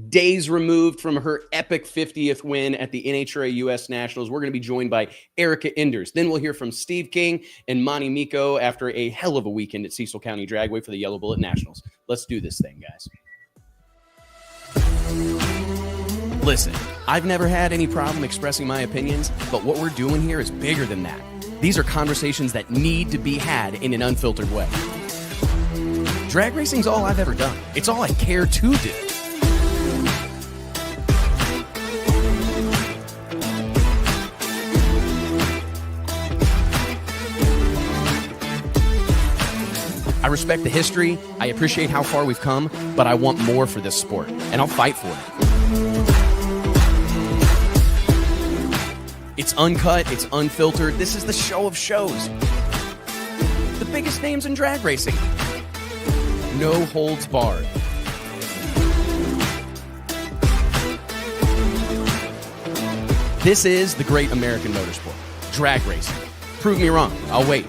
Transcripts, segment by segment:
days removed from her epic 50th win at the NHRA U.S. Nationals. We're going to be joined by Erica Enders. Then we'll hear from Steve King and Monty Mikho after a hell of a weekend at Cecil County Dragway for the Yellow Bullet Nationals. Let's do this thing, guys. Listen, I've never had any problem expressing my opinions, but what we're doing here is bigger than that. These are conversations that need to be had in an unfiltered way. Drag racing's all I've ever done. It's all I care to do. I respect the history, I appreciate how far we've come, but I want more for this sport, and I'll fight for it. It's uncut, it's unfiltered. This is the show of shows. The biggest names in drag racing. No holds barred. This is the great American motorsport. Drag racing. Prove me wrong. I'll wait.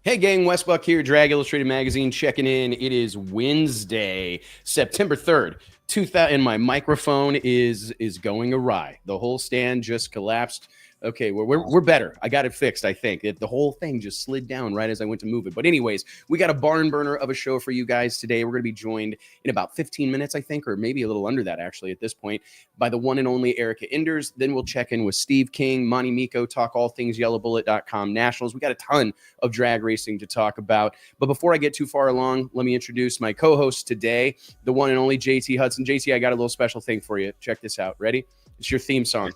Hey gang, Wes Buck here, Drag Illustrated Magazine, checking in. It is Wednesday, September 3rd, 2000, and my microphone is going awry. The whole stand just collapsed. Okay, we're better. I got it fixed, I think. The whole thing just slid down right as I went to move it. But anyways, we got a barn burner of a show for you guys today. We're going to be joined in about 15 minutes, I think, or maybe a little under that, actually, at this point, by the one and only Erica Enders. Then we'll check in with Steve King, Monty Mikho, talk all things yellowbullet.com Nationals. We got a ton of drag racing to talk about. But before I get too far along, let me introduce my co-host today, the one and only JT Hudson. JT, I got a little special thing for you. Check this out. Ready? It's your theme song.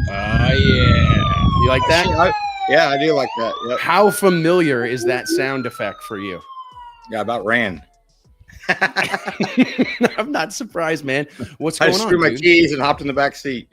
Yeah. You like that? Yeah, I do like that. Yep. How familiar is that sound effect for you? Yeah, about ran. I'm not surprised, man. What's I going on, threw my dude? keys and hopped in the back seat.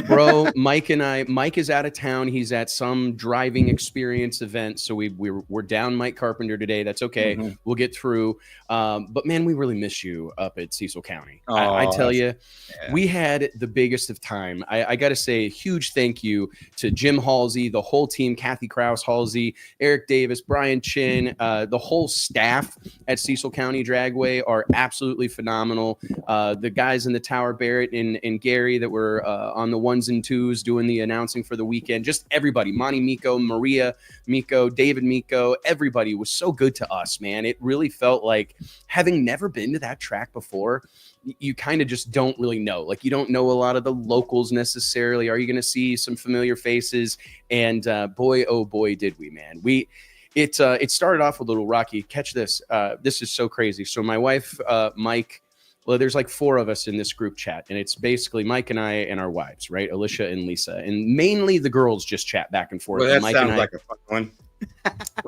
Bro, Mike is out of town. He's at some driving experience event. So we're down Mike Carpenter today. That's okay. Mhm. We'll get through. But man, we really miss you up at Cecil County. Oh, I tell you, yeah. we had the biggest of time. I got to say a huge thank you to Jim Halsey, the whole team, Kathy Krause Halsey, Eric Davis, Brian Chin, the whole staff at Cecil County Dragway are absolutely phenomenal. The guys in the Tower, Barrett and Gary that were on the ones and twos doing the announcing for the weekend, just everybody, Monty Mikho, Maria Miko, David Miko, everybody was so good to us, man. It really felt like, having never been to that track before, you kind of just don't really know. Like, you don't know a lot of the locals necessarily. Are you going to see some familiar faces? And boy, oh boy, did we, man. It started off a little rocky. Catch this. This is so crazy. So my wife, Mike, well, there's like 4 of us in this group chat, and it's basically Mike and I and our wives, right? Alicia and Lisa, and mainly the girls just chat back and forth. Well, that Mike sounds and I, like a fun one.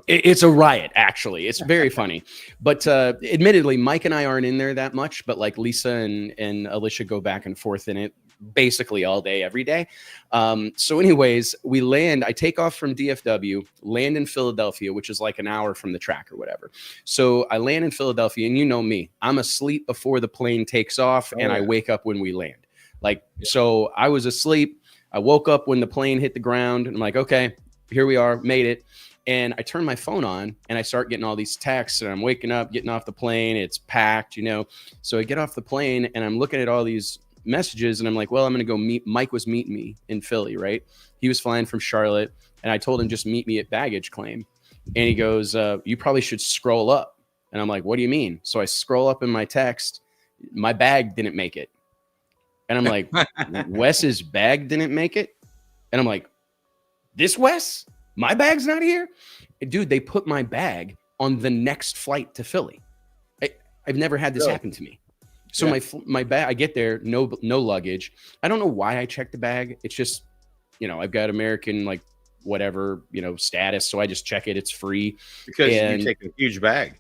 it's a riot, actually. It's very funny. But admittedly, Mike and I aren't in there that much, but like Lisa and Alicia go back and forth in it basically all day, every day. So anyways, I take off from DFW, land in Philadelphia, which is like an hour from the track or whatever. So I land in Philadelphia, and you know me, I'm asleep before the plane takes off, and I wake up when we land. So I was asleep. I woke up when the plane hit the ground, and I'm like, okay, here we are, made it. And I turn my phone on, and I start getting all these texts, and I'm waking up, getting off the plane. It's packed, So I get off the plane, and I'm looking at all these messages, and I'm like, well, I'm going to go meet. Mike was meeting me in Philly, right? He was flying from Charlotte, and I told him just meet me at baggage claim. And he goes, you probably should scroll up. And I'm like, what do you mean? So I scroll up in my text. My bag didn't make it. And I'm like, Wes's bag didn't make it? And I'm like, this Wes? My bag's not here? Dude, they put my bag on the next flight to Philly. I've never had this happen to me. So my bag, I get there, no luggage. I don't know why I checked the bag. It's just, I've got American, like, whatever, status. So I just check it. It's free. Because you take a huge bag.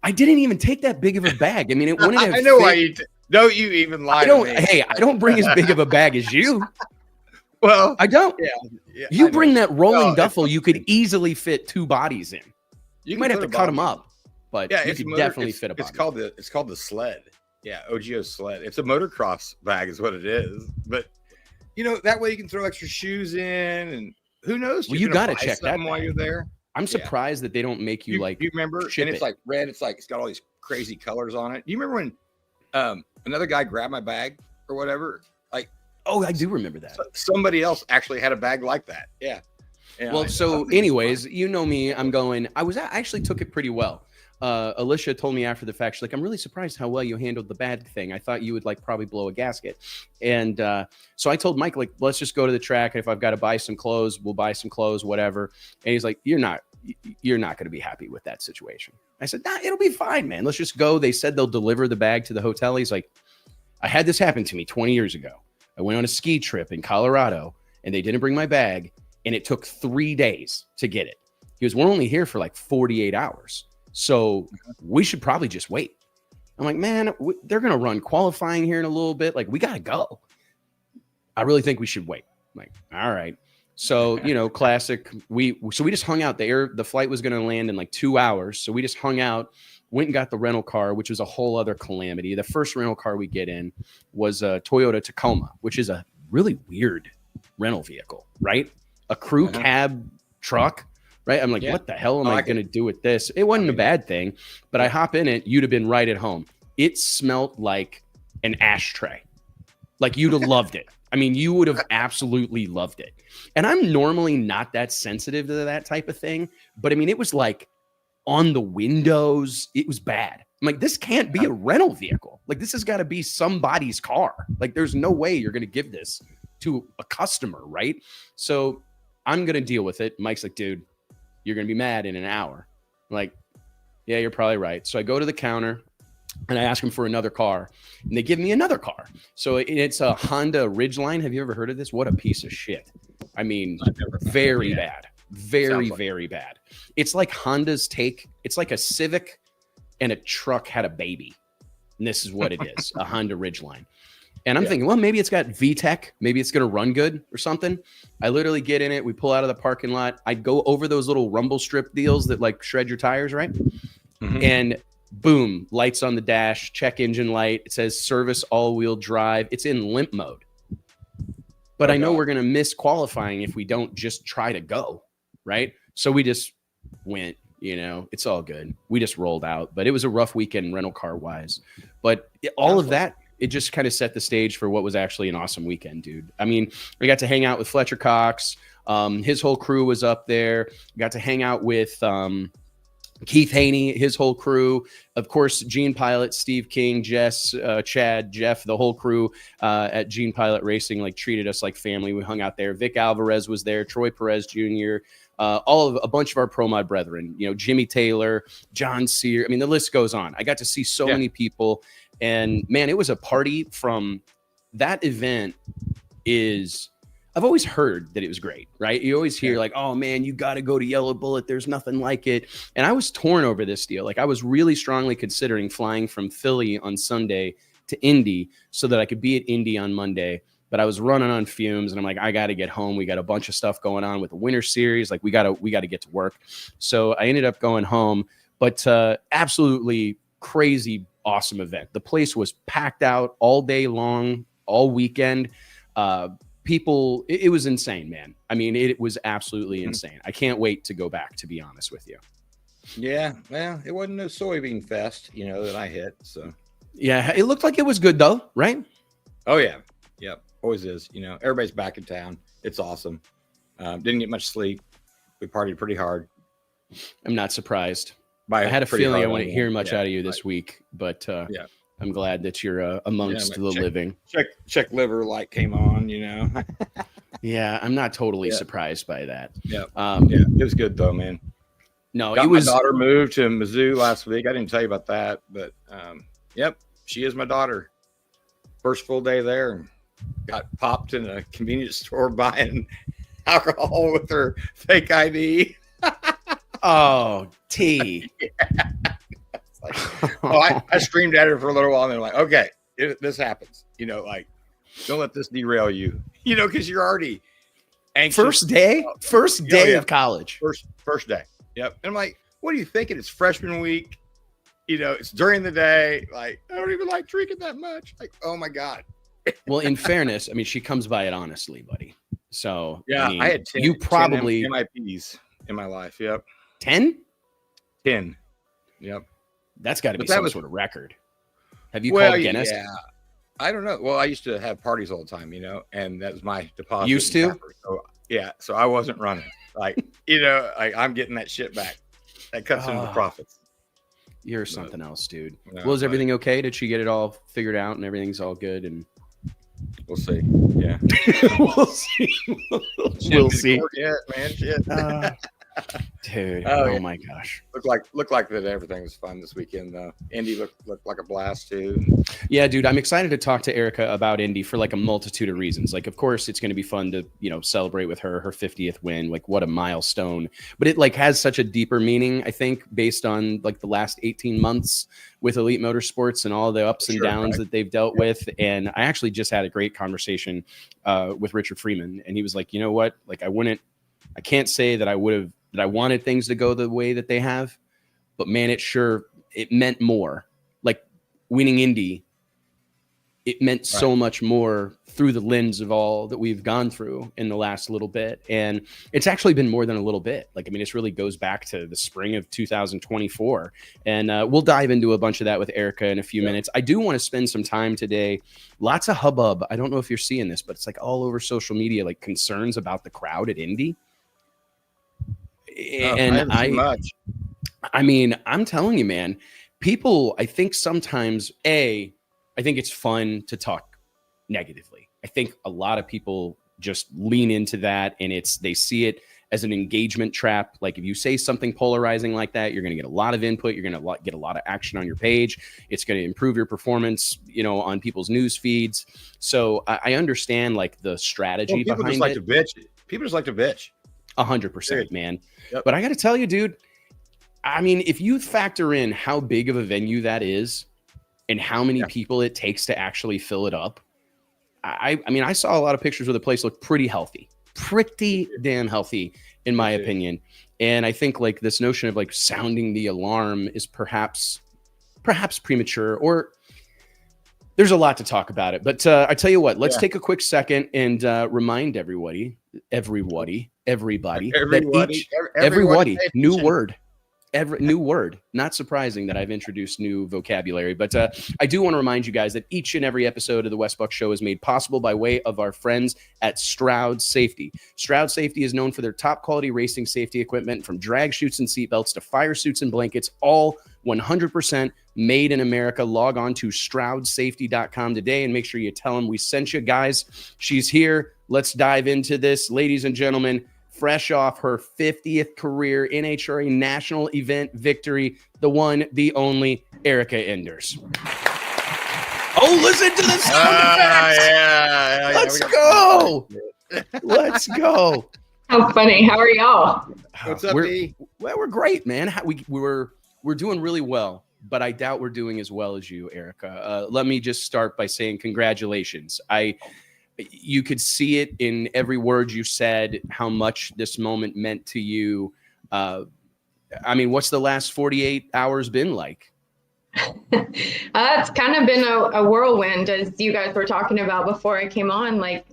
I didn't even take that big of a bag. I mean, it wouldn't have I know why you don't you even lie to me. Hey, I don't bring as big of a bag as you. Well, I don't. Yeah, you bring that rolling duffel, you could easily fit 2 bodies in. You might have to cut them up, but you could definitely fit a body. It's called the sled. Yeah, OGO sled. It's a motocross bag is what it is. But, that way you can throw extra shoes in and who knows? Well, you got to check that while you're there. I'm surprised that they don't make you like. You remember? And it's like red. It's like it's got all these crazy colors on it. Do you remember when another guy grabbed my bag or whatever? Like, oh, I do remember that. Somebody else actually had a bag like that. Yeah. Well, so anyways, you know me. I actually took it pretty well. Alicia told me after the fact, she's like, I'm really surprised how well you handled the bad thing. I thought you would like probably blow a gasket. And so I told Mike, like, let's just go to the track. And if I've got to buy some clothes, we'll buy some clothes, whatever. And he's like, you're not going to be happy with that situation. I said, nah, it'll be fine, man. Let's just go. They said they'll deliver the bag to the hotel. He's like, I had this happen to me 20 years ago. I went on a ski trip in Colorado and they didn't bring my bag. And it took 3 days to get it. He goes, we're only here for like 48 hours. So we should probably just wait. I'm like, man, they're going to run qualifying here in a little bit. Like, we got to go. I really think we should wait. I'm like, all right. So, you know, classic. So we just hung out there. The flight was going to land in like 2 hours. So we just hung out, went and got the rental car, which was a whole other calamity. The first rental car we get in was a Toyota Tacoma, which is a really weird rental vehicle, right? A crew cab truck. Right. I'm like, what the hell am I going to do with this? It wasn't a bad thing, but I hop in it. You'd have been right at home. It smelled like an ashtray. Like you'd have loved it. I mean, you would have absolutely loved it. And I'm normally not that sensitive to that type of thing. But I mean, it was like on the windows. It was bad. I'm like, this can't be a rental vehicle. Like this has got to be somebody's car. Like there's no way you're going to give this to a customer. Right. So I'm going to deal with it. Mike's like, dude, you're going to be mad in an hour. I'm like, yeah, you're probably right. So I go to the counter and I ask them for another car and they give me another car. So it's a Honda Ridgeline. Have you ever heard of this? What a piece of shit. I mean, very bad, very bad. It's like Honda's take. It's like a Civic and a truck had a baby. And this is what it is, a Honda Ridgeline. And I'm thinking, well, maybe it's got VTEC. Maybe it's going to run good or something. I literally get in it. We pull out of the parking lot. I go over those little rumble strip deals that like shred your tires, right? And boom, lights on the dash, check engine light. It says service all-wheel drive. It's in limp mode. But I know we're going to miss qualifying if we don't just try to go, right? So we just went, you know, it's all good. We just rolled out. But it was a rough weekend rental car-wise. But all of that, it just kind of set the stage for what was actually an awesome weekend, dude. I mean, we got to hang out with Fletcher Cox. His whole crew was up there. Got to hang out with Keith Haney, his whole crew. Of course, Gene Pilot, Steve King, Jess, Chad, Jeff, the whole crew at Gene Pilot Racing like treated us like family. We hung out there. Vic Alvarez was there. Troy Perez Jr., a bunch of our Pro Mod brethren, you know, Jimmy Taylor, John Sear. I mean, the list goes on. I got to see so many people. And man, it was a party from that event. I've always heard that it was great, right? You always hear like, oh man, you got to go to Yellow Bullet. There's nothing like it. And I was torn over this deal. Like I was really strongly considering flying from Philly on Sunday to Indy so that I could be at Indy on Monday. But I was running on fumes and I'm like, I got to get home. We got a bunch of stuff going on with the winter series. Like we got to get to work. So I ended up going home, but absolutely crazy, awesome event. The place was packed out all day long, all weekend. People, it was insane, man. I mean, it was absolutely insane. I can't wait to go back, to be honest with you. Yeah, well, it wasn't a soybean fest, you know, that I hit. So yeah, it looked like it was good though, right? Oh yeah, yep, always is. You know, everybody's back in town. It's awesome. Didn't get much sleep. We partied pretty hard. I'm not surprised. I had a feeling I wouldn't hear much out of you this week, but I'm glad that you're amongst the living. Check liver light came on, you know. Yeah, I'm not totally surprised by that. Yeah, it was good though, man. No, it was. My daughter moved to Mizzou last week. I didn't tell you about that, but yep, she is my daughter. First full day there, got popped in a convenience store buying alcohol with her fake ID. Oh, T. I screamed at her for a little while and they're like, okay, this happens, you know, like don't let this derail you, you know, because you're already anxious. First day of college. First day. Yep. And I'm like, what are you thinking? It's freshman week, you know, it's during the day. Like, I don't even like drinking that much. Like, oh my God. Well, in fairness, I mean, she comes by it honestly, buddy. So yeah, I mean, I had 10, you probably 10 MIPs in my life. Yep. 10. 10. Yep. That's got to be But that some was- sort of record. Have you Well, called Guinness? yeah. I don't know. Well, I used to have parties all the time, and that was my deposit. Used to? So yeah, so I wasn't running. Like, I'm getting that shit back. That cuts into the profits. You're something else, dude. No, Well, is but everything okay? Did she get it all figured out and everything's all good? And we'll see. Yeah. we'll see. We'll see. Yeah, man. Shit. Dude, Oh, oh yeah. my gosh. Looked like that everything was fun this weekend though. Indy looked like a blast too. Yeah, dude, I'm excited to talk to Erica about Indy for like a multitude of reasons. Like, of course, it's going to be fun to, celebrate with her 50th win. Like, what a milestone. But it like has such a deeper meaning, I think, based on like the last 18 months with Elite Motorsports and all the ups and downs that they've dealt with. And I actually just had a great conversation with Richard Freeman, and he was like, you know what? Like, I can't say that I wanted things to go the way that they have, but man, it meant more. Like winning Indy, it meant so much more through the lens of all that we've gone through in the last little bit. And it's actually been more than a little bit. Like, I mean, it really goes back to the spring of 2024. And we'll dive into a bunch of that with Erica in a few minutes. I do want to spend some time today. Lots of hubbub. I don't know if you're seeing this, but it's like all over social media, like concerns about the crowd at Indy. And I mean, I'm telling you, man, people, I think sometimes, I think it's fun to talk negatively. I think a lot of people just lean into that, and they see it as an engagement trap. Like, if you say something polarizing like that, you're going to get a lot of input. You're going to get a lot of action on your page. It's going to improve your performance, on people's news feeds. So I understand like the strategy behind it. People just like to bitch. 100%, man. Yep. But I got to tell you, dude, I mean, if you factor in how big of a venue that is and how many people it takes to actually fill it up, I mean, I saw a lot of pictures where the place looked pretty healthy, pretty damn healthy, in my opinion. And I think like this notion of like sounding the alarm is perhaps premature, or there's a lot to talk about it. But I tell you what, let's take a quick second and remind everybody, new word. New word. Not surprising that I've introduced new vocabulary, but I do want to remind you guys that each and every episode of the Wes Buck Show is made possible by way of our friends at Stroud Safety. Stroud Safety is known for their top quality racing safety equipment, from drag chutes and seatbelts to fire suits and blankets, all 100% made in America. Log on to StroudSafety.com today and make sure you tell them we sent you, guys. She's here. Let's dive into this, ladies and gentlemen. Fresh off her 50th career NHRA national event victory, the one, the only, Erica Enders. Oh, listen to the sound effects. Yeah. Let's go. Let's go. How funny. How are y'all? What's up, D? Well, we're great, man. We're doing really well, but I doubt we're doing as well as you, Erica. Let me just start by saying congratulations. You could see it in every word you said, how much this moment meant to you. I mean, what's the last 48 hours been like? It's kind of been a whirlwind, as you guys were talking about before I came on. Like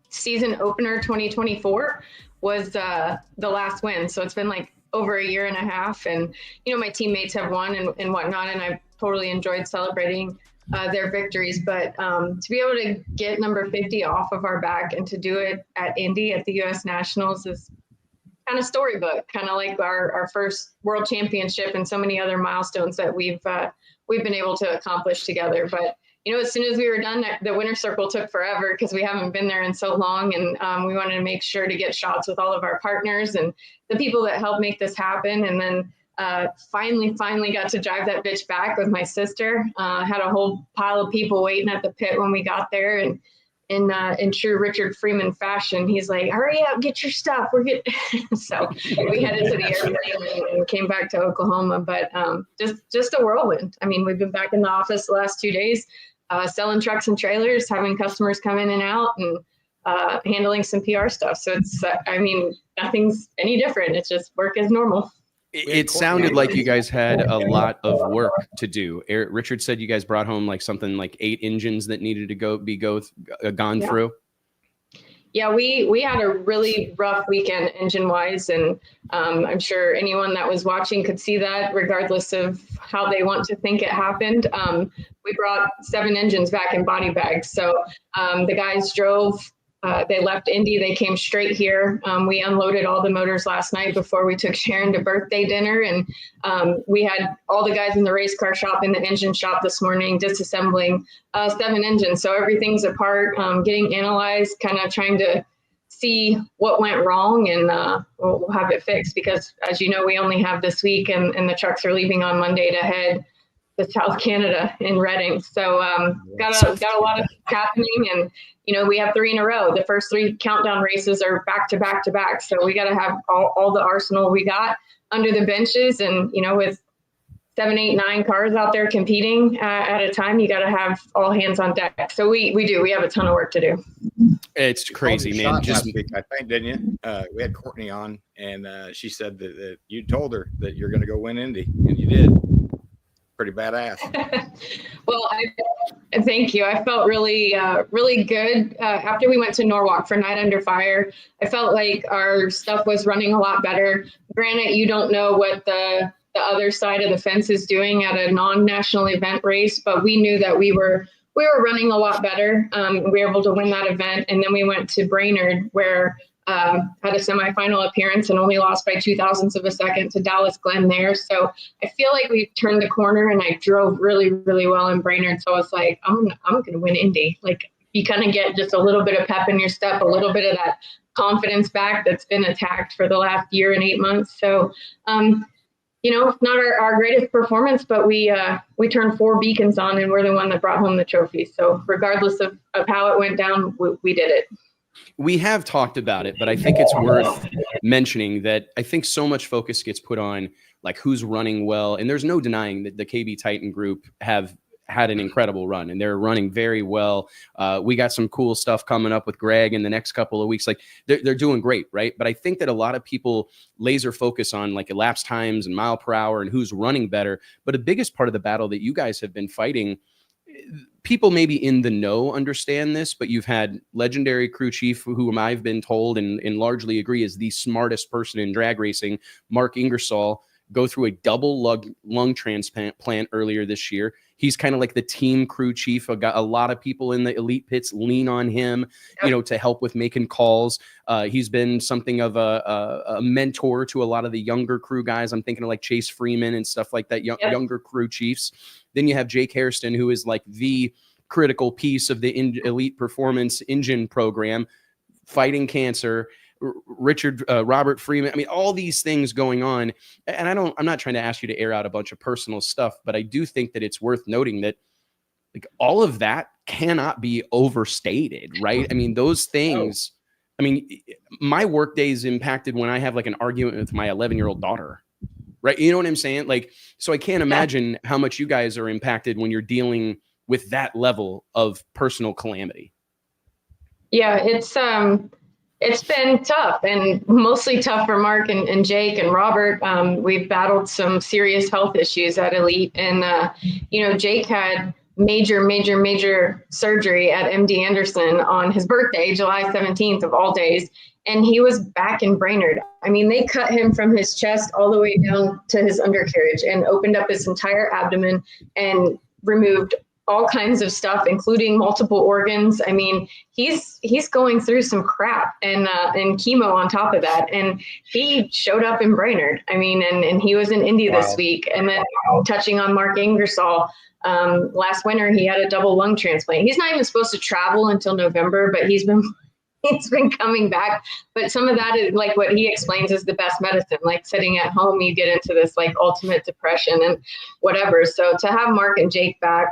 season opener 2024 was the last win. So it's been like over a year and a half. And, my teammates have won and whatnot. And I've totally enjoyed celebrating their victories, but to be able to get number 50 off of our back and to do it at Indy at the U.S. Nationals is kind of storybook, kind of like our first world championship and so many other milestones that we've been able to accomplish together. But as soon as we were done, the winner's circle took forever because we haven't been there in so long, and we wanted to make sure to get shots with all of our partners and the people that helped make this happen. And then finally got to drive that bitch back with my sister. Had a whole pile of people waiting at the pit when we got there, and in true Richard Freeman fashion, he's like, "Hurry up, get your stuff. We're getting." So we headed to the airplane and came back to Oklahoma. But just a whirlwind. I mean, we've been back in the office the last 2 days, selling trucks and trailers, having customers come in and out, and handling some PR stuff. So it's, nothing's any different. It's just work as normal. It sounded like you guys had a lot of work to do. Richard said you guys brought home like something like 8 engines that needed to gone through. Yeah, we had a really rough weekend engine wise, and I'm sure anyone that was watching could see that, regardless of how they want to think it happened. We brought 7 engines back in body bags, so the guys drove. They left Indy. They came straight here. We unloaded all the motors last night before we took Sharon to birthday dinner. And we had all the guys in the race car shop, in the engine shop this morning, disassembling 7 engines. So everything's apart, getting analyzed, kind of trying to see what went wrong, and we'll have it fixed, because as you know, we only have this week, and the trucks are leaving on Monday to head to South Canada in Reading. So got a lot of happening, and we have 3 in a row. The first 3 countdown races are back to back to back. So we got to have all the arsenal we got under the benches, and with 7, 8, 9 cars out there competing at a time, you got to have all hands on deck. So we have a ton of work to do. It's crazy, man. Last week, I think, didn't you? We had Courtney on, and she said that you told her that you're going to go win Indy, and you did. Pretty badass. Well, thank you. I felt really, really good after we went to Norwalk for Night Under Fire. I felt like our stuff was running a lot better. Granted, you don't know what the other side of the fence is doing at a non-national event race, but we knew that we were running a lot better. We were able to win that event, and then we went to Brainerd, where had a semifinal appearance and only lost by 0.02 of a second to Dallas Glenn there. So I feel like we turned the corner, and I drove really, really well in Brainerd. So I was like, I'm going to win Indy. Like, you kind of get just a little bit of pep in your step, a little bit of that confidence back that's been attacked for the last year and 8 months. So, not our greatest performance, but we turned 4 beacons on, and we're the one that brought home the trophy. So regardless of how it went down, we did it. We have talked about it, but I think it's worth mentioning that I think so much focus gets put on like who's running well. And there's no denying that the KB Titan group have had an incredible run, and they're running very well. We got some cool stuff coming up with Greg in the next couple of weeks. Like they're doing great, right? But I think that a lot of people laser focus on like elapsed times and mile per hour and who's running better. But the biggest part of the battle that you guys have been fighting, people maybe in the know understand this, but you've had legendary crew chief, whom I've been told and largely agree is the smartest person in drag racing, Mark Ingersoll, go through a double lung transplant earlier this year. He's kind of like the team crew chief. A lot of people in the elite pits lean on him, to help with making calls. He's been something of a mentor to a lot of the younger crew guys. I'm thinking of like Chase Freeman and stuff like that, younger crew chiefs. Then you have Jake Hairston, who is like the critical piece of the elite performance engine program, fighting cancer. Robert Freeman. I mean, all these things going on. And I'm not trying to ask you to air out a bunch of personal stuff, but I do think that it's worth noting that like all of that cannot be overstated, right? I mean, those things, my work day is impacted when I have like an argument with my 11-year-old daughter, right? You know what I'm saying? Like, so I can't imagine how much you guys are impacted when you're dealing with that level of personal calamity. Yeah, it's been tough, and mostly tough for Mark and Jake and Robert. We've battled some serious health issues at Elite, and Jake had major surgery at MD Anderson on his birthday, July 17th of all days, and he was back in Brainerd. I mean, they cut him from his chest all the way down to his undercarriage and opened up his entire abdomen and removed all kinds of stuff, including multiple organs. I mean, he's going through some crap and chemo on top of that. And he showed up in Brainerd. I mean, and he was in Indy this week. And then touching on Mark Ingersoll, last winter, he had a double lung transplant. He's not even supposed to travel until November, but he's been coming back. But some of that is like what he explains is the best medicine. Like sitting at home, you get into this like ultimate depression and whatever. So to have Mark and Jake back,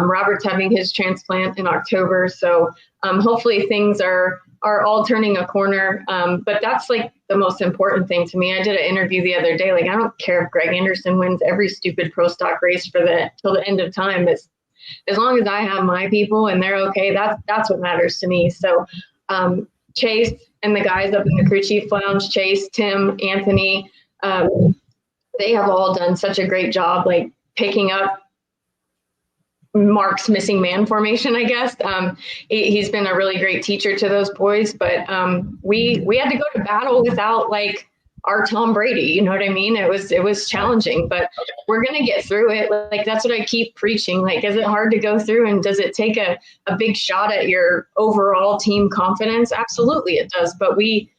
Robert's having his transplant in October. So hopefully things are all turning a corner. But that's like the most important thing to me. I did an interview the other day. Like, I don't care if Greg Anderson wins every stupid pro stock race till the end of time. As long as I have my people and they're okay, that's what matters to me. So Chase and the guys up in the crew chief lounge, Chase, Tim, Anthony, they have all done such a great job, like picking up Mark's missing man formation, I guess. He's been a really great teacher to those boys, but we had to go to battle without like our Tom Brady, you know what I mean? It was challenging, but we're going to get through it. Like, that's what I keep preaching. Like, is it hard to go through, and does it take a big shot at your overall team confidence? Absolutely it does. But we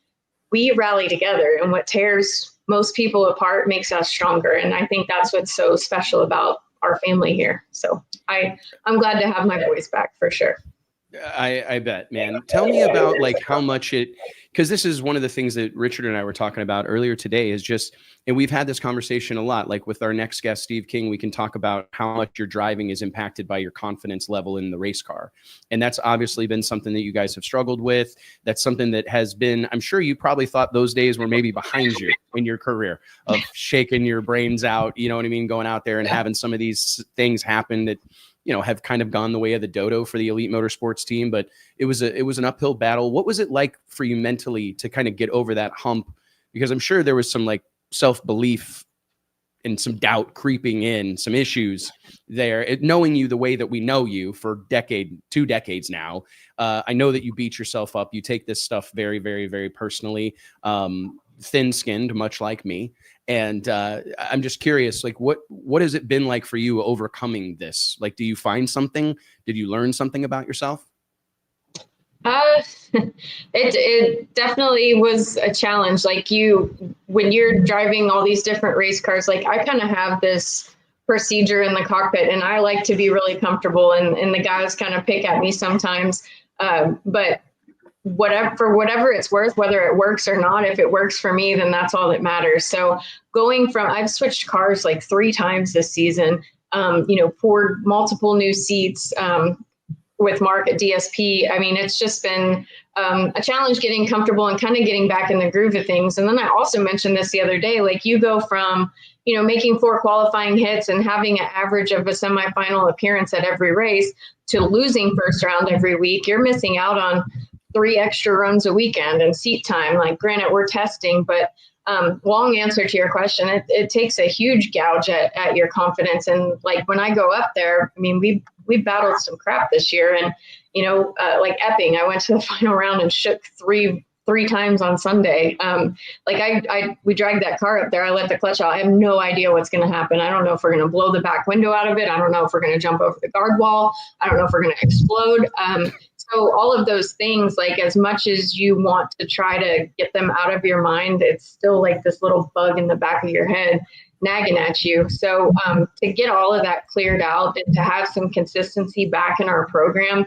rally together, and what tears most people apart makes us stronger. And I think that's what's so special about our family here. So I'm glad to have my boys back for sure. I bet, man. Tell me about like how much because this is one of the things that Richard and I were talking about earlier today is just, and we've had this conversation a lot, like with our next guest, Steve King, we can talk about how much your driving is impacted by your confidence level in the race car. And that's obviously been something that you guys have struggled with. That's something that has been, I'm sure you probably thought those days were maybe behind you in your career of shaking your brains out, you know what I mean? Going out there and having some of these things happen that, you know, have kind of gone the way of the dodo for the Elite Motorsports team, but it was an uphill battle. What was it like for you mentally to kind of get over that hump? Because I'm sure there was some like self-belief and some doubt creeping in, some issues there. Knowing you the way that we know you for 2 decades now, I know that you beat yourself up. You take this stuff very, very, very personally, thin-skinned, much like me. And I'm just curious, like, what has it been like for you overcoming this? Like, do you find something? Did you learn something about yourself? It definitely was a challenge. Like when you're driving all these different race cars, like I kind of have this procedure in the cockpit, and I like to be really comfortable, and the guys kind of pick at me sometimes. But whatever it's worth, whether it works or not, if it works for me, then that's all that matters. So I've switched cars like 3 times this season, poured multiple new seats, with Mark at DSP. I mean, it's just been a challenge getting comfortable and kind of getting back in the groove of things. And then I also mentioned this the other day, like you go from, making 4 qualifying hits and having an average of a semifinal appearance at every race to losing first round every week. You're missing out on 3 extra runs a weekend and seat time. Like, granted, we're testing, but long answer to your question, it takes a huge gouge at your confidence. And like when I go up there, I mean, we've battled some crap this year, and like Epping, I went to the final round and shook three times on Sunday. We dragged that car up there. I let the clutch out. I have no idea what's going to happen. I don't know if we're going to blow the back window out of it. I don't know if we're going to jump over the guard wall. I don't know if we're going to explode. So all of those things, like as much as you want to try to get them out of your mind, it's still like this little bug in the back of your head nagging at you. So to get all of that cleared out and to have some consistency back in our program,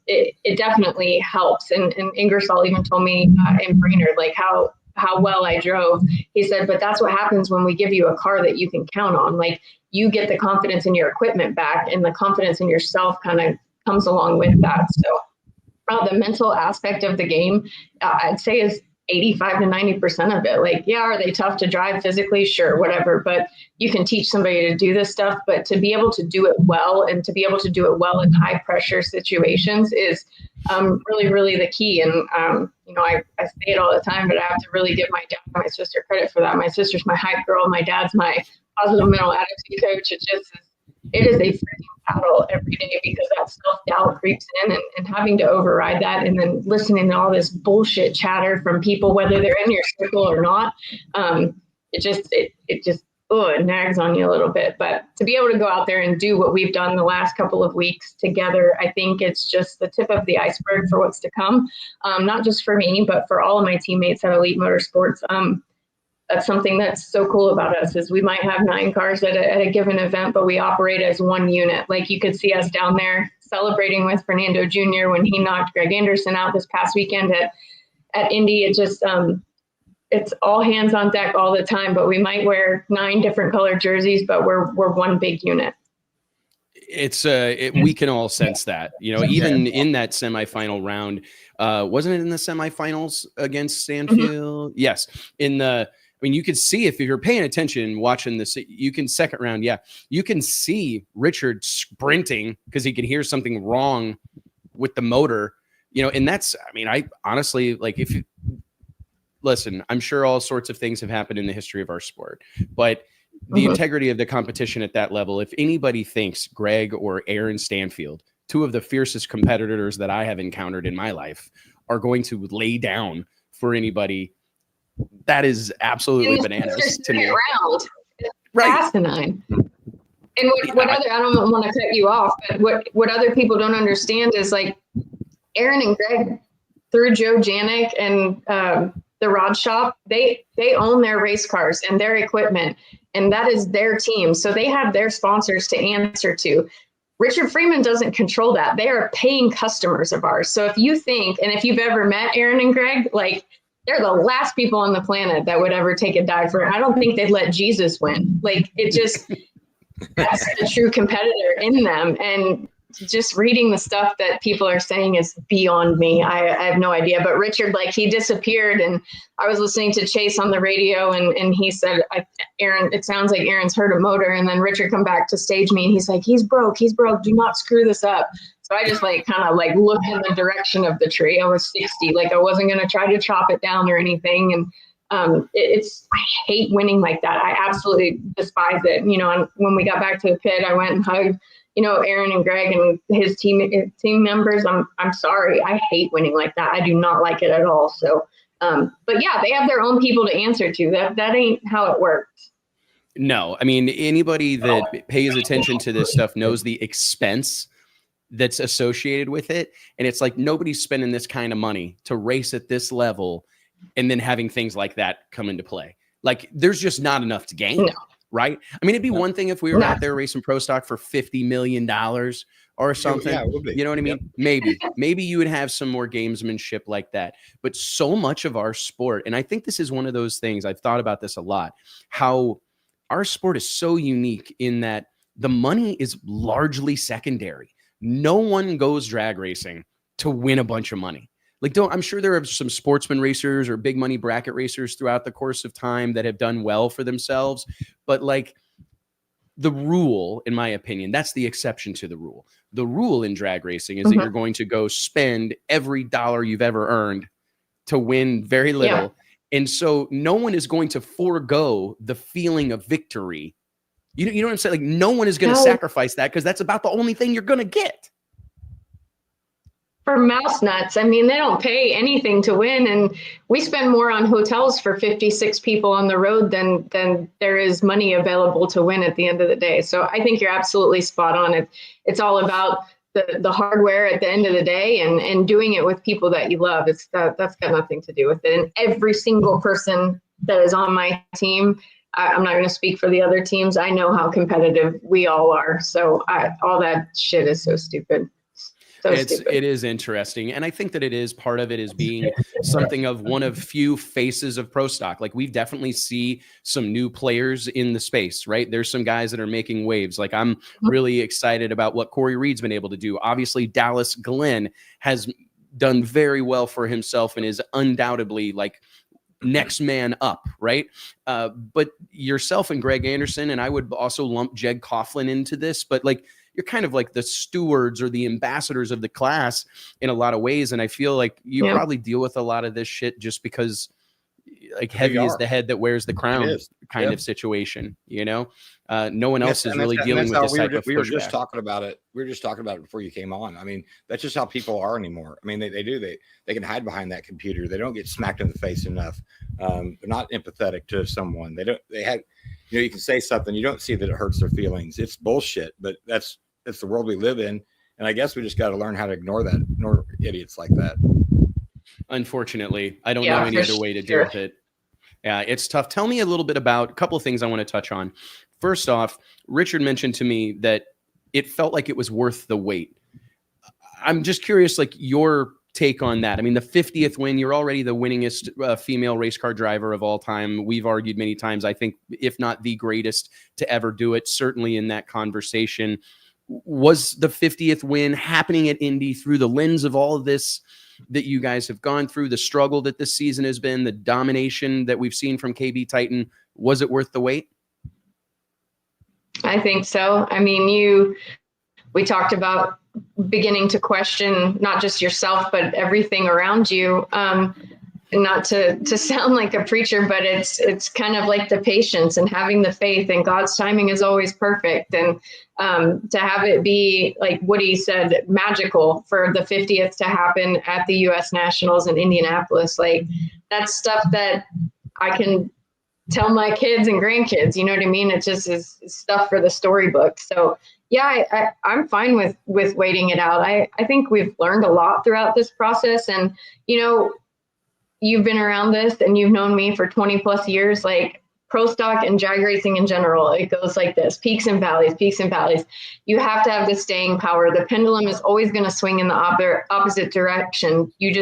it definitely helps. And Ingersoll even told me in Brainerd, like how well I drove. He said, but that's what happens when we give you a car that you can count on. Like, you get the confidence in your equipment back, and the confidence in yourself kind of comes along with that. So the mental aspect of the game, I'd say, is 85 to 90% of it. Like, yeah, are they tough to drive physically? Sure, whatever. But you can teach somebody to do this stuff. But to be able to do it well, and to be able to do it well in high pressure situations is really, really the key. And, I say it all the time, but I have to really give my dad and my sister credit for that. My sister's my hype girl. My dad's my positive mental attitude coach. It is a freaking battle every day, because that self-doubt creeps in, and having to override that, and then listening to all this bullshit chatter from people, whether they're in your circle or not. It just nags on you a little bit. But to be able to go out there and do what we've done the last couple of weeks together, I think it's just the tip of the iceberg for what's to come. Not just for me, but for all of my teammates at Elite Motorsports. That's something that's so cool about us, is we might have 9 cars at a given event, but we operate as one unit. Like, you could see us down there celebrating with Fernando Jr. when he knocked Greg Anderson out this past weekend at Indy. It just, it's all hands on deck all the time, but we might wear 9 different colored jerseys, but we're one big unit. We can all sense that, even in that semifinal round, wasn't it in the semifinals against Stanfield? Mm-hmm. Yes. You could see, if you're paying attention, watching this, you can second round. Yeah. You can see Richard sprinting because he can hear something wrong with the motor, and that's, I honestly, like, if you listen, I'm sure all sorts of things have happened in the history of our sport, but the integrity of the competition at that level. If anybody thinks Greg or Aaron Stanfield, two of the fiercest competitors that I have encountered in my life, are going to lay down for anybody, that is absolutely bananas to me. Right. Asinine. And what other, I don't want to cut you off, but what other people don't understand is like Aaron and Greg, through Joe Janik and the Rod Shop, they own their race cars and their equipment, and that is their team. So they have their sponsors to answer to. Richard Freeman doesn't control that. They are paying customers of ours. So if you think, and if you've ever met Aaron and Greg, like, they're the last people on the planet that would ever take a dive for it. I don't think they'd let Jesus win. Like, it just, that's the true competitor in them. And just reading the stuff that people are saying is beyond me. I have no idea. But Richard, like, he disappeared, and I was listening to Chase on the radio, and he said, Aaron, it sounds like Aaron's hurt a motor. And then Richard come back to stage me, and he's like, he's broke. Do not screw this up. So I just like kind of like looked in the direction of the tree. I was 60, like I wasn't going to try to chop it down or anything. And I hate winning like that. I absolutely despise it. You know, and when we got back to the pit, I went and hugged, you know, Aaron and Greg and his team members. I'm sorry. I hate winning like that. I do not like it at all. So, but yeah, they have their own people to answer to. That ain't how it works. No, I mean, anybody that pays attention to this stuff knows the expense that's associated with it. And it's like, nobody's spending this kind of money to race at this level and then having things like that come into play. Like, there's just not enough to gain, right? I mean, it'd be one thing if we were out there racing pro stock for $50 million or something. Yeah, it would be. You know what I mean? Yep. Maybe you would have some more gamesmanship like that. But so much of our sport, and I think this is one of those things, I've thought about this a lot, how our sport is so unique in that the money is largely secondary. No one goes drag racing to win a bunch of money. Like, I'm sure there are some sportsman racers or big money bracket racers throughout the course of time that have done well for themselves. But like, the rule, in my opinion, that's the exception to the rule. The rule in drag racing is that you're going to go spend every dollar you've ever earned to win very little. Yeah. And so no one is going to forego the feeling of victory. You know what I'm saying? Like, no one is going to sacrifice that, because that's about the only thing you're going to get. For mouse nuts, I mean, they don't pay anything to win. And we spend more on hotels for 56 people on the road than there is money available to win at the end of the day. So I think you're absolutely spot on. It's all about the hardware at the end of the day, and doing it with people that you love. That's got nothing to do with it. And every single person that is on my team, I'm not going to speak for the other teams. I know how competitive we all are. So all that shit is so stupid. It is interesting. And I think that it is part of it is being something of one of few faces of pro stock. Like, we definitely see some new players in the space, right? There's some guys that are making waves. Like, I'm really excited about what Corey Reed's been able to do. Obviously, Dallas Glenn has done very well for himself and is undoubtedly like next man up, right? But yourself and Greg Anderson, and I would also lump Jed Coughlin into this, but like, you're kind of like the stewards or the ambassadors of the class in a lot of ways. And I feel like you probably deal with a lot of this shit just because, like, heavy is the head that wears the crown kind of situation, you know? No one else is really dealing with this type of pushback. We were just talking about it. We were just talking about it before you came on. I mean, that's just how people are anymore. I mean, they can hide behind that computer. They don't get smacked in the face enough. They're not empathetic to someone. You can say something, you don't see that it hurts their feelings. It's bullshit, but that's the world we live in. And I guess we just got to learn how to ignore idiots like that. Unfortunately, I don't know any other way to deal with it. Yeah, it's tough. Tell me a little bit about a couple of things I want to touch on. First off, Richard mentioned to me that it felt like it was worth the wait. I'm just curious, like, your take on that. I mean, the 50th win, you're already the winningest female race car driver of all time. We've argued many times, I think, if not the greatest to ever do it, certainly in that conversation. Was the 50th win happening at Indy through the lens of all of this that you guys have gone through, the struggle that this season has been, the domination that we've seen from KB Titan? Was it worth the wait? I think so. I mean, we talked about beginning to question not just yourself, but everything around you. not to sound like a preacher, but it's kind of like the patience and having the faith, and God's timing is always perfect. And to have it be, like Woody said, magical for the 50th to happen at the U.S. Nationals in Indianapolis, like that's stuff that I can tell my kids and grandkids, you know what I mean? It just is stuff for the storybook. So yeah, I'm fine with waiting it out. I think we've learned a lot throughout this process. And, you know, you've been around this and you've known me for 20 plus years, like pro stock and drag racing in general, it goes like this, peaks and valleys, peaks and valleys. You have to have the staying power. The pendulum is always going to swing in the opposite direction. You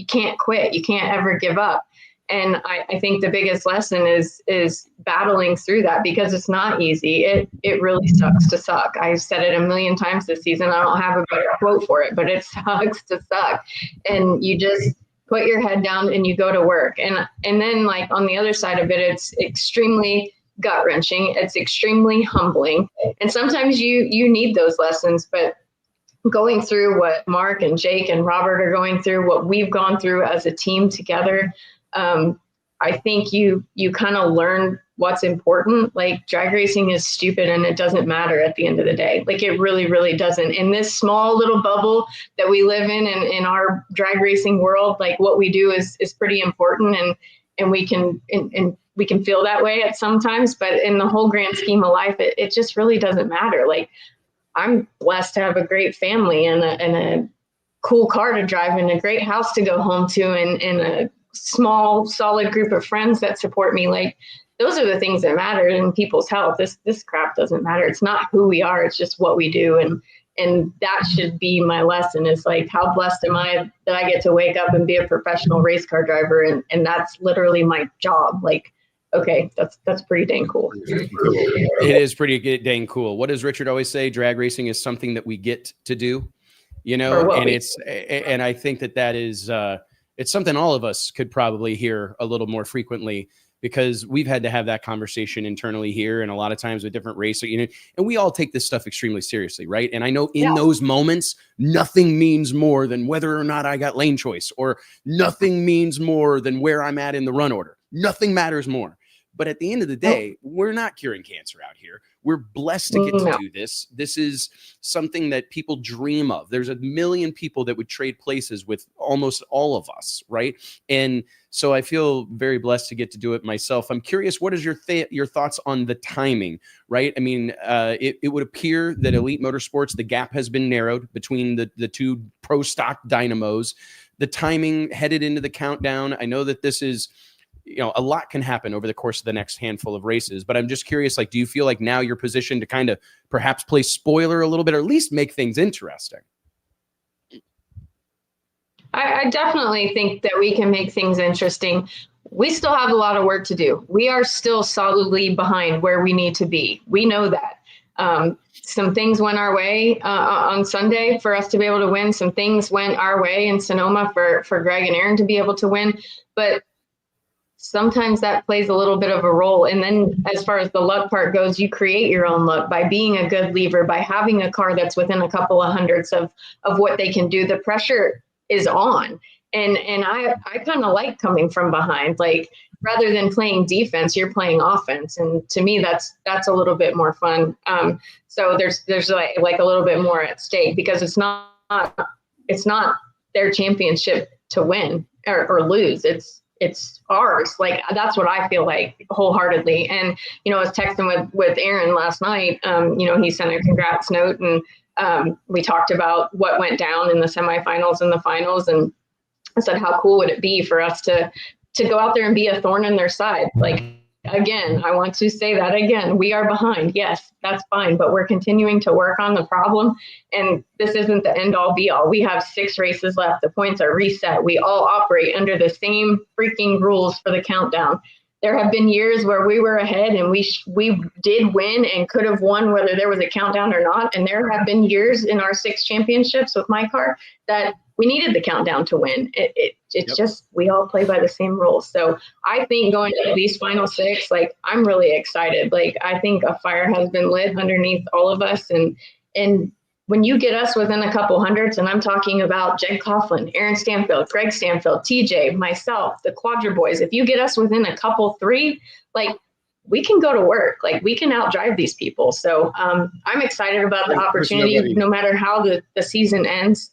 can't quit. You can't ever give up. And I think the biggest lesson is battling through that, because it's not easy. It really sucks to suck. I've said it a million times this season. I don't have a better quote for it, but it sucks to suck. And you just put your head down and you go to work. And then, like, on the other side of it, it's extremely gut wrenching. It's extremely humbling. And sometimes you need those lessons, but going through what Mark and Jake and Robert are going through, what we've gone through as a team together, I think you kind of learn what's important. Like, drag racing is stupid and it doesn't matter at the end of the day. Like, it really, really doesn't. In this small little bubble that we live in our drag racing world, like, what we do is pretty important, and we can feel that way at sometimes, but in the whole grand scheme of life, it just really doesn't matter. Like, I'm blessed to have a great family and a cool car to drive and a great house to go home to, and a small, solid group of friends that support me. Like, those are the things that matter in people's health. This crap doesn't matter. It's not who we are. It's just what we do. And that should be my lesson, is like, how blessed am I that I get to wake up and be a professional race car driver. And that's literally my job. Like, okay, that's pretty dang cool. It is pretty dang cool. What does Richard always say? Drag racing is something that we get to do, you know, and I think that is, it's something all of us could probably hear a little more frequently, because we've had to have that conversation internally here, and a lot of times with different racers, you know, and we all take this stuff extremely seriously, right? And I know in those moments, nothing means more than whether or not I got lane choice, or nothing means more than where I'm at in the run order. Nothing matters more. But at the end of the day, we're not curing cancer out here. We're blessed to get to do this. This is something that people dream of. There's a million people that would trade places with almost all of us, right? And so I feel very blessed to get to do it myself. I'm curious, what is your thoughts on the timing, right? I mean, it would appear that Elite Motorsports, the gap has been narrowed between the two pro stock dynamos. The timing headed into the countdown. I know that this is, you know, a lot can happen over the course of the next handful of races, but I'm just curious, like, do you feel like now you're positioned to kind of perhaps play spoiler a little bit, or at least make things interesting? I definitely think that we can make things interesting. We still have a lot of work to do. We are still solidly behind where we need to be. We know that. Some things went our way on Sunday for us to be able to win. Some things went our way in Sonoma for Greg and Aaron to be able to win. But sometimes that plays a little bit of a role. And then as far as the luck part goes, you create your own luck by being a good lever, by having a car that's within a couple of hundredths of what they can do. The pressure is on. And I kind of like coming from behind. Like, rather than playing defense, you're playing offense. And to me, that's a little bit more fun. So there's like a little bit more at stake, because it's not their championship to win or lose. It's ours. Like, that's what I feel like wholeheartedly. And, you know, I was texting with Aaron last night. You know, he sent a congrats note, and we talked about what went down in the semifinals and the finals. And I said, how cool would it be for us to go out there and be a thorn in their side? Like, again, I want to say that again, we are behind. Yes, that's fine, but we're continuing to work on the problem. And this isn't the end all be all. We have 6 races left. The points are reset. We all operate under the same freaking rules for the countdown. There have been years where we were ahead and we did win and could have won whether there was a countdown or not. And there have been years in our 6 championships with my car that we needed the countdown to win. It's just, we all play by the same rules. So I think going to these final 6, like, I'm really excited. Like, I think a fire has been lit underneath all of us. And when when you get us within a couple hundreds, and I'm talking about Jed Coughlin, Aaron Stanfield, Greg Stanfield, TJ, myself, the Quadra boys, if you get us within a couple three, like we can go to work, like we can outdrive these people. So I'm excited about the opportunity, no matter how the season ends.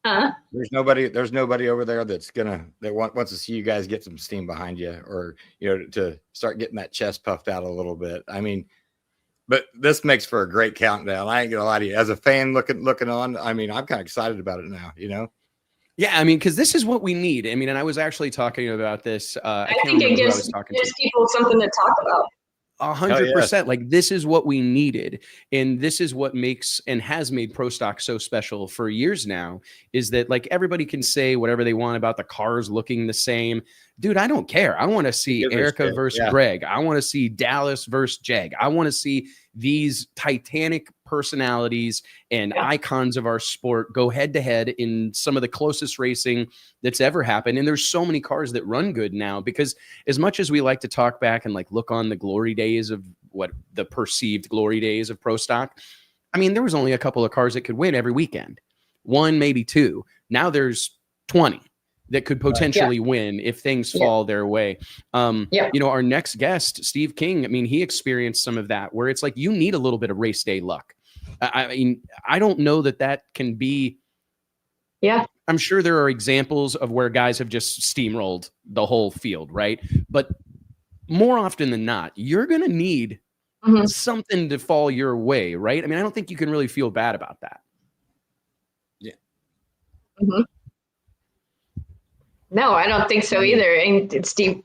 There's nobody over there that wants to see you guys get some steam behind you, or to start getting that chest puffed out a little bit. I mean, but this makes for a great countdown. I ain't gonna lie to you. As a fan looking on, I mean, I'm kind of excited about it now. Yeah, I mean, because this is what we need. I mean, and I was actually talking about this. I think it gives people something to talk about. 100%. Like, this is what we needed. And this is what makes and has made Pro Stock so special for years now, is that like everybody can say whatever they want about the cars looking the same. Dude, I don't care. I want to see Erica versus Greg. I want to see Dallas versus Jeg. I want to see these titanic personalities and icons of our sport go head to head in some of the closest racing that's ever happened. And there's so many cars that run good now, because as much as we like to talk back and like look on the glory days of what the perceived glory days of Pro Stock, I mean, there was only a couple of cars that could win every weekend, one, maybe two. Now there's 20 that could potentially win if things fall their way. Our next guest, Steve King, I mean, he experienced some of that where it's like, you need a little bit of race day luck. I mean, I don't know that can be. Yeah. I'm sure there are examples of where guys have just steamrolled the whole field, right? But more often than not, you're going to need something to fall your way, right? I mean, I don't think you can really feel bad about that. Yeah. No, I don't think so either. And Steve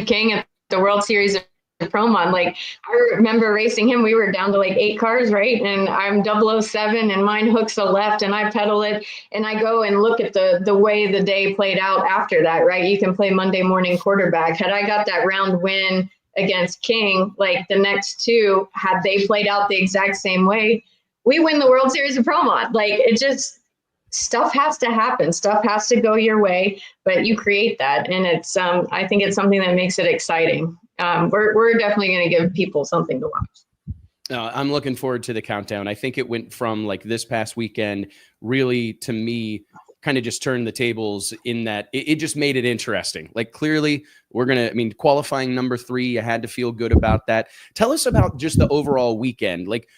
King at the World Series of Promon, like I remember racing him, we were down to like 8 cars, right? And I'm 007 and mine hooks a left and I pedal it and I go and look at the way the day played out after that, right? You can play Monday morning quarterback. Had I got that round win against King, like the next two, had they played out the exact same way, we win the World Series of Promon. Like it just, stuff has to happen. Stuff has to go your way, but you create that. And it's, I think it's something that makes it exciting. We're definitely going to give people something to watch. I'm looking forward to the countdown. I think it went from like this past weekend, really, to me, kind of just turned the tables in that it just made it interesting. Like clearly qualifying number 3, you had to feel good about that. Tell us about just the overall weekend. Like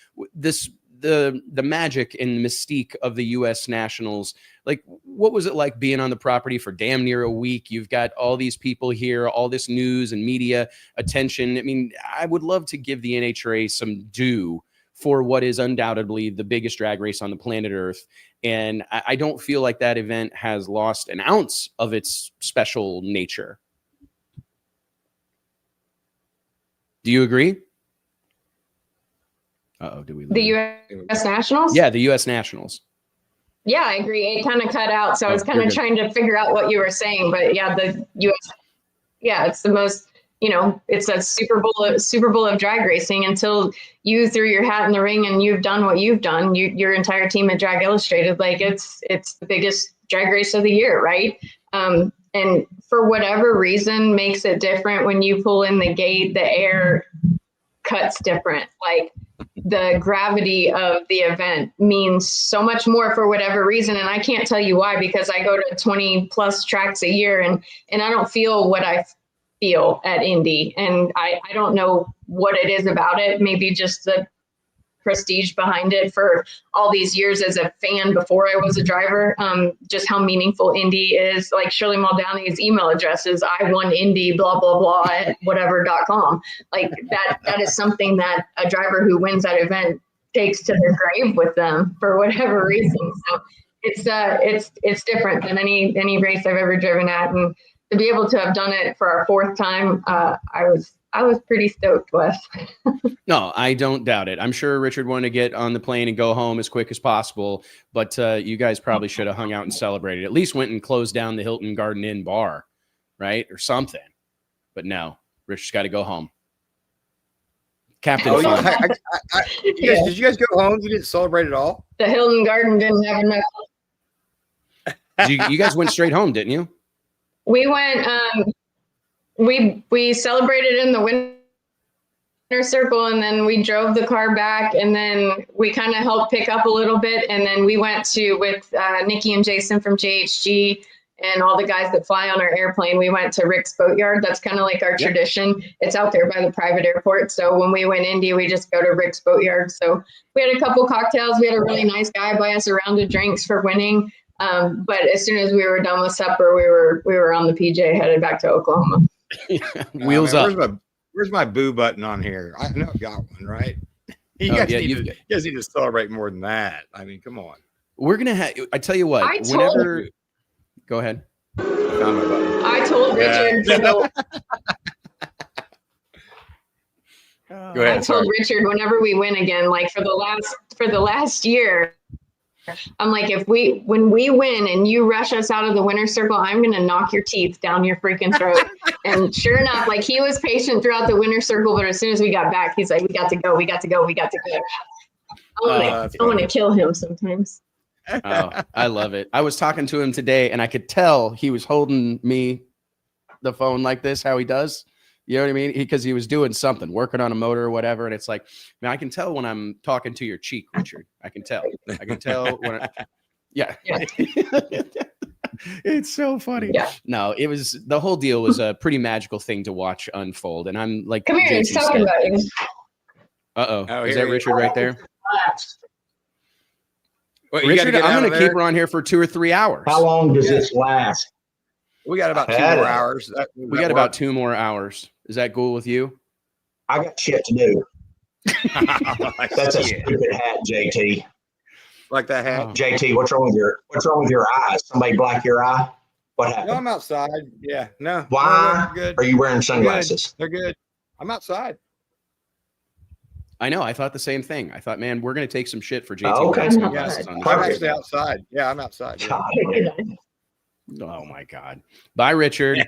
the magic and mystique of the U.S. Nationals. Like, what was it like being on the property for damn near a week? You've got all these people here, all this news and media attention. I mean, I would love to give the NHRA some due for what is undoubtedly the biggest drag race on the planet Earth. And I don't feel like that event has lost an ounce of its special nature. Do you agree? Did we lose the U.S. Nationals? Yeah, the U.S. Nationals. Yeah, I agree. It kind of cut out, so I was kind of trying to figure out what you were saying. But yeah, the U.S. Yeah, it's the most. It's a Super Bowl of drag racing until you threw your hat in the ring and you've done what you've done. Your entire team at Drag Illustrated, like it's the biggest drag race of the year, right? And for whatever reason, makes it different when you pull in the gate. The air cuts different, like. The gravity of the event means so much more for whatever reason. And I can't tell you why, because I go to 20 plus tracks a year and I don't feel what I feel at Indy. And I don't know what it is about it. Maybe just the prestige behind it for all these years as a fan before I was a driver, just how meaningful Indy is. Like Shirley Muldowney's email address is I won Indy blah blah blah at whatever.com. Like that is something that a driver who wins that event takes to their grave with them for whatever reason. So it's different than any race I've ever driven at, and to be able to have done it for our 4th time, I was pretty stoked, Wes. No, I don't doubt it. I'm sure Richard wanted to get on the plane and go home as quick as possible, but you guys probably should have hung out and celebrated. At least went and closed down the Hilton Garden Inn bar, right? Or something. But no, Richard's got to go home. Captain Fun. Did you guys go home? You didn't celebrate at all? The Hilton Garden didn't have enough. You guys went straight home, didn't you? We went... We celebrated in the circle, and then we drove the car back, and then we kind of helped pick up a little bit, and then we went with Nikki and Jason from JHG and all the guys that fly on our airplane. We went to Rick's Boatyard. That's kind of like our tradition. It's out there by the private airport. So when we went Indy, we just go to Rick's Boatyard. So we had a couple cocktails. We had a really nice guy buy us a round of drinks for winning. But as soon as we were done with supper, we were on the PJ headed back to Oklahoma. Wheels up. Where's my boo button on here? I know I got one, right? You guys need to celebrate more than that. I mean, come on. We're gonna have. I tell you what. Go ahead. I told Richard. Go ahead. I told Richard whenever we win again, like for the last year, I'm like, when we win and you rush us out of the winner's circle, I'm gonna knock your teeth down your freaking throat. And sure enough, like he was patient throughout the winner's circle, but as soon as we got back, he's like, we got to go. I want to kill him sometimes. Oh, I love it. I was talking to him today, and I could tell he was holding me the phone like this, how he does. You know what I mean? Because he was doing something, working on a motor or whatever. And it's like, man, I can tell when I'm talking to your cheek, Richard. I can tell when yeah. It's so funny. Yeah. No, the whole deal was a pretty magical thing to watch unfold. And I'm like, come here, he's talking about you. Uh-oh. Is that Richard right there? Well, Richard, I'm going to keep her on here for 2 or 3 hours. How long does this last? We got about 2 more hours. We got about 2 more hours. Is that cool with you? I got shit to do. That's a stupid hat, JT. Like that hat? JT, what's wrong with your eyes? Somebody black your eye? What happened? No, I'm outside. Yeah, no. Why no, good. Are you wearing sunglasses? They're good. I'm outside. I know. I thought the same thing. I thought, man, we're going to take some shit for JT. Oh, okay. I'm actually outside. Yeah, I'm outside. Yeah. Oh, my God. Bye, Richard.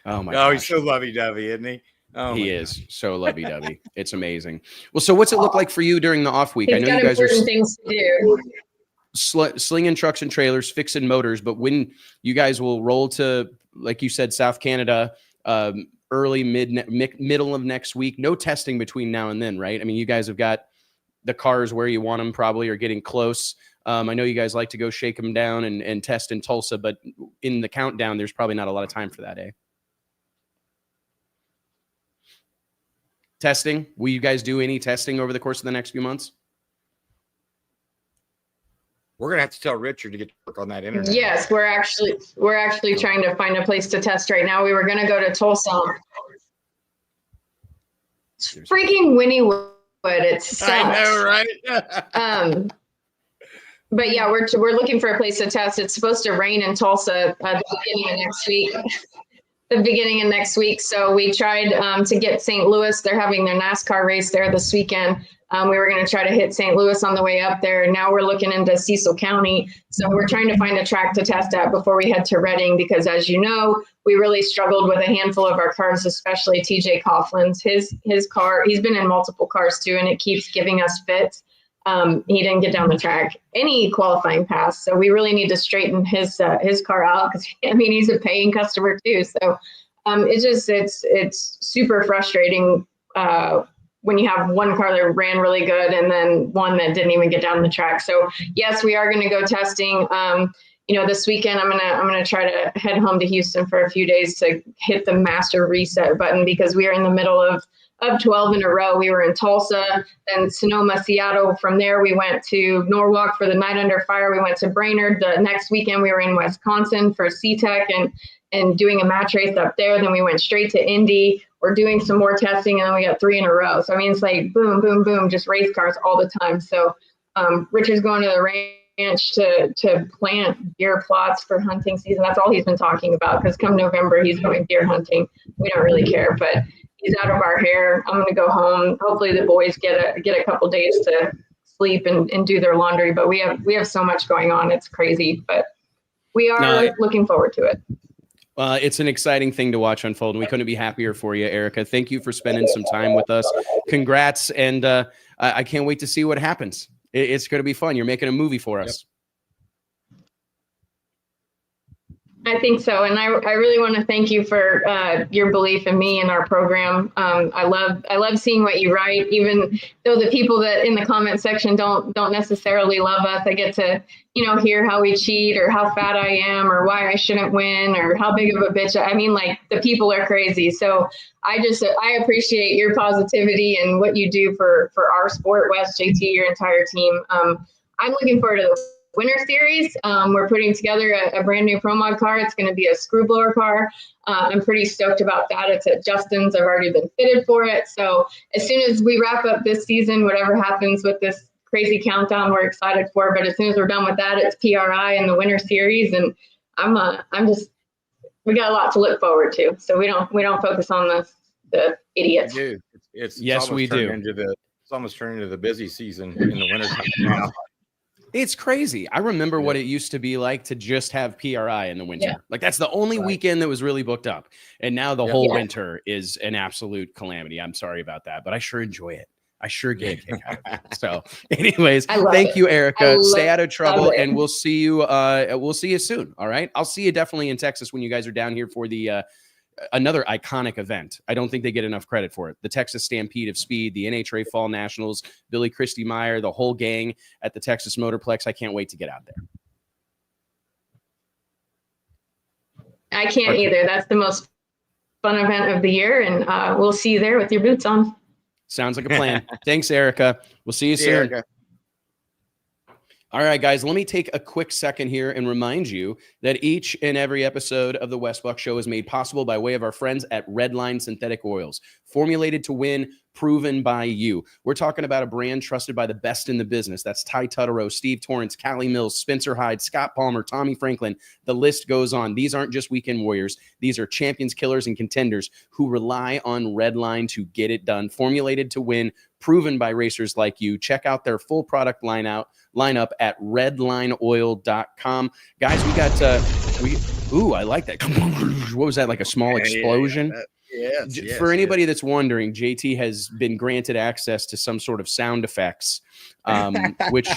Oh, my God. Oh, he's so lovey-dovey, isn't he? Oh, he is so lovey-dovey. It's amazing. Well, so what's it look like for you during the off week? I know you guys are things to do. Slinging trucks and trailers, fixing motors, but when you guys will roll to, like you said, South Canada, early, middle of next week, no testing between now and then, right? I mean, you guys have got the cars where you want them probably, or getting close. I know you guys like to go shake them down and test in Tulsa, but in the countdown, there's probably not a lot of time for that, eh? Testing? Will you guys do any testing over the course of the next few months? We're gonna have to tell Richard to get to work on that internet. Yes, we're actually trying to find a place to test right now. We were gonna go to Tulsa. It's freaking Wynnywood. It sucks. I know, right? But yeah, we're looking for a place to test. It's supposed to rain in Tulsa the beginning of next week. So we tried to get St. Louis. They're having their NASCAR race there this weekend. We were going to try to hit St. Louis on the way up there. Now we're looking into Cecil County. So we're trying to find a track to test at before we head to Reading, because as you know, we really struggled with a handful of our cars, especially TJ Coughlin's. His car, he's been in multiple cars too, and it keeps giving us fits. He didn't get down the track any qualifying pass. So we really need to straighten his car out, because I mean, he's a paying customer too. So it's super frustrating when you have one car that ran really good and then one that didn't even get down the track. So yes, we are going to go testing. This weekend I'm gonna try to head home to Houston for a few days to hit the master reset button, because we are in the middle of 12 in a row. We were in Tulsa, then Sonoma, Seattle. From there, we went to Norwalk for the Night Under Fire. We went to Brainerd. The next weekend, we were in Wisconsin for C-Tech and doing a match race up there. Then we went straight to Indy. We're doing some more testing, and then we got 3 in a row. So, I mean, it's like boom, boom, boom, just race cars all the time. So Richard's going to the ranch to plant deer plots for hunting season. That's all he's been talking about, because come November, he's going deer hunting. We don't really care, but he's out of our hair. I'm going to go home. Hopefully the boys get a couple days to sleep and do their laundry. But we have so much going on. It's crazy, but we are looking forward to it. It's an exciting thing to watch unfold. And we couldn't be happier for you, Erica. Thank you for spending some time with us. Congrats. And I can't wait to see what happens. It's going to be fun. You're making a movie for us. I think so. And I really want to thank you for your belief in me and our program. I love seeing what you write, even though the people that in the comment section don't necessarily love us. I get to, hear how we cheat or how fat I am or why I shouldn't win or how big of a bitch. I mean, like, the people are crazy. So I appreciate your positivity and what you do for our sport, Wes, JT, your entire team. I'm looking forward to the Winter Series. We're putting together a brand new Pro Mod car. It's going to be a screw blower car. I'm pretty stoked about that. It's at Justin's. I've already been fitted for it. So as soon as we wrap up this season, whatever happens with this crazy countdown, we're excited for. But as soon as we're done with that, it's PRI and the Winter Series, and we got a lot to look forward to. So we don't focus on the idiots. We do. It's yes, we do. It's almost turned into the busy season in the winter time now. It's crazy. I remember what it used to be like to just have PRI in the winter. Yeah. Like, that's the only weekend that was really booked up. And now the whole winter is an absolute calamity. I'm sorry about that, but I sure enjoy it. I sure get a kick out of it. So anyways, thank you, Erica. Stay out of trouble, and we'll see you soon. All right. I'll see you definitely in Texas when you guys are down here for the another iconic event. I don't think they get enough credit for it. The Texas Stampede of Speed, the NHRA Fall Nationals, Billy Christie Meyer, the whole gang at the Texas Motorplex. I can't wait to get out there. I can't either. That's the most fun event of the year, and we'll see you there with your boots on. Sounds like a plan. Thanks, Erica. We'll see you soon. Erica. All right, guys, let me take a quick second here and remind you that each and every episode of the Wes Buck Show is made possible by way of our friends at Redline Synthetic Oils. Formulated to win, proven by you. We're talking about a brand trusted by the best in the business. That's Ty Tutterow, Steve Torrance, Callie Mills, Spencer Hyde, Scott Palmer, Tommy Franklin. The list goes on. These aren't just weekend warriors. These are champions, killers, and contenders who rely on Redline to get it done. Formulated to win, proven by racers like you. Check out their full product lineup at redlineoil.com. Guys, we got I like that. What was that, like a small explosion? Yes, For anybody that's wondering, JT has been granted access to some sort of sound effects, which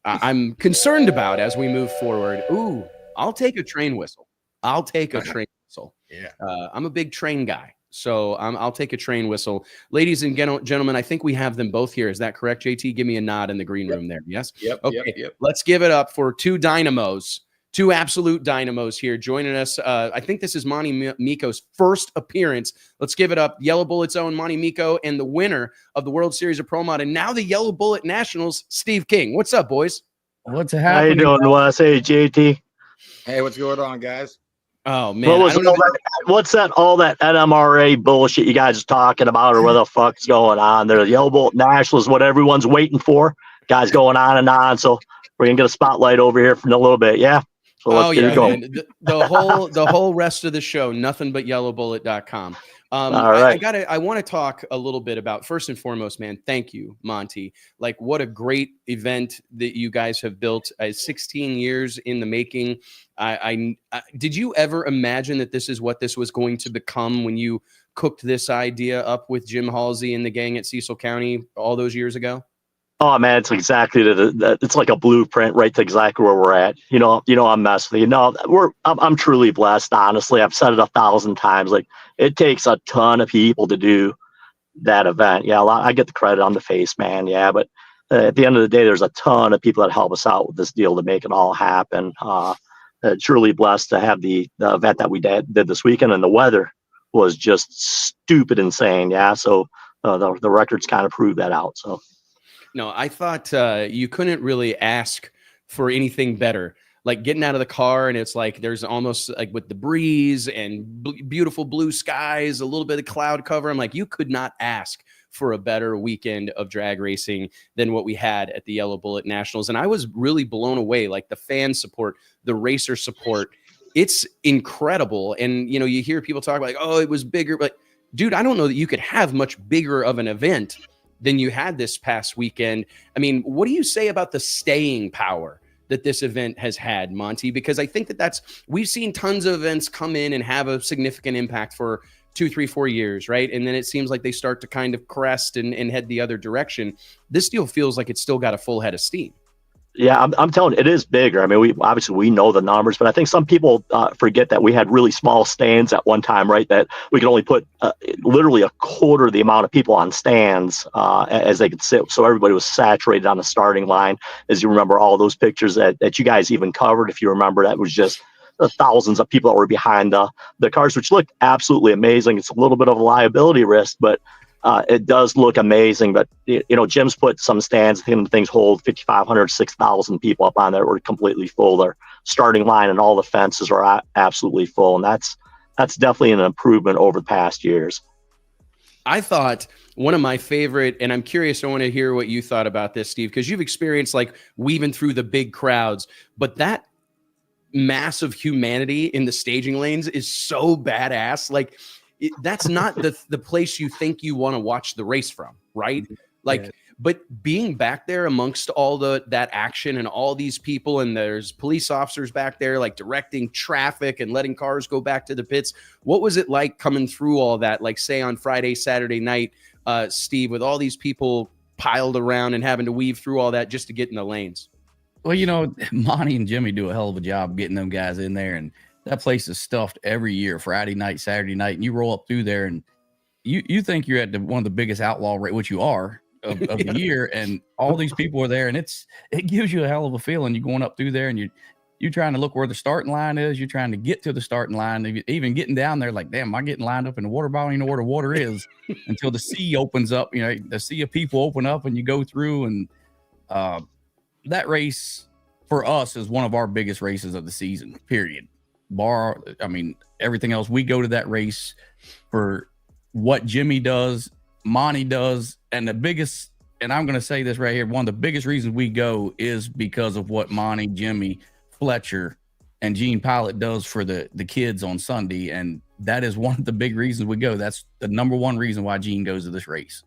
I'm concerned about as we move forward. Ooh, I'll take a train whistle. Yeah. I'm a big train guy, so I'll take a train whistle. Ladies and gentlemen, I think we have them both here. Is that correct, JT? Give me a nod in the green room there. Yes? Yep. Okay. Yep. Let's give it up for two absolute dynamos here joining us. I think this is Monty Mikho's first appearance. Let's give it up. Yellow Bullet's own Monty Mikho and the winner of the World Series of Pro Mod and now the Yellow Bullet Nationals, Steve King. What's up, boys? What's happening? How you doing, Wes? Hey, JT. Hey, what's going on, guys? Oh, man. What's all that NMRA bullshit you guys are talking about, or what the fuck's going on there? The Yellow Bullet Nationals, what everyone's waiting for. Guys going on and on. So we're going to get a spotlight over here for a little bit. Yeah. So let's get it going. The whole rest of the show, nothing but yellowbullet.com. All right. I want to talk a little bit about, first and foremost, man, thank you, Monty. Like, what a great event that you guys have built. 16 years in the making. Did you ever imagine that this is what this was going to become when you cooked this idea up with Jim Halsey and the gang at Cecil County all those years ago? Oh man, it's exactly it's like a blueprint right to exactly where we're at. I'm messing with you. I'm truly blessed. Honestly, I've said it 1,000 times. Like, it takes a ton of people to do that event. Yeah, I get the credit on the face, man. Yeah, but at the end of the day, there's a ton of people that help us out with this deal to make it all happen. Truly blessed to have the event that we did this weekend, and the weather was just stupid insane. Yeah, so the records kind of prove that out. So. No, I thought you couldn't really ask for anything better. Like, getting out of the car and it's like there's almost like with the breeze and beautiful blue skies, a little bit of cloud cover. I'm like, you could not ask for a better weekend of drag racing than what we had at the Yellow Bullet Nationals. And I was really blown away. Like, the fan support, the racer support, it's incredible. And, you hear people talk like, oh, it was bigger. But dude, I don't know that you could have much bigger of an event than you had this past weekend. I mean, what do you say about the staying power that this event has had, Monty? Because I think we've seen tons of events come in and have a significant impact for 2, 3, 4 years, right? And then it seems like they start to kind of crest and head the other direction. This deal feels like it's still got a full head of steam. Yeah, I'm telling you, it is bigger. I mean, we know the numbers, but I think some people forget that we had really small stands at one time, right? That we could only put literally a quarter the amount of people on stands as they could sit. So everybody was saturated on the starting line. As you remember, all those pictures that you guys even covered, if you remember, that was just thousands of people that were behind the cars, which looked absolutely amazing. It's a little bit of a liability risk, but it does look amazing. But Jim's put some stands. I think the things hold 5,500, 6,000 people up on there. We're completely full. Their starting line and all the fences are absolutely full, and that's definitely an improvement over the past years. I thought one of my favorite, and I'm curious, I want to hear what you thought about this, Steve, because you've experienced like weaving through the big crowds, but that massive humanity in the staging lanes is so badass. Like that's not the place you think you want to watch the race from, right? Like, but being back there amongst all that action and all these people, and there's police officers back there like directing traffic and letting cars go back to the pits. What was it like coming through all that? Like say on Friday, Saturday night, Steve, with all these people piled around and having to weave through all that just to get in the lanes. Well, Monty and Jimmy do a hell of a job getting them guys in there, and that place is stuffed every year, Friday night, Saturday night, and you roll up through there, and you think you're at one of the biggest outlaw race, which you are of the year, and all these people are there, and it gives you a hell of a feeling. You're going up through there, and you're trying to look where the starting line is. You're trying to get to the starting line, even getting down there. Like, damn, am I getting lined up in the water bottle? You know where the water is until the sea opens up. The sea of people open up, and you go through, and that race for us is one of our biggest races of the season, period. Everything else, we go to that race for what Jimmy does, Monty does, and the biggest, and I'm going to say this right here, one of the biggest reasons we go is because of what Monty, Jimmy, Fletcher, and Gene Pilot does for the kids on Sunday, and that is one of the big reasons we go. That's the number one reason why Gene goes to this race.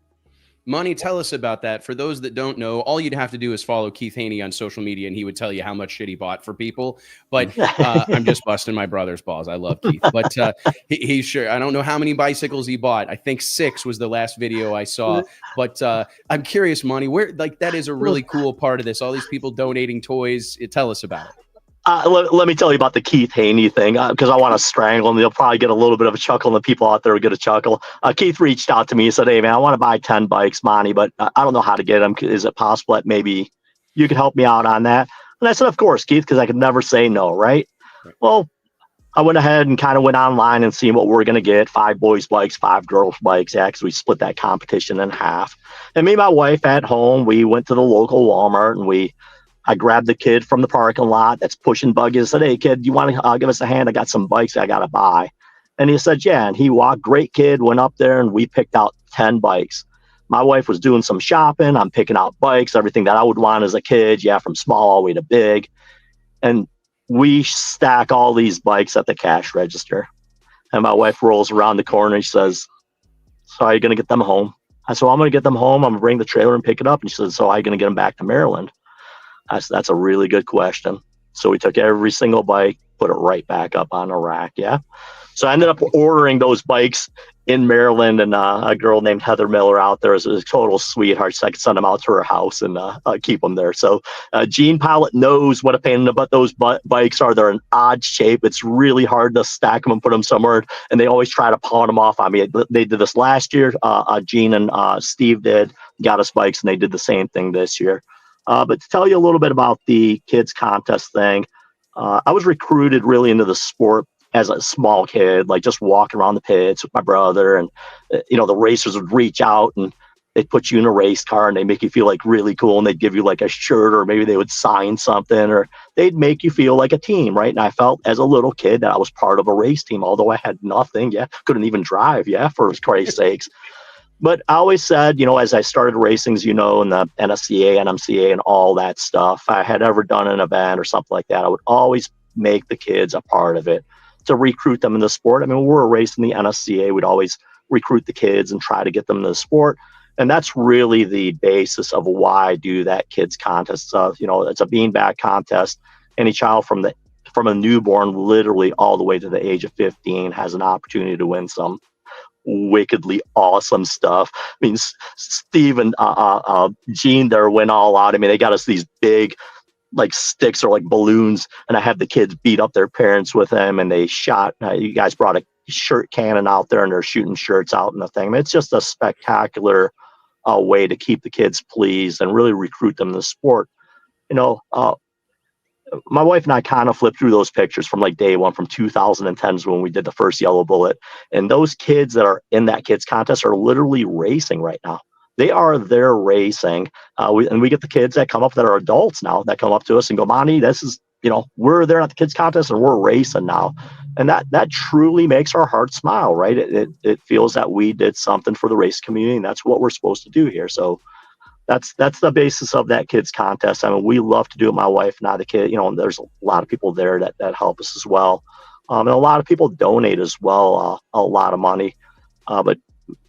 Monty, tell us about that. For those that don't know, all you'd have to do is follow Keith Haney on social media, and he would tell you how much shit he bought for people. But I'm just busting my brother's balls. I love Keith. But he's sure. I don't know how many bicycles he bought. I think 6 was the last video I saw. But I'm curious, Monty, where that is a really cool part of this. All these people donating toys. Tell us about it. Let me tell you about the Keith Haney thing, because I want to strangle him. You'll probably get a little bit of a chuckle, and the people out there will get a chuckle. Keith reached out to me and said, "Hey, man, I want to buy 10 bikes, Monty, but I don't know how to get them. Is it possible that maybe you could help me out on that?" And I said, "Of course, Keith, because I could never say no, right?" Well, I went ahead and kind of went online and seen what we're going to get. 5 boys' bikes, 5 girls' bikes, because we split that competition in half. And me and my wife at home, we went to the local Walmart, and I grabbed the kid from the parking lot that's pushing buggies and said, "Hey, kid, you want to give us a hand? I got some bikes I got to buy." And he said, "Yeah." And he walked, great kid, went up there, and we picked out 10 bikes. My wife was doing some shopping. I'm picking out bikes, everything that I would want as a kid, from small all the way to big. And we stack all these bikes at the cash register. And my wife rolls around the corner and she says, "So how are you going to get them home?" I said, "Well, I'm going to get them home. I'm going to bring the trailer and pick it up." And she said, "So how are you going to get them back to Maryland?" I said, "That's a really good question." So we took every single bike, put it right back up on a rack. So I ended up ordering those bikes in Maryland, and a girl named Heather Miller out there is a total sweetheart. So I could send them out to her house and keep them there. So Gene Pilot knows what a pain in the butt those bikes are. They're an odd shape. It's really hard to stack them and put them somewhere, and they always try to pawn them off on me. They did this last year. Gene and Steve got us bikes, and they did the same thing this year. But to tell you a little bit about the kids contest thing, I was recruited really into the sport as a small kid, like just walking around the pits with my brother, and the racers would reach out and they'd put you in a race car and they make you feel like really cool, and they'd give you like a shirt, or maybe they would sign something, or they'd make you feel like a team, right? And I felt as a little kid that I was part of a race team, although I had nothing, couldn't even drive, for Christ's sakes. But I always said, as I started racing, in the NSCA, NMCA, and all that stuff, if I had ever done an event or something like that, I would always make the kids a part of it to recruit them in the sport. I mean, when we were racing the NSCA, we'd always recruit the kids and try to get them in the sport. And that's really the basis of why I do that kids contest. It's a beanbag contest. Any child from a newborn literally all the way to the age of 15 has an opportunity to win some wickedly awesome stuff. I mean, Steve and Gene there went all out. I mean, they got us these big like sticks or like balloons, and I had the kids beat up their parents with them, and they shot. You guys brought a shirt cannon out there, and they're shooting shirts out and the thing. I mean, it's just a spectacular way to keep the kids pleased and really recruit them to the sport. My wife and I kind of flipped through those pictures from like day one, from 2010 when we did the first Yellow Bullet. And those kids that are in that kids contest are literally racing right now. They are there racing. We get the kids that come up that are adults now that come up to us and go, Monty, this is, we're there at the kids contest and we're racing now. And that truly makes our hearts smile, right? It feels that we did something for the race community, and that's what we're supposed to do here. So that's the basis of that kids contest. I mean, we love to do it, my wife and I, the kid, and there's a lot of people there that help us as well. And a lot of people donate as well, a lot of money. But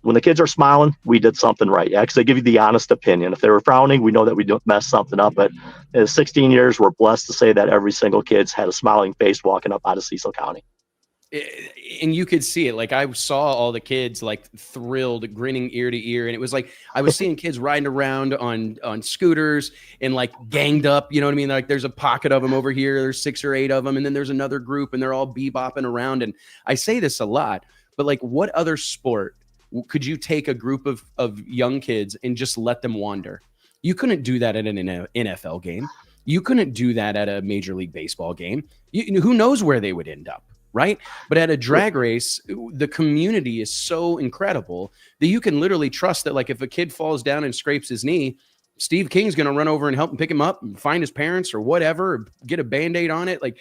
when the kids are smiling, we did something right. Yeah, because they give you the honest opinion. If they were frowning, we know that we don't mess something up. But in 16 years, we're blessed to say that every single kid's had a smiling face walking up out of Cecil County. And you could see it. Like, I saw all the kids like thrilled, grinning ear to ear. And it was like, I was seeing kids riding around on scooters and like ganged up, you know what I mean? Like, there's a pocket of them over here. There's 6 or 8 of them. And then there's another group and they're all bebopping around. And I say this a lot, but like, what other sport could you take a group of young kids and just let them wander? You couldn't do that at an NFL game. You couldn't do that at a Major League Baseball game. Who knows where they would end up? Right. But at a drag race, the community is so incredible that you can literally trust that, like, if a kid falls down and scrapes his knee, Steve King's going to run over and help him pick him up and find his parents or whatever, or get a Band-Aid on it. Like,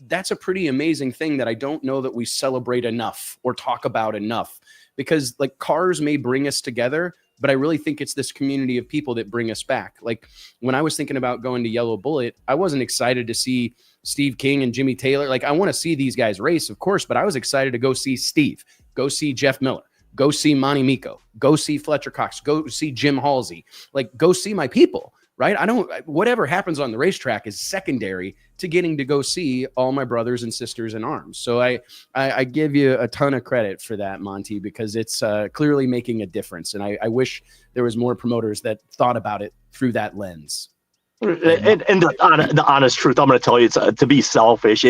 that's a pretty amazing thing that I don't know that we celebrate enough or talk about enough, because like cars may bring us together, but I really think it's this community of people that bring us back. Like, when I was thinking about going to Yellow Bullet, I wasn't excited to see Steve King and Jimmy Taylor. Like, I want to see these guys race, of course, but I was excited to go see Steve, go see Jeff Miller, go see Monty Mikho, go see Fletcher Cox, go see Jim Halsey, like, go see my people, right? Whatever happens on the racetrack is secondary to getting to go see all my brothers and sisters in arms. So I give you a ton of credit for that, Monty, because it's clearly making a difference. And I wish there was more promoters that thought about it through that lens. And the honest truth, I'm going to tell you, it's to be selfish.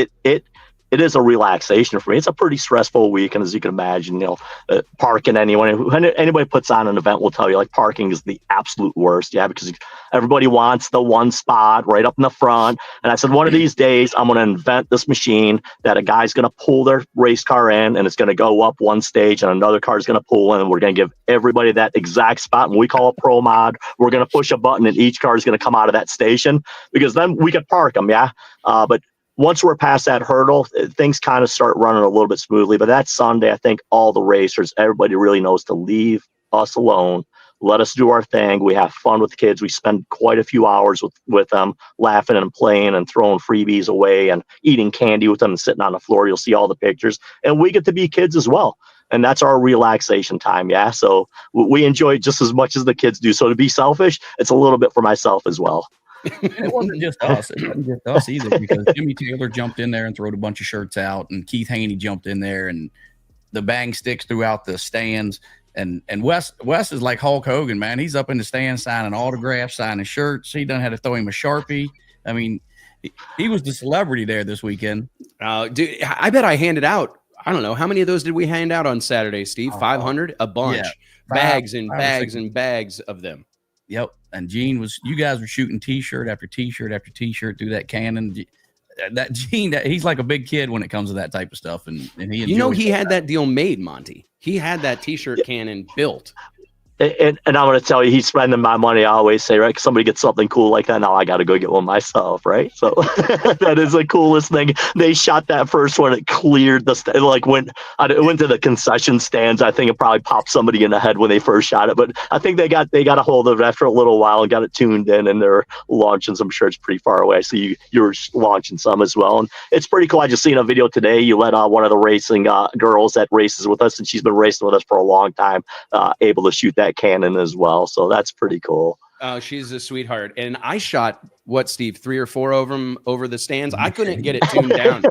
It is a relaxation for me. It's a pretty stressful weekend, as you can imagine. Parking, anybody puts on an event will tell you, like, parking is the absolute worst. Yeah, because everybody wants the one spot right up in the front. And I said, one of these days, I'm going to invent this machine that a guy's going to pull their race car in, and it's going to go up one stage, and another car is going to pull in, and we're going to give everybody that exact spot. And we call it Pro Mod. We're going to push a button, and each car is going to come out of that station, because then we could park them. Yeah, but once we're past that hurdle, things kind of start running a little bit smoothly. But that Sunday, I think all the racers, everybody really knows to leave us alone, let us do our thing. We have fun with the kids. We spend quite a few hours with them, laughing and playing and throwing freebies away and eating candy with them and sitting on the floor. You'll see all the pictures. And we get to be kids as well. And that's our relaxation time. Yeah. So we enjoy it just as much as the kids do. So to be selfish, it's a little bit for myself as well. And it wasn't just us. It wasn't just us either, because Jimmy Taylor jumped in there and threw a bunch of shirts out, and Keith Haney jumped in there, and the bang sticks throughout the stands. And Wes is like Hulk Hogan, man. He's up in the stands signing autographs, signing shirts. He done had to throw him a Sharpie. I mean, he was the celebrity there this weekend. Dude, I bet I handed out, I don't know, how many of those did we hand out on Saturday, Steve? 500? A bunch. Yeah, bags and bags and bags of them. Yep. And Gene you guys were shooting T-shirt after T-shirt after T-shirt through that cannon. That Gene, he's like a big kid when it comes to that type of stuff. And he had that deal made, Monty. He had that T-shirt cannon built. And I'm going to tell you, he's spending my money. I always say, right? 'Cause somebody gets something cool like that, now I got to go get one myself, right? So that is the coolest thing. They shot that first one. It cleared it went to the concession stands. I think it probably popped somebody in the head when they first shot it. But I think they got a hold of it after a little while and got it tuned in, and they're launching some shirts pretty far away. So you're launching some as well. And it's pretty cool. I just seen a video today. You let one of the racing girls that races with us, and she's been racing with us for a long time, able to shoot that cannon as well. So that's pretty cool. Oh, she's a sweetheart. And I shot, Steve, 3 or 4 of them over the stands. I couldn't get it tuned down.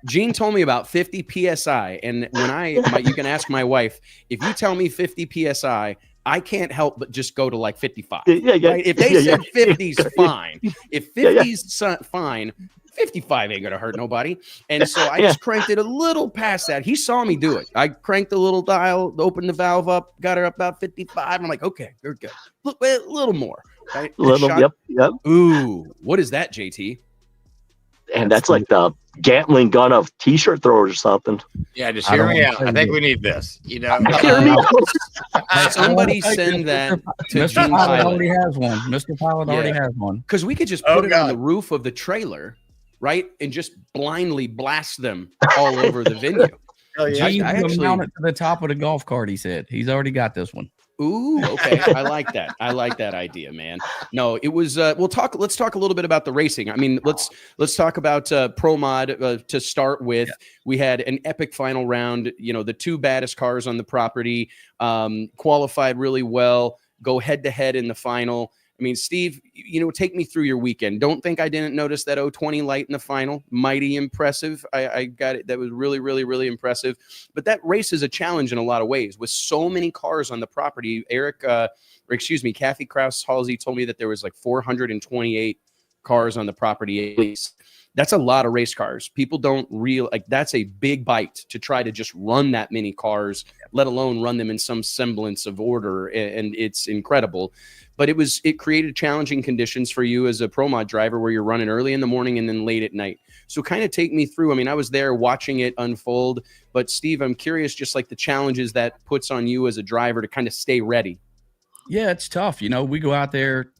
Gene told me about 50 PSI. And when you can ask my wife, if you tell me 50 PSI, I can't help but just go to like 55. Yeah. Right? If they said 50's fine, if 50's fine, 55 ain't gonna hurt nobody. And so I just cranked it a little past that. He saw me do it. I cranked the little dial, opened the valve up, got her up about 55. I'm like, okay, we're good. Look, a little more. Right? Yep. Ooh, what is that, JT? And that's like the Gatling gun of t-shirt throwers or something. Yeah, just hear me out. I think we need this. You know, somebody send that to Mr. Gene Pilot Pilot. already has one. Mr. Pilot already has one. Because we could just put it on the roof of the trailer, right, and just blindly blast them all over the venue. Oh, yeah. He's I actually mount it to the top of the golf cart. He said he's already got this one. Ooh, okay. I like that. I like that idea, man. No, it was let's talk a little bit about the racing. I mean, let's talk about Pro Mod to start with. Yeah. We had an epic final round, you know, the two baddest cars on the property, qualified really well, go head to head in the final. I mean, Steve, you know, take me through your weekend. Don't think I didn't notice that 020 light in the final. Mighty impressive. I got it. That was really, really, really impressive. But that race is a challenge in a lot of ways with so many cars on the property. Kathy Krause-Halsey told me that there was like 428 cars on the property at least. That's a lot of race cars. People don't that's a big bite to try to just run that many cars, let alone run them in some semblance of order. And it's incredible. But it created challenging conditions for you as a Pro Mod driver where you're running early in the morning and then late at night. So kind of take me through. I mean, I was there watching it unfold. But Steve, I'm curious just like the challenges that puts on you as a driver to kind of stay ready. Yeah, it's tough. You know, we go out there,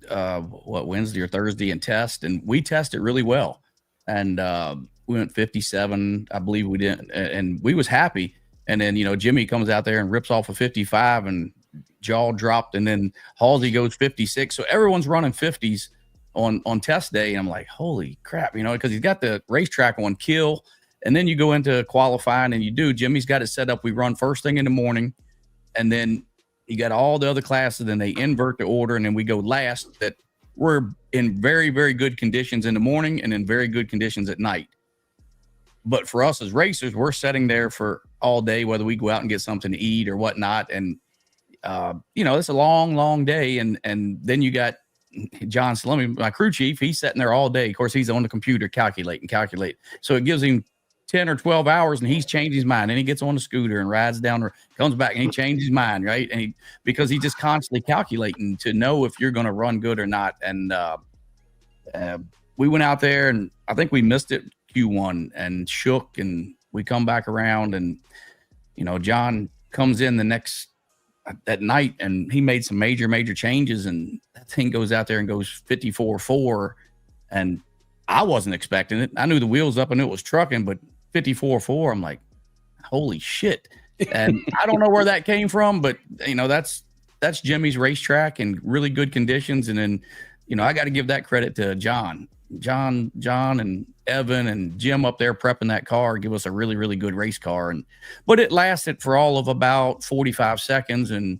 Wednesday or Thursday and test, and we test it really well. And we went 57, I believe we did. And we was happy. And then, you know, Jimmy comes out there and rips off a 55 and jaw dropped. And then Halsey goes 56. So everyone's running 50s on test day. And I'm like, holy crap, you know, because he's got the racetrack on kill. And then you go into qualifying and Jimmy's got it set up. We run first thing in the morning. And then you got all the other classes. And they invert the order. And then we go last. That we're in very, very good conditions in the morning and in very good conditions at night. But for us as racers, we're sitting there for all day, whether we go out and get something to eat or whatnot. And, you know, it's a long, long day. And then you got John Salemi, my crew chief, he's sitting there all day. Of course, he's on the computer calculate. So it gives him 10 or 12 hours and he's changed his mind. And he gets on the scooter and rides down, comes back and he changes his mind, right? And because he's just constantly calculating to know if you're going to run good or not. And we went out there and I think we missed it Q1 and shook, and we come back around and, you know, John comes in that night and he made some major changes, and that thing goes out there and goes 54.4, and I wasn't expecting it. I knew the wheels up and it was trucking, but 54.4, I'm like, holy shit. And I don't know where that came from, but you know, that's Jimmy's racetrack and really good conditions. And then, you know, I got to give that credit to John and Evan and Jim up there prepping that car, give us a really, really good race car. But it lasted for all of about 45 seconds. And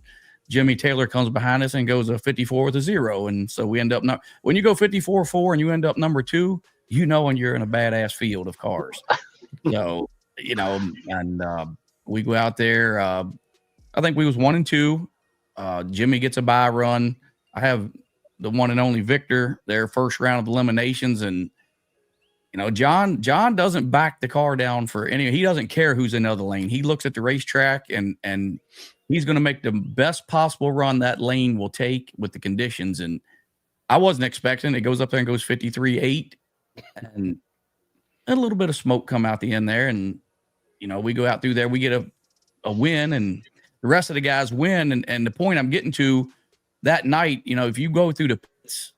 Jimmy Taylor comes behind us and goes a 54 with a 0. And so we end up when you go 54.4 and you end up number 2, you know, when you're in a badass field of cars. So, you know, and we go out there. I think we was 1 and 2. Jimmy gets a bye run. I have the one and only Victor, their first round of eliminations. And, you know, John doesn't back the car down for any, he doesn't care who's in the other lane. He looks at the racetrack and he's going to make the best possible run that lane will take with the conditions. And I wasn't expecting it. Goes up there and goes 53.8 and a little bit of smoke come out the end there. And, you know, we go out through there, we get a win, and the rest of the guys win. And the point I'm getting to, that night, you know, if you go through the pits,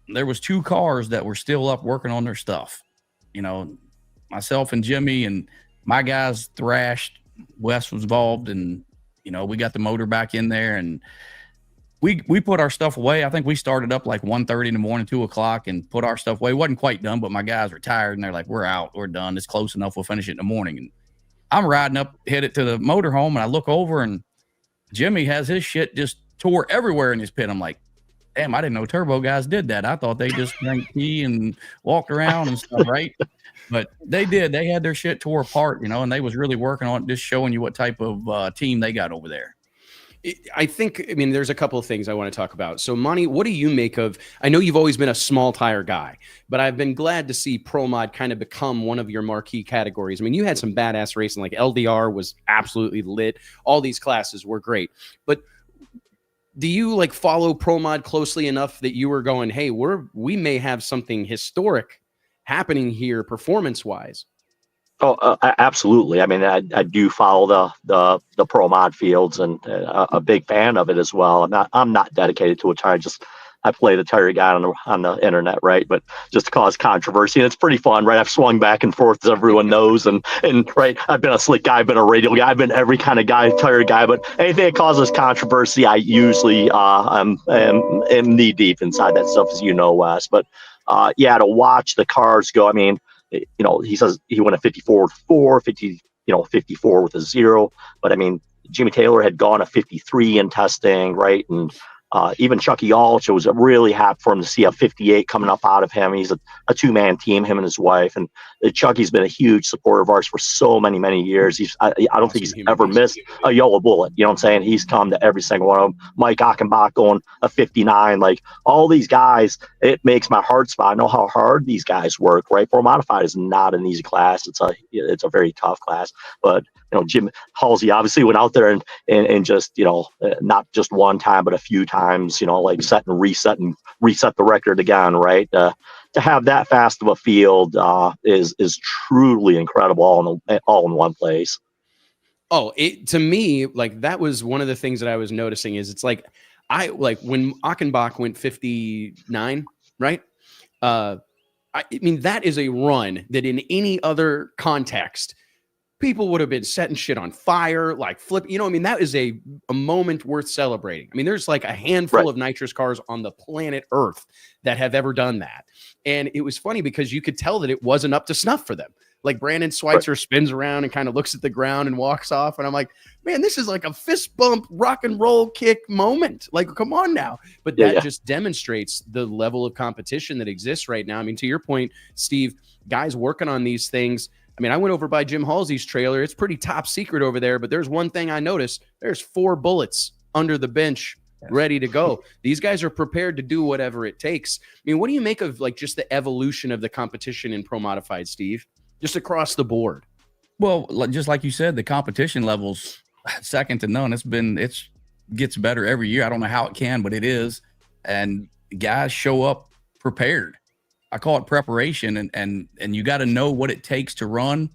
there was 2 cars that were still up working on their stuff. You know, myself and Jimmy and my guys thrashed. Wes was involved, and, you know, we got the motor back in there and we put our stuff away. I think we started up like 1:30 in the morning, 2 o'clock, and put our stuff away. It wasn't quite done, but my guys were tired and they're like, we're out, we're done. It's close enough. We'll finish it in the morning. And I'm riding up, headed to the motorhome, and I look over and Jimmy has his shit just tore everywhere in his pit. I'm like, damn, I didn't know turbo guys did that. I thought they just drank tea and walked around and stuff, right? But they did. They had their shit tore apart, you know, and they was really working on it, just showing you what type of team they got over there. I think, I mean, there's a couple of things I want to talk about. So, Monty, what do you make of, I know you've always been a small tire guy, but I've been glad to see Pro Mod kind of become one of your marquee categories. I mean, you had some badass racing, like LDR was absolutely lit. All these classes were great. But do you like follow Pro Mod closely enough that you were going, hey, we may have something historic happening here performance wise? Oh, absolutely. I mean, I do follow the pro mod fields and a big fan of it as well. I'm not dedicated to a tire. I play the tire guy on the internet, right? But just to cause controversy, and it's pretty fun, right? I've swung back and forth, as everyone knows, and right. I've been a slick guy, I've been a radial guy, I've been every kind of guy, tire guy. But anything that causes controversy, I usually am knee deep inside that stuff, as you know, Wes. But yeah, to watch the cars go. I mean, he says he went a 54 with 4, 54 with a 0. But I mean, Jimmy Taylor had gone a 53 in testing, right? And even Chucky Alch, it was really happy for him to see a 58 coming up out of him. He's a 2-man team, him and his wife. And Chucky's been a huge supporter of ours for so many, many years. I don't think he's ever missed a yellow bullet. You know what I'm saying? He's come to every single one of them. Mike Achenbach going a 59. Like, all these guys, it makes my heart spot. I know how hard these guys work, right? Pro Modified is not an easy class. It's a very tough class. But Jim Halsey obviously went out there and just, not just one time, but a few times, like set and reset the record again, right? To have that fast of a field is truly incredible, all in one place. Oh, to me, like, that was one of the things that I was noticing is it's like, when Achenbach went 59, right? I mean, that is a run that in any other context, people would have been setting shit on fire, like flip. I mean, that is a moment worth celebrating. I mean, there's like a handful of nitrous cars on the planet Earth that have ever done that. And it was funny because you could tell that it wasn't up to snuff for them. Like, Brandon Schweitzer spins around and kind of looks at the ground and walks off. And I'm like, man, this is like a fist bump, rock and roll kick moment. Like, come on now. But that just demonstrates the level of competition that exists right now. I mean, to your point, Steve, guys working on these things. I mean, I went over by Jim Halsey's trailer. It's pretty top secret over there, but there's one thing I noticed. There's 4 bullets under the bench ready to go. These guys are prepared to do whatever it takes. I mean, what do you make of like just the evolution of the competition in Pro Modified, Steve? Just across the board. Well, just like you said, the competition level's second to none. It gets better every year. I don't know how it can, but it is. And guys show up prepared. I call it preparation, and you got to know what it takes to run.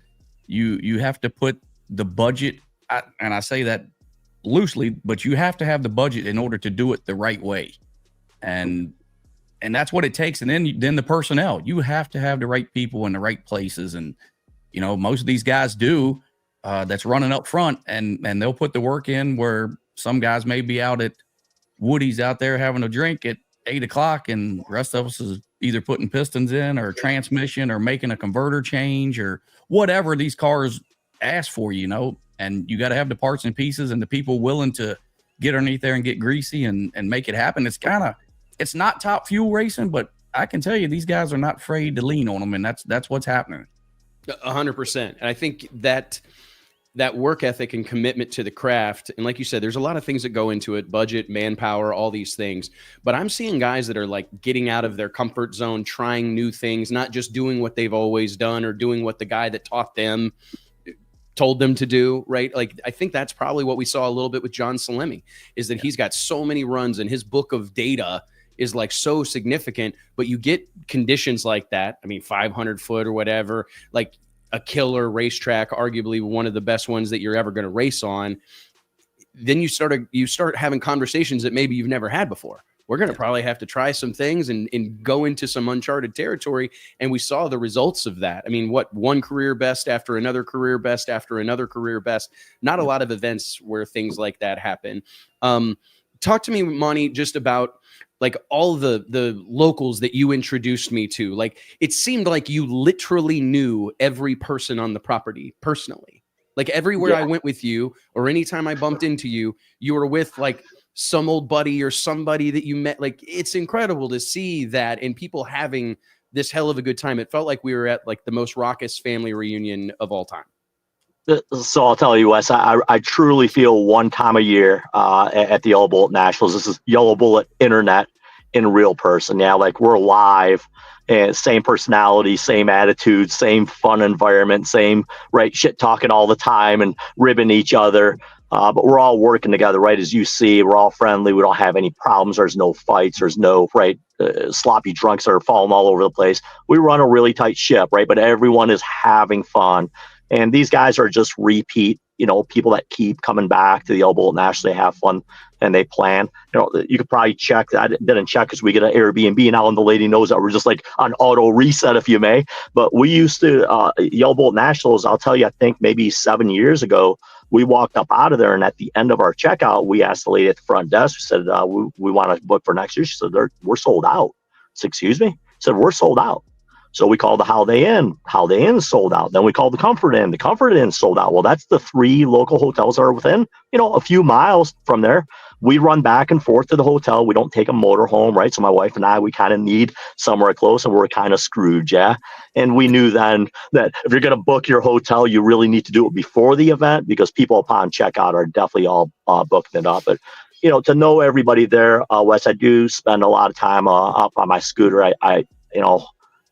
You have to put the budget, and I say that loosely, but you have to have the budget in order to do it the right way, and that's what it takes. And then the personnel, you have to have the right people in the right places, and most of these guys do. That's running up front, and they'll put the work in where some guys may be out at Woody's out there having a drink at 8 o'clock, and the rest of us is either putting pistons in or transmission or making a converter change or whatever these cars ask for, and you got to have the parts and pieces and the people willing to get underneath there and get greasy and make it happen. It's not top fuel racing, but I can tell you these guys are not afraid to lean on them, and that's what's happening. 100%. And I think that work ethic and commitment to the craft, and like you said, there's a lot of things that go into it, budget, manpower, all these things. But I'm seeing guys that are like getting out of their comfort zone, trying new things, not just doing what they've always done or doing what the guy that taught them told them to do, right? Like, I think that's probably what we saw a little bit with John Salemi, is that he's got so many runs and his book of data is like so significant, but you get conditions like that. I mean, 500 foot or whatever, like a killer racetrack, arguably one of the best ones that you're ever going to race on. Then you start having conversations that maybe you've never had before. We're going to probably have to try some things and go into some uncharted territory. And we saw the results of that. I mean, one career best after another career best after another career best. Not a lot of events where things like that happen. Talk to me, Monty, just about like all the locals that you introduced me to. Like, it seemed like you literally knew every person on the property personally. Like, everywhere I went with you, or anytime I bumped into you, you were with like some old buddy or somebody that you met. Like, it's incredible to see that, and people having this hell of a good time. It felt like we were at like the most raucous family reunion of all time. So I'll tell you, Wes, I truly feel one time a year at the Yellow Bullet Nationals. This is Yellow Bullet Internet in real person. Yeah, like we're live and same personality, same attitude, same fun environment, same right shit talking all the time and ribbing each other. But we're all working together, right? As you see, we're all friendly. We don't have any problems. There's no fights. There's no sloppy drunks that are falling all over the place. We run a really tight ship, right? But everyone is having fun. And these guys are just repeat, people that keep coming back to the Yellow Bullet National. They have fun and they plan. You could probably check. I didn't check because we get an Airbnb now, and the lady knows that we're just like on auto reset, if you may. But we used to Yellow Bullet Nationals. I'll tell you, I think maybe 7 years ago, we walked up out of there, and at the end of our checkout, we asked the lady at the front desk. We said, "We want to book for next year." She said, "We're sold out." I said, "Excuse me?" I said, "We're sold out." So we called the Holiday Inn. Holiday Inn sold out. Then we called the Comfort Inn. The Comfort Inn sold out. Well, that's the 3 local hotels that are within, a few miles from there. We run back and forth to the hotel. We don't take a motor home, right? So my wife and I, we kind of need somewhere close, and we're kind of screwed, yeah? And we knew then that if you're going to book your hotel, you really need to do it before the event, because people upon checkout are definitely all booking it up. But to know everybody there, Wes, I do spend a lot of time up on my scooter.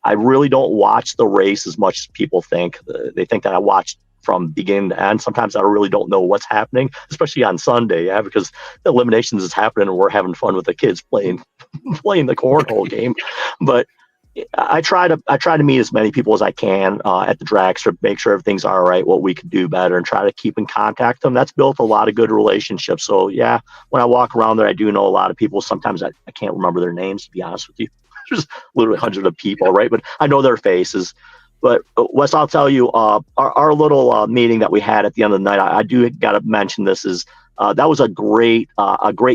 I really don't watch the race as much as people think. They think that I watch from beginning to end. Sometimes I really don't know what's happening, especially on Sunday, yeah, because the eliminations is happening and we're having fun with the kids playing the cornhole game. But I try to meet as many people as I can at the dragster, make sure everything's all right, what we could do better, and try to keep in contact with them. That's built a lot of good relationships. So yeah, when I walk around there, I do know a lot of people. Sometimes I can't remember their names, to be honest with you. There's literally hundreds of people, right? But I know their faces. But Wes, I'll tell you, our little meeting that we had at the end of the night, I do got to mention this is that was a great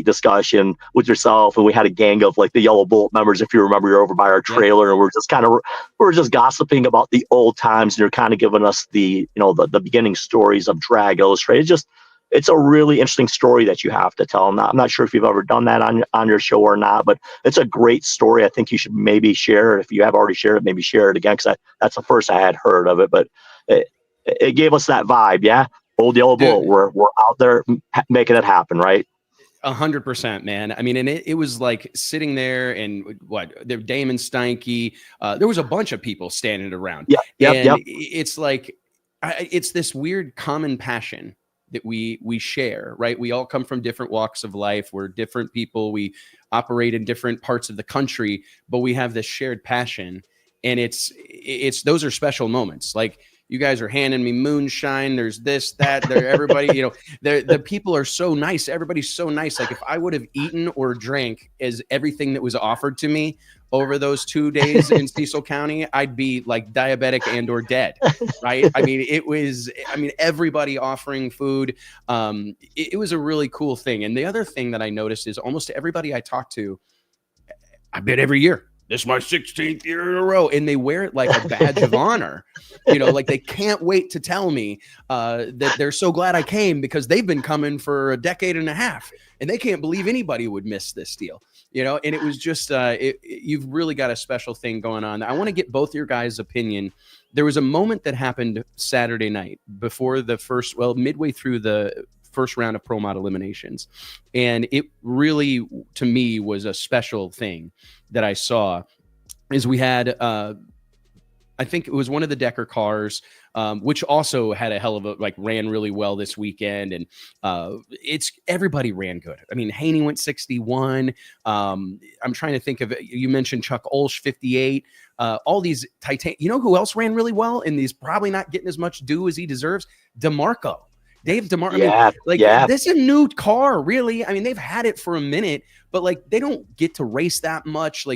discussion with yourself, and we had a gang of like the Yellow Bullet members. If you remember, you're over by our trailer, and we're just gossiping about the old times, and you're kind of giving us the the beginning stories of Drag Illustrated. It's a really interesting story that you have to tell. I'm not sure if you've ever done that on your show or not, but it's a great story. I think you should maybe share it. If you have already shared it, maybe share it again, because that's the first I had heard of it. But it gave us that vibe, yeah? Old Yellow Bullet, we're out there making it happen, right? 100%, man. I mean, and it was like sitting there, and there Damon Steinke. There was a bunch of people standing around. Yeah. It's like it's this weird common passion that we share, right? We all come from different walks of life. We're different people. We operate in different parts of the country, but we have this shared passion. And it's those are special moments. Like, you guys are handing me moonshine. There's this, that, there, everybody, the people are so nice. Everybody's so nice. Like, if I would have eaten or drank as everything that was offered to me over those 2 days in Cecil County, I'd be like diabetic and or dead, right? I mean, everybody offering food. It was a really cool thing. And the other thing that I noticed is almost everybody I talked to, I bet every year, this is my 16th year in a row, and they wear it like a badge of honor. Like they can't wait to tell me that they're so glad I came, because they've been coming for a decade and a half, and they can't believe anybody would miss this deal. And it was just you've really got a special thing going on. I want to get both your guys' opinion. There was a moment that happened Saturday night before midway through the first round of Pro Mod eliminations, and it really, to me, was a special thing that I saw. Is we had I think it was one of the Decker cars, which also had a hell of ran really well this weekend. And everybody ran good. I mean, Haney went 61. I'm trying to think of it. You mentioned Chuck Olsch, 58. All these Titan. You know who else ran really well? And he's probably not getting as much due as he deserves? DeMarco. Dave DeMarco. This is a new car, really. I mean, they've had it for a minute, but they don't get to race that much.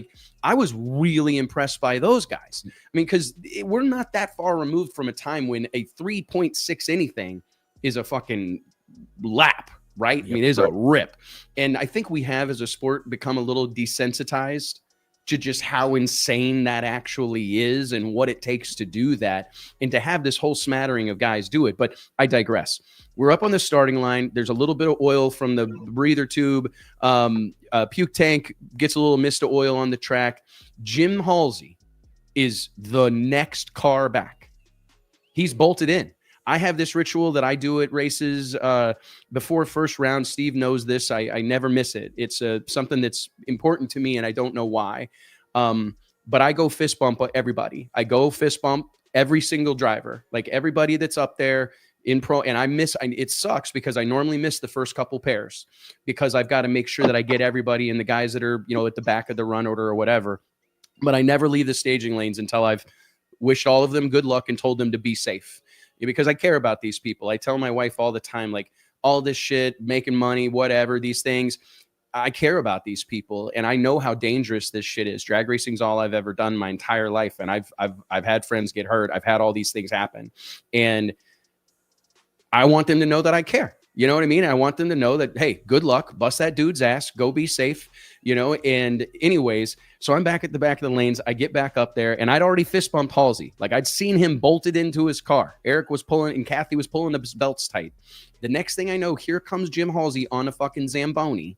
I was really impressed by those guys. I mean, because we're not that far removed from a time when a 3.6 anything is a fucking lap, right? I mean, it is a rip. And I think we have, as a sport, become a little desensitized to just how insane that actually is and what it takes to do that, and to have this whole smattering of guys do it. But I digress. We're up on the starting line. There's a little bit of oil from the breather tube. Puke tank gets a little mist of oil on the track. Jim Halsey is the next car back. He's bolted in. I have this ritual that I do at races before first round. Steve knows this. I never miss it. It's something that's important to me, and I don't know why. But I go fist bump everybody. I go fist bump every single driver, like everybody that's up there in pro. And it sucks because I normally miss the first couple pairs because I've got to make sure that I get everybody and the guys that are, at the back of the run order or whatever. But I never leave the staging lanes until I've wished all of them good luck and told them to be safe, because I care about these people. I tell my wife all the time, like, all this shit, making money, whatever, these things, I care about these people, and I know how dangerous this shit is. Drag racing's all I've ever done my entire life, and I've had friends get hurt. I've had all these things happen, and I want them to know that I care. You know what I mean? I want them to know that, hey, good luck, bust that dude's ass, go be safe, and anyways, so I'm back at the back of the lanes. I get back up there, and I'd already fist bumped Halsey. Like, I'd seen him bolted into his car. Eric was pulling, and Kathy was pulling his belts tight. The next thing I know, here comes Jim Halsey on a fucking Zamboni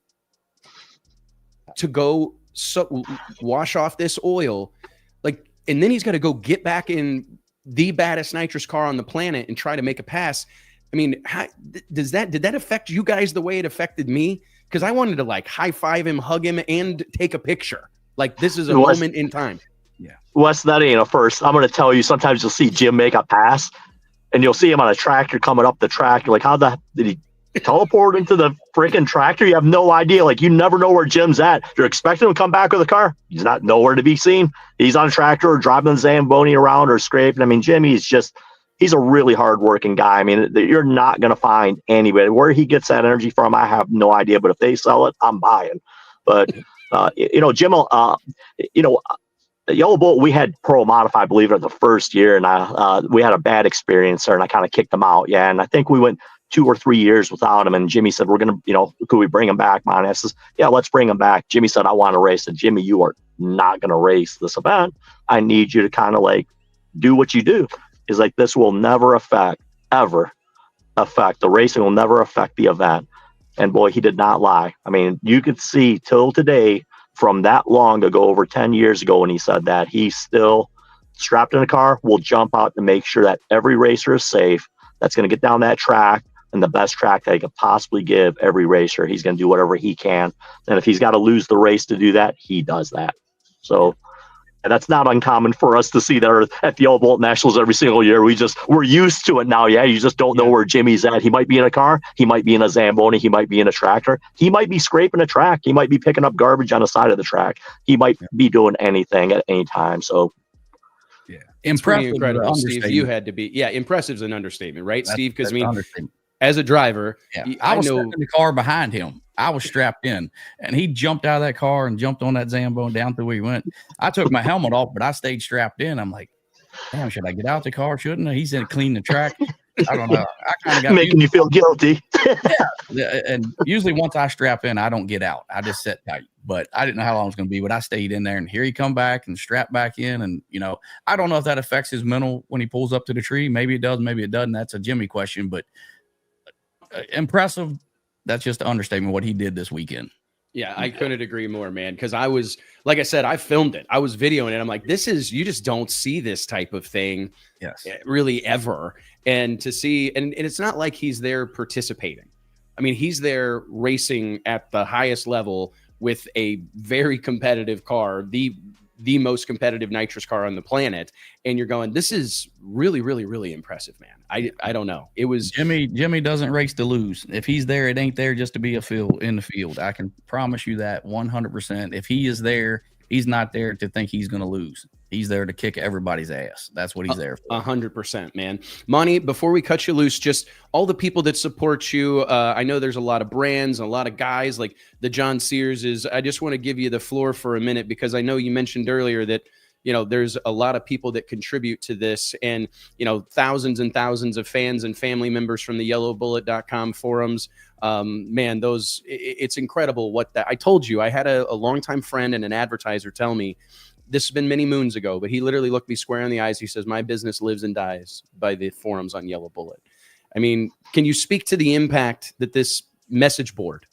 to go wash off this oil. Like, and then he's got to go get back in the baddest nitrous car on the planet and try to make a pass. I mean, did that affect you guys the way it affected me? Because I wanted to, like, high five him, hug him, and take a picture. Like, this is a moment in time. Yeah. Wes, that ain't a first. I'm going to tell you, sometimes you'll see Jim make a pass, and you'll see him on a tractor coming up the track. You're like, how did he teleport into the freaking tractor? You have no idea. Like, you never know where Jim's at. You're expecting him to come back with a car. He's not nowhere to be seen. He's on a tractor or driving the Zamboni around or scraping. I mean, he's a really hardworking guy. I mean, you're not going to find anybody. Where he gets that energy from, I have no idea. But if they sell it, I'm buying. But, Jim, Yellow Bolt, we had Pro Modify, I believe it, the first year. And we had a bad experience there, and I kind of kicked him out. Yeah, and I think we went 2 or 3 years without him. And Jimmy said, we're going to, could we bring him back? Monty, I says, yeah, let's bring him back. Jimmy said, I want to race. And Jimmy, you are not going to race this event. I need you to kind of like do what you do. Is like, this will never ever affect the racing, will never affect the event. And boy, he did not lie. I mean, you could see till today, from that long ago, over 10 years ago, when he said that, he's still strapped in a car, will jump out to make sure that every racer is safe, that's going to get down that track, and the best track that he could possibly give every racer. He's going to do whatever he can. And if he's got to lose the race to do that, he does that. So, and that's not uncommon for us to see there at the Yellow Bolt Nationals every single year. We're used to it now. Yeah, you just don't know where Jimmy's at. He might be in a car. He might be in a Zamboni. He might be in a tractor. He might be scraping a track. He might be picking up garbage on the side of the track. He might be doing anything at any time. So, yeah, impressive. Incredible, Steve. You had to be. Yeah, impressive is an understatement, right, Steve? Because I mean, as a driver, I was in the car behind him. I was strapped in, and he jumped out of that car and jumped on that Zamboni down through where he went. I took my helmet off, but I stayed strapped in. I'm like, damn, should I get out the car? Shouldn't I? He's in clean the track. I don't know. I kind of got making you feel guilty. Yeah. And usually once I strap in, I don't get out. I just sit tight. But I didn't know how long it was going to be, but I stayed in there, and here he come back and strap back in. And, I don't know if that affects his mental when he pulls up to the tree. Maybe it does. Maybe it doesn't. That's a Jimmy question, but impressive. That's just an understatement what he did this weekend. Yeah, I couldn't agree more, man. Because I was, like I said, I filmed it. I was videoing it. I'm like, you just don't see this type of thing really ever. And to see, and it's not like he's there participating. I mean, he's there racing at the highest level with a very competitive car, the most competitive nitrous car on the planet. And you're going, this is really, really, really impressive, man. I don't know. It was Jimmy doesn't race to lose. If he's there, it ain't there just to be in the field. I can promise you that 100%. If he is there, he's not there to think he's going to lose. He's there to kick everybody's ass. That's what he's there for. 100%, man. Monty, before we cut you loose, just all the people that support you. I know there's a lot of brands, a lot of guys like the John Sears I just want to give you the floor for a minute, because I know you mentioned earlier that, there's a lot of people that contribute to this, and, thousands and thousands of fans and family members from the yellowbullet.com forums. Man, it's incredible what that, I told you, I had a longtime friend and an advertiser tell me, this has been many moons ago, but he literally looked me square in the eyes. He says, my business lives and dies by the forums on Yellow Bullet. I mean, can you speak to the impact that this message board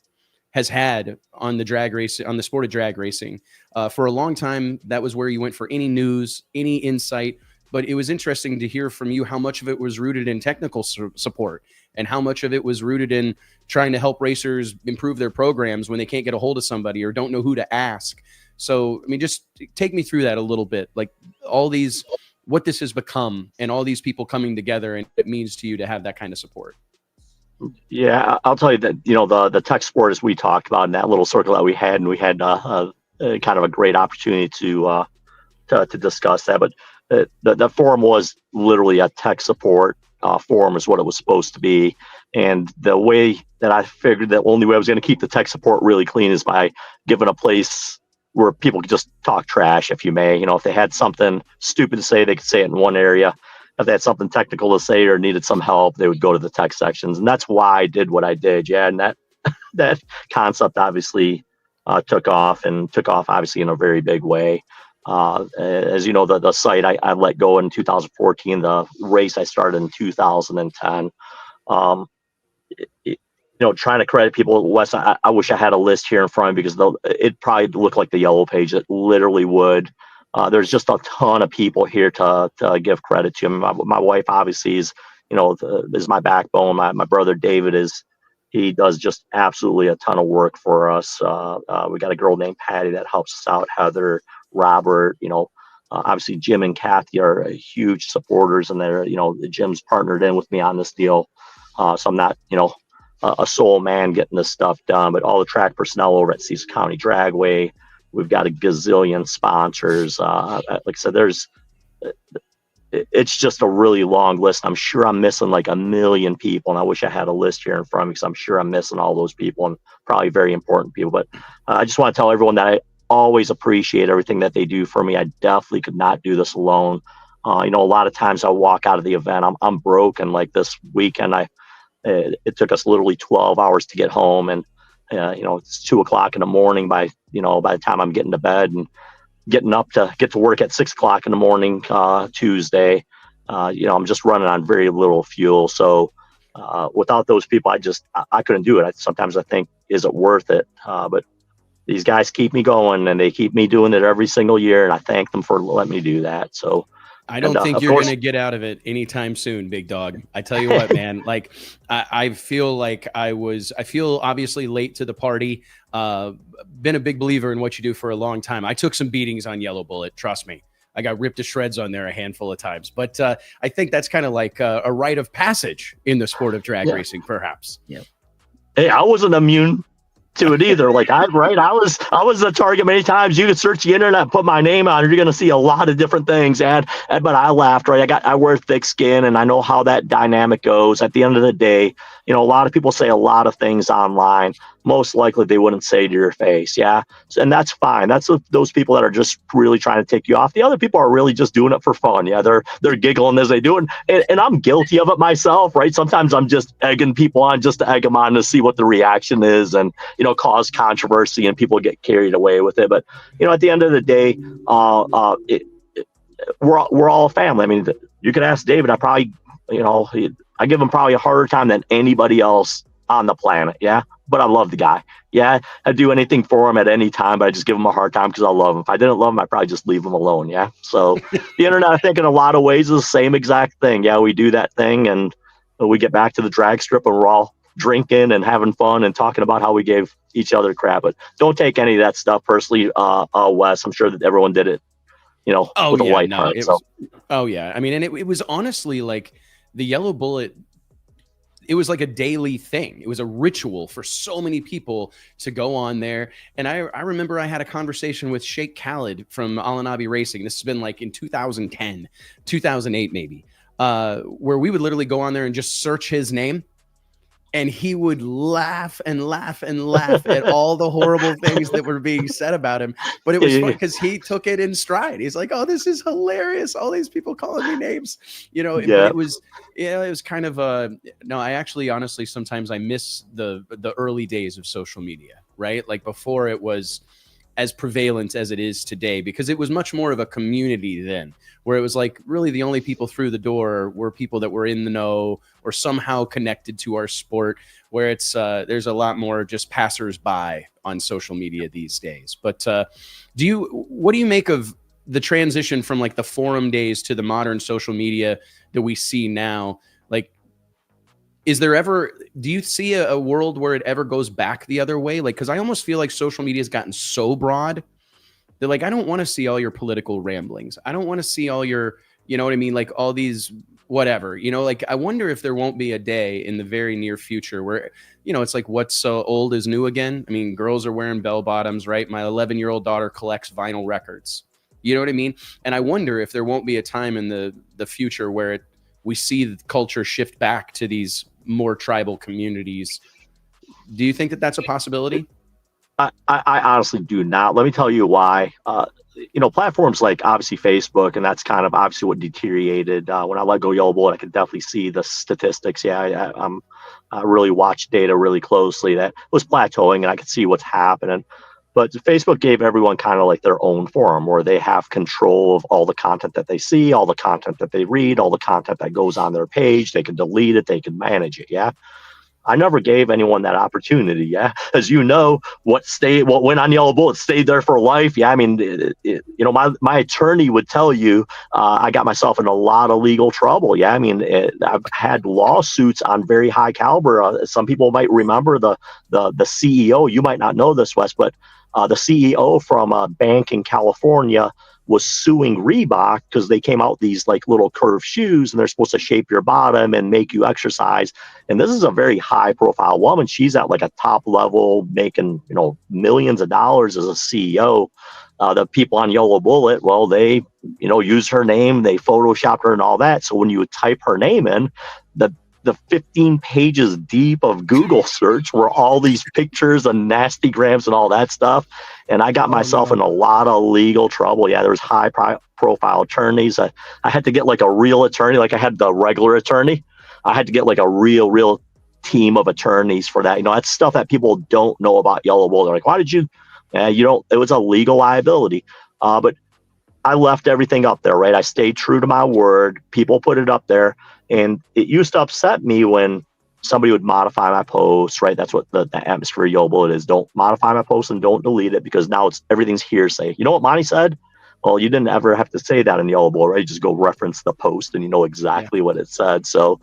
has had on the drag race, on the sport of drag racing? For a long time, that was where you went for any news, any insight. but it was interesting to hear from you how much of it was rooted in technical support and how much of it was rooted in trying to help racers improve their programs when they can't get a hold of somebody or don't know who to ask. So, I mean, just take me through that a little bit, like all these, what this has become and all these people coming together and what it means to you to have that kind of support. Yeah, I'll tell you that, the tech support, as we talked about in that little circle that we had, and we had kind of a great opportunity to discuss that. But the forum was literally a tech support forum is what it was supposed to be. And the way that I figured that only way I was going to keep the tech support really clean is by giving a place where people could just talk trash, if you may. If they had something stupid to say, they could say it in one area. If they had something technical to say or needed some help, they would go to the tech sections. And that's why I did what I did. Yeah. And that concept obviously took off obviously in a very big way. As you know, the site I let go in 2014, the race I started in 2010. Trying to credit people, Wes, I wish I had a list here in front of me because it probably looked like the yellow page. It literally would. There's just a ton of people here to give credit to. My wife obviously is my backbone. My brother David he does just absolutely a ton of work for us. We got a girl named Patty that helps us out. Heather, Robert, obviously Jim and Kathy are huge supporters, and they're Jim's partnered in with me on this deal. So I'm not a sole man getting this stuff done, but all the track personnel over at Cecil County Dragway. We've got a gazillion sponsors. Like I said, it's just a really long list. I'm sure I'm missing like a million people, and I wish I had a list here in front of me because I'm sure I'm missing all those people and probably very important people. But I just want to tell everyone that I always appreciate everything that they do for me. I definitely could not do this alone. A lot of times I walk out of the event, I'm broken. Like this weekend, it took us literally 12 hours to get home, and it's 2:00 in the morning by the time I'm getting to bed and getting up to get to work at 6:00 in the morning Tuesday. I'm just running on very little fuel. So without those people, I couldn't do it. Sometimes I think, is it worth it? But these guys keep me going, and they keep me doing it every single year, and I thank them for letting me do that. So I don't think you're going to get out of it anytime soon, big dog. I tell you what, man, like I feel like I feel obviously late to the party. Been a big believer in what you do for a long time. I took some beatings on Yellow Bullet. Trust me. I got ripped to shreds on there a handful of times, but I think that's kind of like a rite of passage in the sport of drag racing, perhaps. Yeah. Hey, I wasn't immune to it either. Like I was a target many times. You could search the internet and put my name on it. You're going to see a lot of different things. But I laughed, right? I wear thick skin, and I know how that dynamic goes. At the end of the day, a lot of people say a lot of things online. Most likely they wouldn't say to your face. Yeah. And that's fine. That's those people that are just really trying to take you off. The other people are really just doing it for fun. Yeah. They're giggling as they do it. And I'm guilty of it myself, right? Sometimes I'm just egging people on just to egg them on to see what the reaction is and, cause controversy and people get carried away with it. But, at the end of the day, we're all a family. I mean, you could ask David, I probably, I give him probably a harder time than anybody else on the planet. Yeah. But I love the guy. Yeah. I'd do anything for him at any time, but I just give him a hard time because I love him. If I didn't love him, I'd probably just leave him alone. Yeah. So the internet, I think in a lot of ways is the same exact thing. Yeah. We do that thing and we get back to the drag strip and we're all drinking and having fun and talking about how we gave each other crap. But don't take any of that stuff personally, Wes. I'm sure that everyone did it, with a light heart. Oh yeah. I mean, and it was honestly like the Yellow Bullet. It was like a daily thing. It was a ritual for so many people to go on there. And I remember I had a conversation with Sheikh Khalid from Alanabi Racing. This has been like in 2010, 2008 maybe, where we would literally go on there and just search his name. And he would laugh and laugh and laugh at all the horrible things that were being said about him. But it was fun because he took it in stride. He's like, "Oh, this is hilarious! All these people calling me names." But it was kind of no. I actually, honestly, sometimes I miss the early days of social media. Right, like before it was as prevalent as it is today, because it was much more of a community then, where it was like really the only people through the door were people that were in the know or somehow connected to our sport, where it's there's a lot more just passersby on social media these days. But what do you make of the transition from like the forum days to the modern social media that we see now, like, is there ever, do you see a world where it ever goes back the other way? Like, cause I almost feel like social media has gotten so broad that like, I don't want to see all your political ramblings. I don't want to see all your, you know what I mean? Like all these, whatever, you know, like I wonder if there won't be a day in the very near future where, you know, it's like what's so old is new again. I mean, girls are wearing bell bottoms, right? My 11-year-old daughter collects vinyl records. You know what I mean? And I wonder if there won't be a time in the future where we see the culture shift back to these more tribal communities. Do you think that that's a possibility? I honestly do not. Let me tell you why. You know, platforms like obviously Facebook, and that's kind of obviously what deteriorated when I let go Yellow Bullet. I could definitely see the statistics. Yeah, I really watched data really closely that was plateauing, and I could see what's happening. But Facebook gave everyone kind of like their own forum where they have control of all the content that they see, all the content that they read, all the content that goes on their page. They can delete it. They can manage it. Yeah. I never gave anyone that opportunity. Yeah. As you know, what went on Yellow Bullet stayed there for life. Yeah. I mean, you know, my attorney would tell you, I got myself in a lot of legal trouble. Yeah. I mean, I've had lawsuits on very high caliber. Some people might remember the CEO. You might not know this, Wes, but the CEO from a bank in California was suing Reebok because they came out these like little curved shoes and they're supposed to shape your bottom and make you exercise. And this is a very high profile woman. She's at like a top level making, you know, millions of dollars as a CEO. The people on Yellow Bullet, well, they, you know, used her name, they photoshopped her and all that. So when you would type her name in, the 15 pages deep of Google search were all these pictures and nasty grams and all that stuff. And I got myself in a lot of legal trouble. Yeah, there was high profile attorneys. I had to get like a real attorney. Like I had the regular attorney. I had to get like a real team of attorneys for that. You know, that's stuff that people don't know about Yellow Bullet. They're like, why did you, you don't, it was a legal liability. But I left everything up there, right? I stayed true to my word. People put it up there. And it used to upset me when somebody would modify my post, right? That's what the atmosphere of Yellow Bullet is. Don't modify my post and don't delete it because now everything's hearsay. You know what Monty said? Well, you didn't ever have to say that in Yellow Bullet, right? You just go reference the post and you know exactly what it said. So,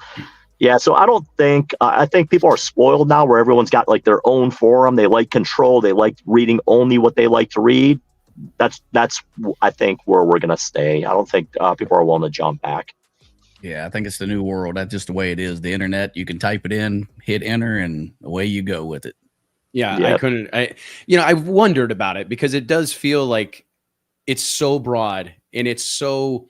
yeah, so I don't think, I think people are spoiled now where everyone's got like their own forum. They like control. They like reading only what they like to read. That's I think where we're going to stay. I don't think people are willing to jump back. Yeah, I think it's the new world. That's just the way it is. The internet, you can type it in, hit enter, and away you go with it. Yeah, Yep. I've wondered about it because it does feel like it's so broad and it's so,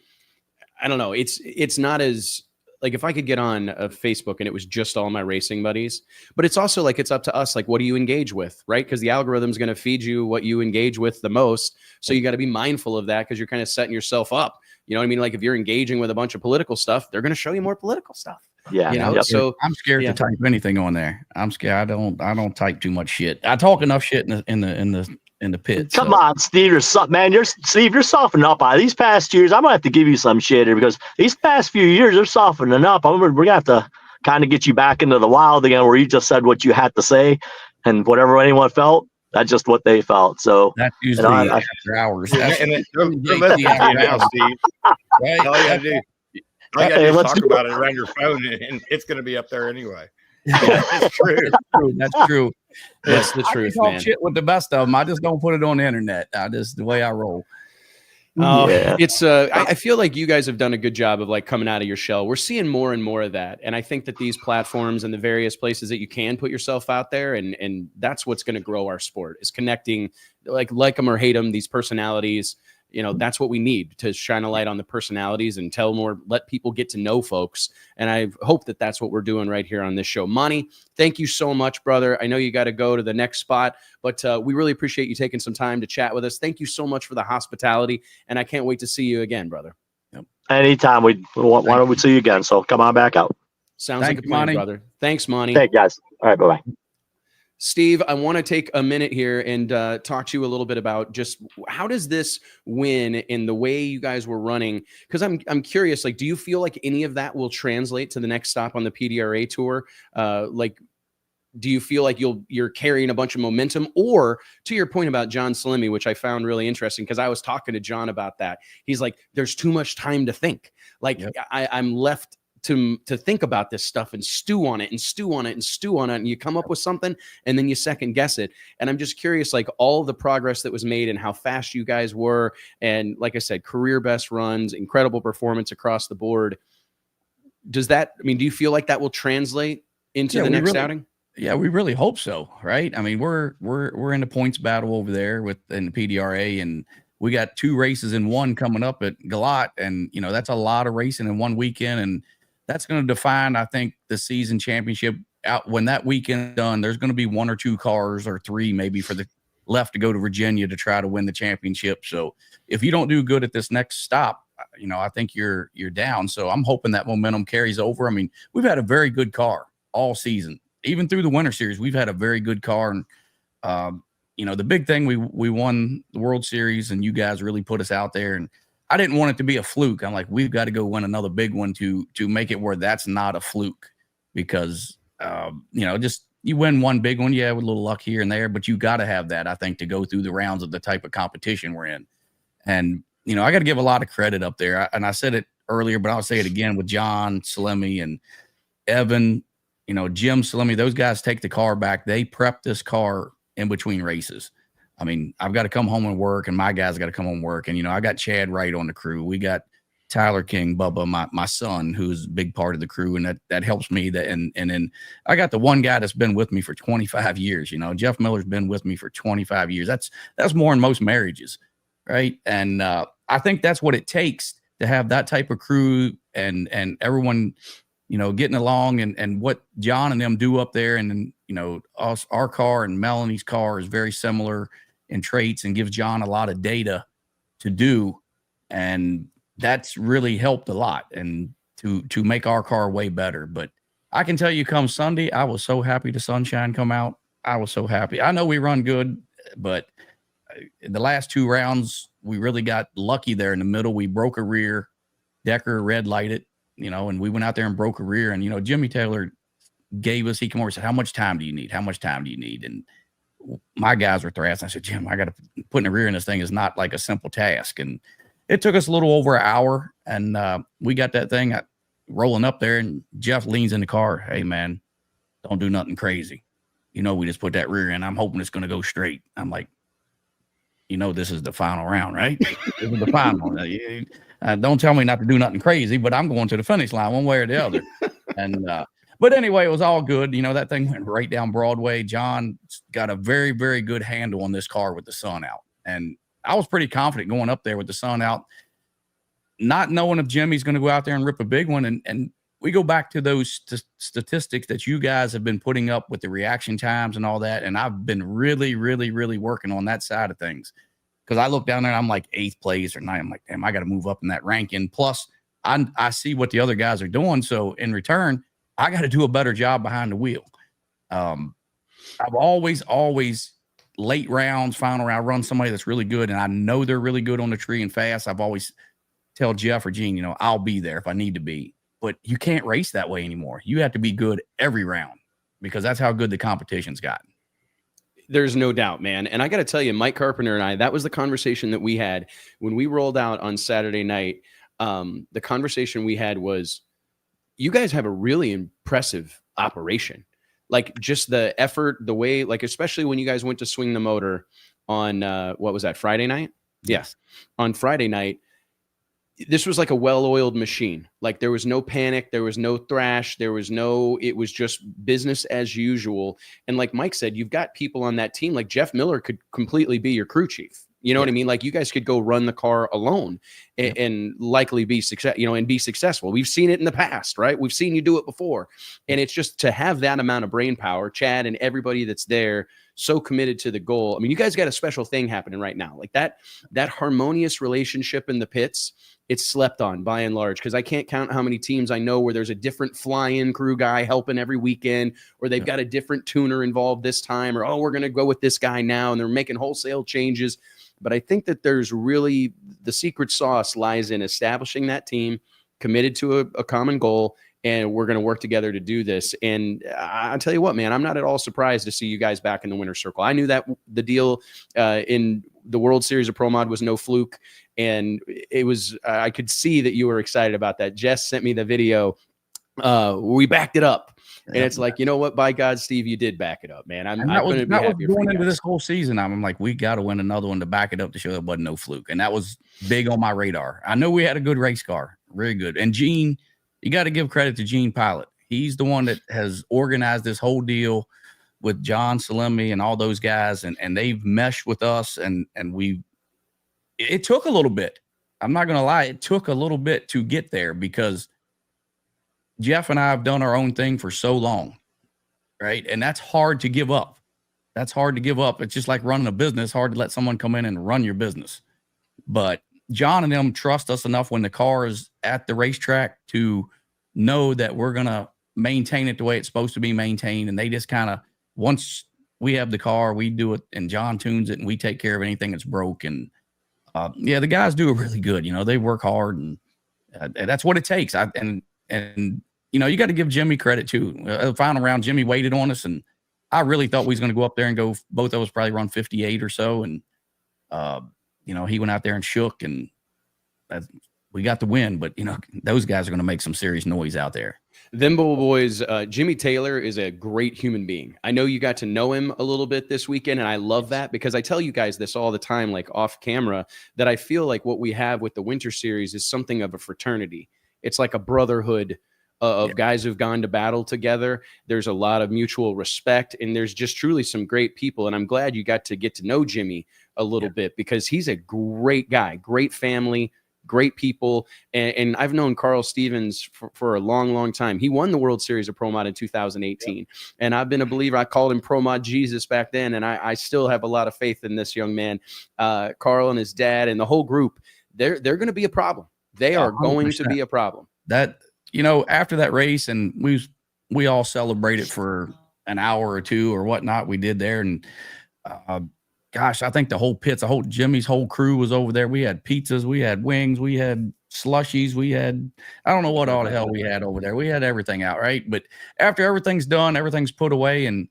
I don't know, it's not as, like if I could get on a Facebook and it was just all my racing buddies, but it's also like, it's up to us. Like, what do you engage with? Right. Cause the algorithm's going to feed you what you engage with the most. So you got to be mindful of that. Cause you're kind of setting yourself up. You know what I mean? Like if you're engaging with a bunch of political stuff, they're going to show you more political stuff. Yeah. You know, Yep. so I'm scared to type anything on there. I'm scared. I don't type too much shit. I talk enough shit in the pit. Come on, Steve, you're softening up. These past years, I'm gonna have to give you some shit here because these past few years are softening up. We're gonna have to kind of get you back into the wild again, where you just said what you had to say, and whatever anyone felt, that's just what they felt. So that's usually after hours. That's And then don't let me tell you now, Steve. right? All you gotta do, is talk about it around your phone, and it's gonna be up there anyway. Yeah, it's true. That's true. That's the I truth, can talk man. shit with the best of them. I just don't put it on the internet. The way I roll. Oh, Yeah. it's I feel like you guys have done a good job of like coming out of your shell. We're seeing more and more of that. And I think that these platforms and the various places that you can put yourself out there, and that's what's going to grow our sport, is connecting, like them or hate them, these personalities. You know, that's what we need to shine a light on the personalities and let people get to know folks. And I hope that that's what we're doing right here on this show. Monty, thank you so much, brother. I know you got to go to the next spot, but we really appreciate you taking some time to chat with us. Thank you so much for the hospitality. And I can't wait to see you again, brother. Anytime. Why don't we see you again? So come on back out. Sounds like a plan, Monty. brother. Thanks, Monty. Hey, guys. All right. Bye-bye. Steve, I want to take a minute here and talk to you a little bit about just how does this win in the way you guys were running? Because I'm curious, like, do you feel like any of that will translate to the next stop on the PDRA tour? Like, do you feel like you're carrying a bunch of momentum? Or to your point about John Salemi, which I found really interesting, because I was talking to John about that. He's like, there's too much time to think. Like, yep. I'm left to think about this stuff and stew on it and stew on it and stew on it. And you come up with something and then you second guess it. And I'm just curious, like, all the progress that was made and how fast you guys were. And like I said, career best runs, incredible performance across the board. Do you feel like that will translate into the next outing? Yeah, we really hope so. Right. I mean, we're in the points battle over there in the PDRA, and we got 2 races in one coming up at Galat. And, that's a lot of racing in one weekend. And that's going to define, I think, the season championship. Out when that weekend done, there's going to be 1 or 2 cars or 3 maybe for the left to go to Virginia to try to win the championship. So if you don't do good at this next stop, I think you're down. So I'm hoping that momentum carries over. I mean, we've had a very good car all season, even through the Winter Series. We've had a very good car, and the big thing, we won the World Series, and you guys really put us out there. And I didn't want it to be a fluke. I'm like, we've got to go win another big one to make it where that's not a fluke, because just you win one big one, with a little luck here and there, but you got to have that, I think, to go through the rounds of the type of competition we're in. And I got to give a lot of credit up there. And I said it earlier, but I'll say it again with John Salemi and Evan, Jim Salemi. Those guys take the car back. They prep this car in between races. I mean, I've got to come home and work, and my guys got to come home and work. And, I got Chad Wright on the crew. We got Tyler King, Bubba, my son, who's a big part of the crew, and that helps me. And then I got the one guy that's been with me for 25 years. Jeff Miller's been with me for 25 years. That's more than most marriages, right? And I think that's what it takes to have that type of crew and everyone, getting along, and what John and them do up there. And then, our car and Melanie's car is very similar in traits and gives John a lot of data to do. And that's really helped a lot, and to make our car way better. But I can tell you, come Sunday, I was so happy the sunshine come out. I was so happy. I know we run good, but the last 2 rounds, we really got lucky there in the middle. We broke a rear, Decker red lighted, and we went out there and broke a rear. And, Jimmy Taylor he came over and said, how much time do you need? How much time do you need? And my guys were thrashing. I said, Jim, I got to put in a rear in this thing is not like a simple task. And it took us a little over an hour, and we got that thing rolling up there, and Jeff leans in the car. Hey, man, don't do nothing crazy. We just put that rear in. I'm hoping it's going to go straight. I'm like, this is the final round, right? This is the final. Don't tell me not to do nothing crazy, but I'm going to the finish line one way or the other. And but anyway, it was all good. That thing went right down Broadway. John got a very, very good handle on this car with the sun out. And I was pretty confident going up there with the sun out, not knowing if Jimmy's going to go out there and rip a big one. And we go back to those statistics that you guys have been putting up with the reaction times and all that. And I've been really, really, really working on that side of things, because I look down there and I'm like 8th place or 9th. I'm like, damn, I got to move up in that ranking. Plus, I see what the other guys are doing. So in return, I got to do a better job behind the wheel. I've always late rounds, final round, run somebody that's really good, and I know they're really good on the tree and fast. I've always tell Jeff or Gene, I'll be there if I need to be. But you can't race that way anymore. You have to be good every round, because that's how good the competition's gotten. There's no doubt, man. And I got to tell you, Mike Carpenter and I, that was the conversation that we had when we rolled out on Saturday night. The conversation we had was, you guys have a really impressive operation. Like, just the effort, the way, like, especially when you guys went to swing the motor on, what was that, Friday night? Yes. On Friday night, this was like a well-oiled machine. Like, there was no panic. There was no thrash. It was just business as usual. And like Mike said, you've got people on that team. Like, Jeff Miller could completely be your crew chief. You know what I mean? Like, you guys could go run the car alone and likely be successful. We've seen it in the past, right? We've seen you do it before. And it's just to have that amount of brain power, Chad and everybody that's there, so committed to the goal. I mean, you guys got a special thing happening right now. Like, that harmonious relationship in the pits, it's slept on by and large, because I can't count how many teams I know where there's a different fly-in crew guy helping every weekend, or they've got a different tuner involved this time, or, oh, we're going to go with this guy now, and they're making wholesale changes. But I think that there's really, the secret sauce lies in establishing that team, committed to a common goal, and we're going to work together to do this. And I'll tell you what, man, I'm not at all surprised to see you guys back in the winner's circle. I knew that the deal in the World Series of Pro Mod was no fluke, and it was I could see that you were excited about that. Jess sent me the video. We backed it up. And it's like, you know what? By God, Steve, you did back it up, man. I'm going to be happy going into this whole season. I'm like, we got to win another one to back it up to show it wasn't no fluke. And that was big on my radar. I know we had a good race car, very good. And Gene, you got to give credit to Gene Pilot. He's the one that has organized this whole deal with John Salemi and all those guys, and they've meshed with us. And it took a little bit. I'm not going to lie, it took a little bit to get there because Jeff and I have done our own thing for so long, right? And that's hard to give up. That's hard to give up. It's just like running a business, hard to let someone come in and run your business. But John and them trust us enough when the car is at the racetrack to know that we're going to maintain it the way it's supposed to be maintained. And they just kind of, once we have the car, we do it and John tunes it and we take care of anything that's broke. And yeah, the guys do it really good. You know, they work hard and that's what it takes. And you know, you got to give Jimmy credit too. The final round, Jimmy waited on us, and I really thought we was going to go up there and go. Both of us probably run 58 or so, and you know, he went out there and shook, and we got the win. But you know, those guys are going to make some serious noise out there. Them boys, Jimmy Taylor is a great human being. I know you got to know him a little bit this weekend, and I love that because I tell you guys this all the time, like off camera, that I feel like what we have with the Winter Series is something of a fraternity. It's like a brotherhood of guys who've gone to battle together. There's a lot of mutual respect, and there's just truly some great people. And I'm glad you got to get to know Jimmy a little bit because he's a great guy, great family, great people. And I've known Carl Stevens for a long, long time. He won the World Series of Pro Mod in 2018. And I've been a believer. I called him Pro Mod Jesus back then. And I still have a lot of faith in this young man. Carl and his dad and the whole group, they're going to be a problem. They are 100%. Going to be a problem. That, you know, after that race, and we all celebrated for an hour or two or whatnot we did there. And gosh, I think the whole pits, Jimmy's whole crew was over there. We had pizzas, we had wings, we had slushies, we had, I don't know what all the hell we had over there. We had everything out, right? But after everything's done, everything's put away. And,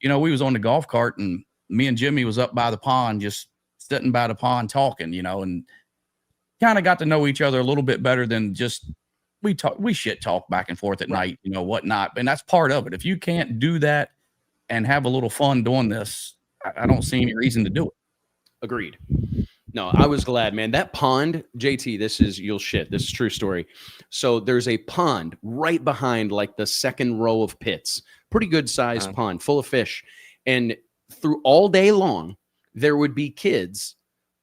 you know, we was on the golf cart and me and Jimmy was up by the pond, just sitting by the pond talking, you know, and kind of got to know each other a little bit better than just we shit talk back and forth at night, you know, whatnot. And that's part of it. If you can't do that and have a little fun doing this, I don't see any reason to do it. Agreed. No, I was glad, man. That pond, JT, this is a true story. So there's a pond right behind like the second row of pits, pretty good sized pond full of fish. And through all day long, there would be kids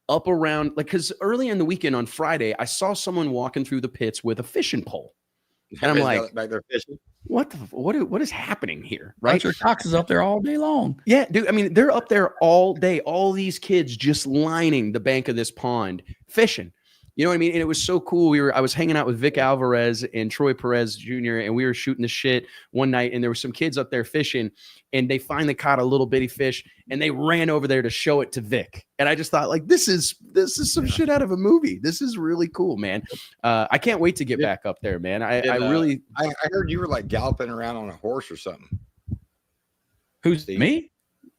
up around, like, because early in the weekend on Friday, I saw someone walking through the pits with a fishing pole. And I'm like, back there fishing. What is happening here? Right? Your Cox is up there all day long. Yeah, dude. I mean, they're up there all day. All these kids just lining the bank of this pond, fishing. You know what I mean? And it was so cool. I was hanging out with Vic Alvarez and Troy Perez Jr., and we were shooting the shit one night, and there were some kids up there fishing, and they finally caught a little bitty fish, and they ran over there to show it to Vic. And I just thought, like, this is some shit out of a movie. This is really cool, man. I can't wait to get back up there, man. I heard you were like galloping around on a horse or something. Who's me?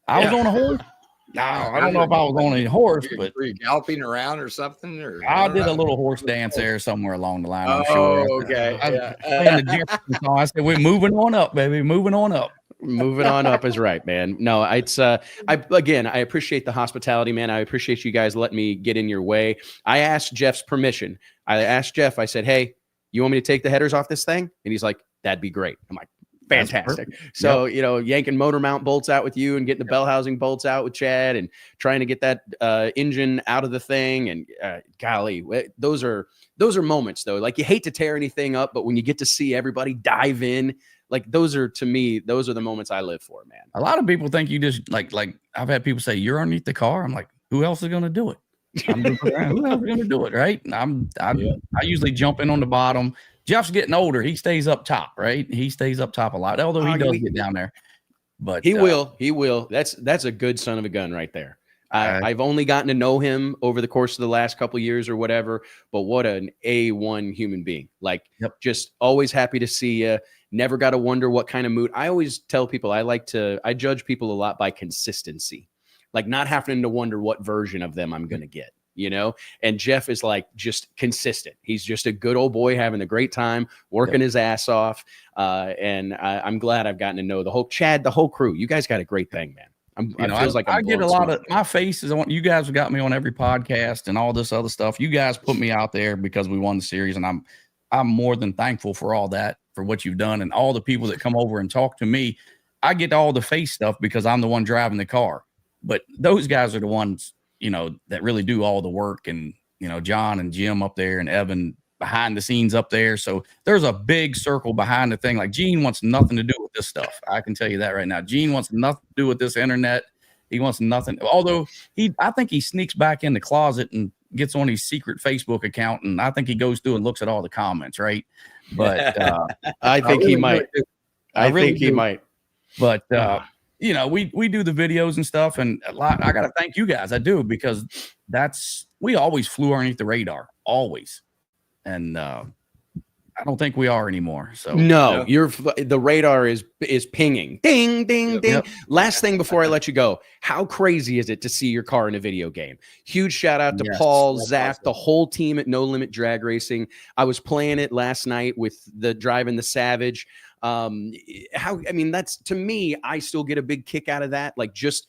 I was on a horse. No, I don't know if I was on a horse, but were you galloping around or something? Or I did a little horse dance there somewhere along the line. I'm sure. Okay. I said, we're moving on up, baby. Moving on up. Moving on up is right, man. No, it's I appreciate the hospitality, man. I appreciate you guys letting me get in your way. I asked Jeff's permission. I asked Jeff, I said, hey, you want me to take the headers off this thing? And he's like, that'd be great. I'm like, fantastic. So, you know, yanking motor mount bolts out with you and getting the bell housing bolts out with Chad and trying to get that engine out of the thing. And golly, those are moments though. Like, you hate to tear anything up, but when you get to see everybody dive in, like, those are the moments I live for, man. A lot of people think you just like I've had people say you're underneath the car. I'm like, who else is going to do it? Who else is going to do it? Right. I usually jump in on the bottom. Jeff's getting older. He stays up top, right? He stays up top a lot, although he does get down there. But he will. That's a good son of a gun right there. I've only gotten to know him over the course of the last couple of years or whatever, but what an A1 human being. Like, just always happy to see you. Never got to wonder what kind of mood. I always tell people I judge people a lot by consistency, like not having to wonder what version of them I'm going to get, you know? And Jeff is like just consistent. He's just a good old boy having a great time, working his ass off. And I'm glad I've gotten to know the whole Chad, the whole crew. You guys got a great thing, man. I get a lot of my faces. You guys have got me on every podcast and all this other stuff. You guys put me out there because we won the series, and I'm more than thankful for all that, for what you've done, and all the people that come over and talk to me. I get all the face stuff because I'm the one driving the car, but those guys are the ones, that really do all the work, and John and Jim up there and Evan behind the scenes up there. So there's a big circle behind the thing. Like Gene wants nothing to do with this stuff. I can tell you that right now. Gene wants nothing to do with this internet. He wants nothing. Although I think he sneaks back in the closet and gets on his secret Facebook account, and I think he goes through and looks at all the comments, right? But I think he might. I think he might. But we do the videos and stuff, and I got to thank you guys. I do, because we always flew underneath the radar, always. And I don't think we are anymore. So no, the radar is pinging, ding, ding, ding. Yep. Last thing before I let you go, how crazy is it to see your car in a video game? Huge shout out to Paul, Zach, awesome. The whole team at No Limit Drag Racing. I was playing it last night with driving the Savage. That's, to me, I still get a big kick out of that. Like, just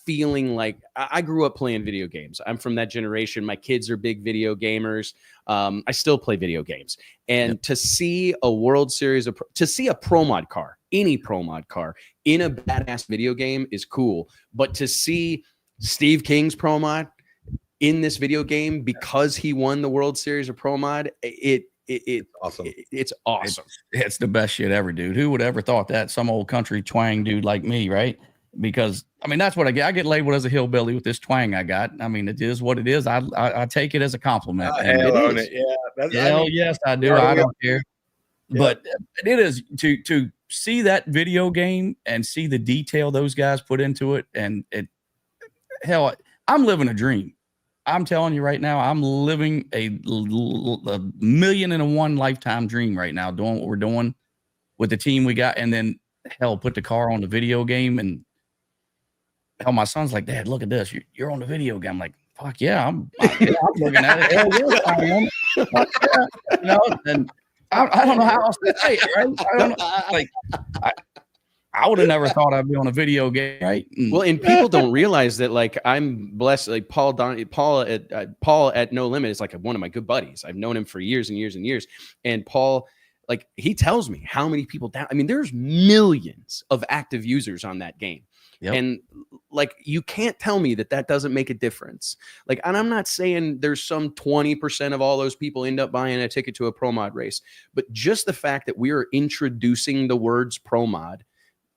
feeling like I grew up playing video games. I'm from that generation. My kids are big video gamers. I still play video games, and to see a World Series, to see a Pro Mod car, any Pro Mod car in a badass video game is cool. But to see Steve King's Pro Mod in this video game because he won the World Series of Pro Mod, it's awesome. It's awesome. It's the best shit ever, dude. Who would ever thought that? Some old country twang dude like me, right? Because that's what I get. I get labeled as a hillbilly with this twang I got. It is what it is. I take it as a compliment. Hell yes, I do. I don't care. Yeah. But it is to see that video game and see the detail those guys put into it. And I'm living a dream. I'm telling you right now, I'm living a 1,000,001 lifetime dream right now, doing what we're doing with the team we got. And then put the car on the video game, and my son's like, Dad, look at this. You're on the video game. I'm like, fuck yeah, I'm looking at it. Hell yes, I am. Fuck yeah. And I don't know how else to say it, right? I don't know. Like, I would have never thought I'd be on a video game, right? Well, and people don't realize that, like, I'm blessed. Like Paul at No Limit is like one of my good buddies. I've known him for years and years and years. And Paul, like, he tells me how many people there's millions of active users on that game. Yep. And like, you can't tell me that doesn't make a difference. Like, and I'm not saying there's some 20% of all those people end up buying a ticket to a Pro Mod race, but just the fact that we are introducing the words Pro Mod,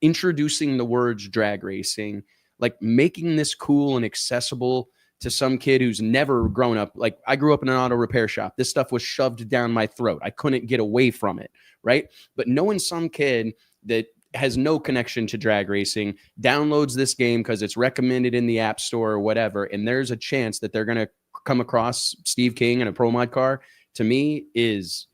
introducing the words drag racing, like making this cool and accessible to some kid who's never grown up. Like, I grew up in an auto repair shop. This stuff was shoved down my throat. I couldn't get away from it, right? But knowing some kid that has no connection to drag racing downloads this game because it's recommended in the App Store or whatever, and there's a chance that they're going to come across Steve King in a Pro Mod car, to me it's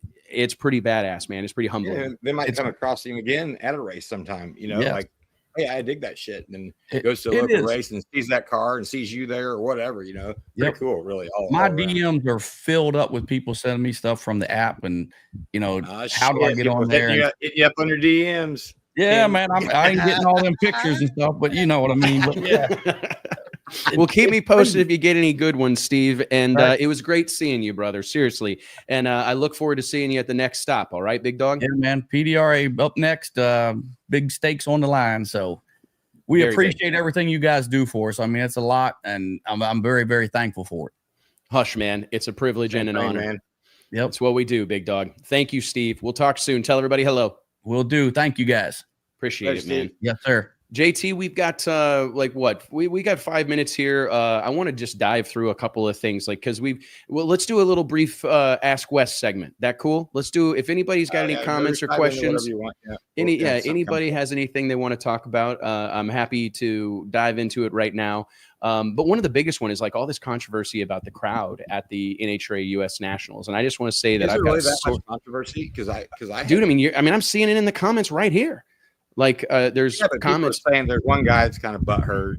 pretty badass, man. It's pretty humbling. Yeah, they might come across him again at a race sometime, like, hey, I dig that shit. And then goes to a local race and sees that car and sees you there or whatever, Pretty cool, really. My DMs are filled up with people sending me stuff from the app, and how do I get on there? Hit you up on your DMs. Yeah, man, I ain't getting all them pictures and stuff, but you know what I mean. But yeah. Well, keep me posted if you get any good ones, Steve. And it was great seeing you, brother. Seriously. And I look forward to seeing you at the next stop. All right, big dog? Yeah, man. PDRA up next. Big stakes on the line. So we appreciate everything you guys do for us. It's a lot, and I'm very, very thankful for it. Hush, man. It's a privilege and an honor. Man. Yep. It's what we do, big dog. Thank you, Steve. We'll talk soon. Tell everybody hello. Will do. Thank you, guys. Appreciate it, man. Yes, sir. JT, we've got we got 5 minutes here. I want to just dive through a couple of things, like, because let's do a little brief Ask Wes segment. That cool? Let's do, if anybody's got any comments or questions, you want. anybody has anything they want to talk about, I'm happy to dive into it right now. But one of the biggest one is like all this controversy about the crowd at the NHRA U.S. Nationals, and I just want to say that I've got much controversy because dude. I'm seeing it in the comments right here. Like there's comments saying there's one guy that's kind of butthurt.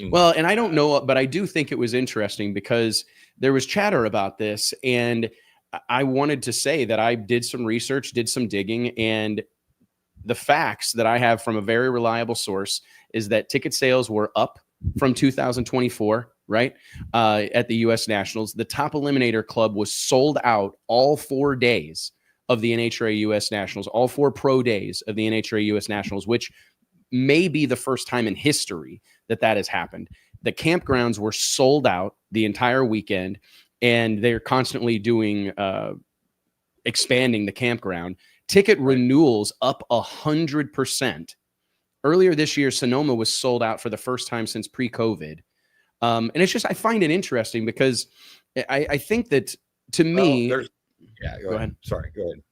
Well, and I don't know, but I do think it was interesting because there was chatter about this, and I wanted to say that I did some research, did some digging, and the facts that I have from a very reliable source is that ticket sales were up from 2024, right? At the U.S. Nationals. The top eliminator club was sold out all 4 days of the NHRA U.S. Nationals, all 4 pro days of the NHRA U.S. Nationals, which may be the first time in history that has happened. The campgrounds were sold out the entire weekend, and they're constantly doing expanding the campground. Ticket renewals up 100%. Earlier this year, Sonoma was sold out for the first time since pre-COVID. And it's just, I find it interesting because I think that, to me, go ahead. Sorry, go ahead.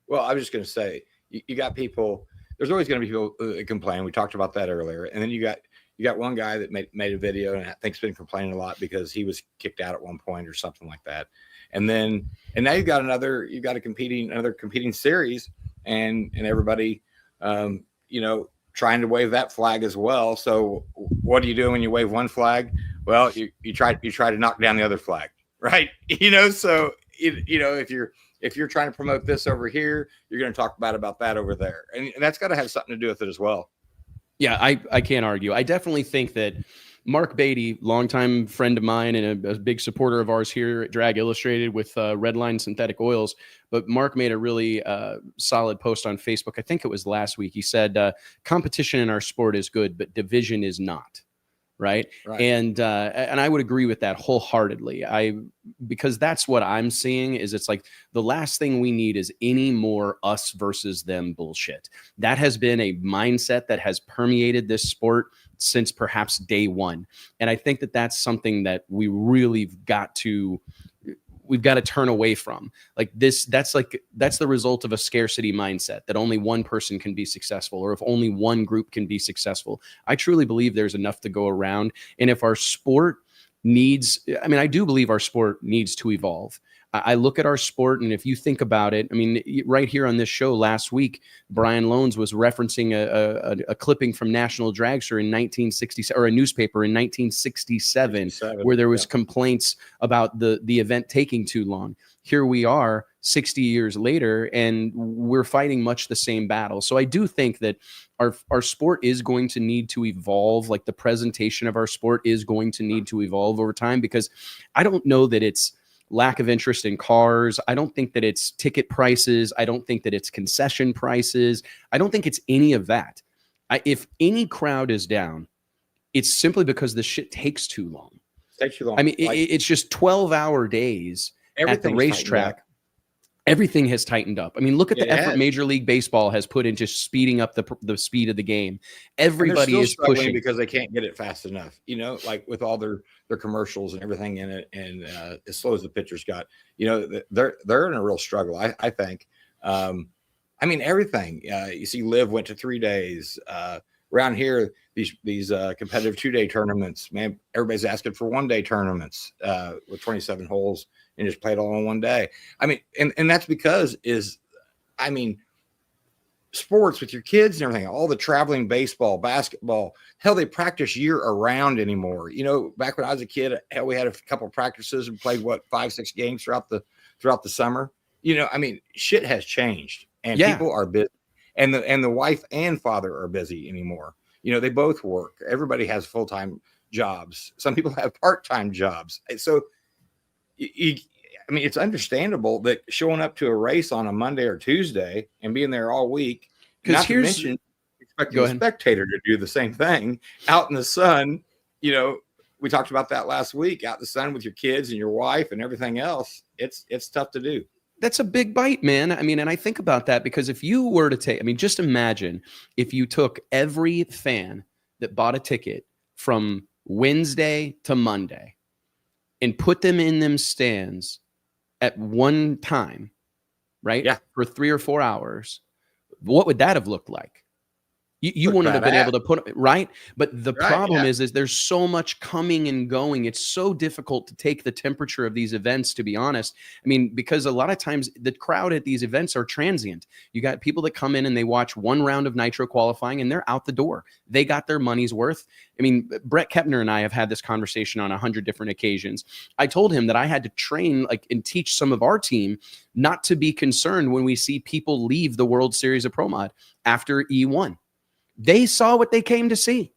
Well, I was just going to say, you got people, there's always going to be people that complain. We talked about that earlier. And then you got one guy that made a video and I think has been complaining a lot because he was kicked out at one point or something like that. And now you've got another competing series and everybody, trying to wave that flag as well. So what do you do when you wave one flag? Well, you try to knock down the other flag, right? So if you're trying to promote this over here, you're going to talk about that over there. And that's got to have something to do with it as well. Yeah, I can't argue. I definitely think that Mark Beatty, longtime friend of mine and a big supporter of ours here at Drag Illustrated with Redline Synthetic Oils, but Mark made a really solid post on Facebook. I think it was last week. He said, competition in our sport is good, but division is not. Right. And I would agree with that wholeheartedly. Because that's what I'm seeing is it's like the last thing we need is any more us versus them bullshit. That has been a mindset that has permeated this sport since perhaps day one. And I think that that's something that we've got to turn away from. Like this, that's the result of a scarcity mindset that only one person can be successful, or if only one group can be successful. I truly believe there's enough to go around. And if our sport I do believe our sport needs to evolve. I look at our sport, and if you think about it, right here on this show last week, Brian Loans was referencing a clipping from National Dragster in 1967, or a newspaper in 1967, where there was complaints about the event taking too long. Here we are 60 years later, and we're fighting much the same battle. So I do think that our sport is going to need to evolve. Like the presentation of our sport is going to need to evolve over time, because I don't know that it's lack of interest in cars. I don't think that it's ticket prices. I don't think that it's concession prices. I don't think it's any of that. If any crowd is down, it's simply because the shit takes too long. Takes too long. It's just 12-hour days at the racetrack. Everything has tightened up. Look at the effort Major League Baseball has put into speeding up the speed of the game. Everybody is pushing because they can't get it fast enough. Like with all their commercials and everything in it, and as slow as the pitchers got, they're in a real struggle. I think. Everything. You see, Liv went to 3 days. Around here, these competitive 2-day tournaments, man, everybody's asking for 1-day tournaments with 27 holes and just play it all in 1 day. And that's because sports with your kids and everything, all the traveling baseball, basketball, hell, they practice year around anymore. Back when I was a kid, hell, we had a couple of practices and played 5-6 games throughout the summer. Shit has changed, and people are busy. And the wife and father are busy anymore. They both work. Everybody has full-time jobs. Some people have part-time jobs. So, it's understandable that showing up to a race on a Monday or Tuesday and being there all week, not to mention expecting a spectator to do the same thing out in the sun. We talked about that last week, out in the sun with your kids and your wife and everything else. It's tough to do. That's a big bite, man. I mean, and I think about that because if you were to take, I mean, just imagine if you took every fan that bought a ticket from Wednesday to Monday and put them in them stands at one time, right? Yeah. For 3 or 4 hours, what would that have looked like? You wouldn't have been able to put right. But the problem is there's so much coming and going. It's so difficult to take the temperature of these events, to be honest. I mean, because a lot of times the crowd at these events are transient. You got people that come in and they watch one round of nitro qualifying and they're out the door. They got their money's worth. I mean, Brett Kepner and I have had this conversation on 100 different occasions. I told him that I had to train and teach some of our team not to be concerned when we see people leave the World Series of Pro Mod after E1. They saw what they came to see,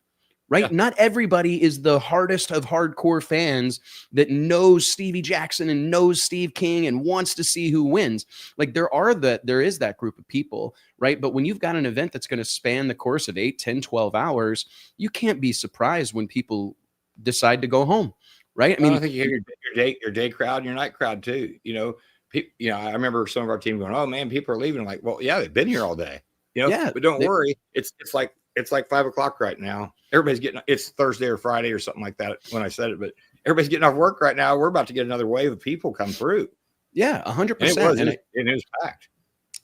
right? Yeah. Not everybody is the hardest of hardcore fans that knows Stevie Jackson and knows Steve King and wants to see who wins. Like there is that group of people, right? But when you've got an event that's going to span the course of 8, 10, 12 hours, you can't be surprised when people decide to go home, right? I mean, I think you have your day crowd and your night crowd too. I remember some of our team going, "Oh man, people are leaving." I'm like, well, yeah, they've been here all day. But don't worry. It's like 5:00 right now. Everybody's it's Thursday or Friday or something like that when I said it, but everybody's getting off work right now. We're about to get another wave of people come through. Yeah, 100%. And it was packed.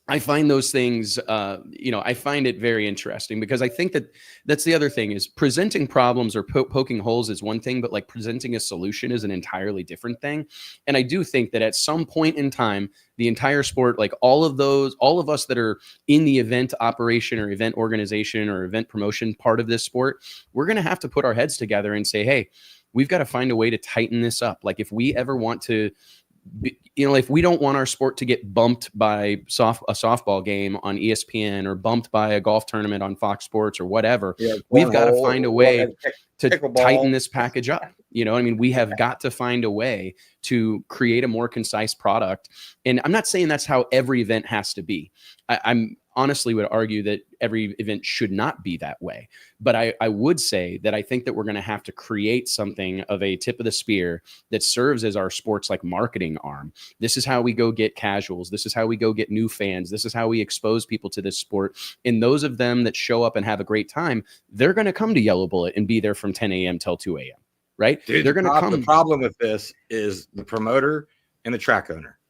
I find those things, I find it very interesting because I think that's the other thing is presenting problems or poking holes is one thing, but like presenting a solution is an entirely different thing. And I do think that at some point in time, the entire sport, like all of us that are in the event operation or event organization or event promotion part of this sport, we're going to have to put our heads together and say, hey, we've got to find a way to tighten this up. Like if we ever want to, if we don't want our sport to get bumped by a softball game on ESPN or bumped by a golf tournament on Fox Sports or whatever, we've got to find a way to tighten this package up. We have got to find a way to create a more concise product. And I'm not saying that's how every event has to be. I'm honestly would argue that every event should not be that way. But I would say that I think that we're going to have to create something of a tip of the spear that serves as our sports like marketing arm. This is how we go get casuals. This is how we go get new fans. This is how we expose people to this sport. And those of them that show up and have a great time, they're going to come to Yellow Bullet and be there from 10 a.m. till 2 a.m. Right? Dude, they're going to come. The problem with this is the promoter and the track owner.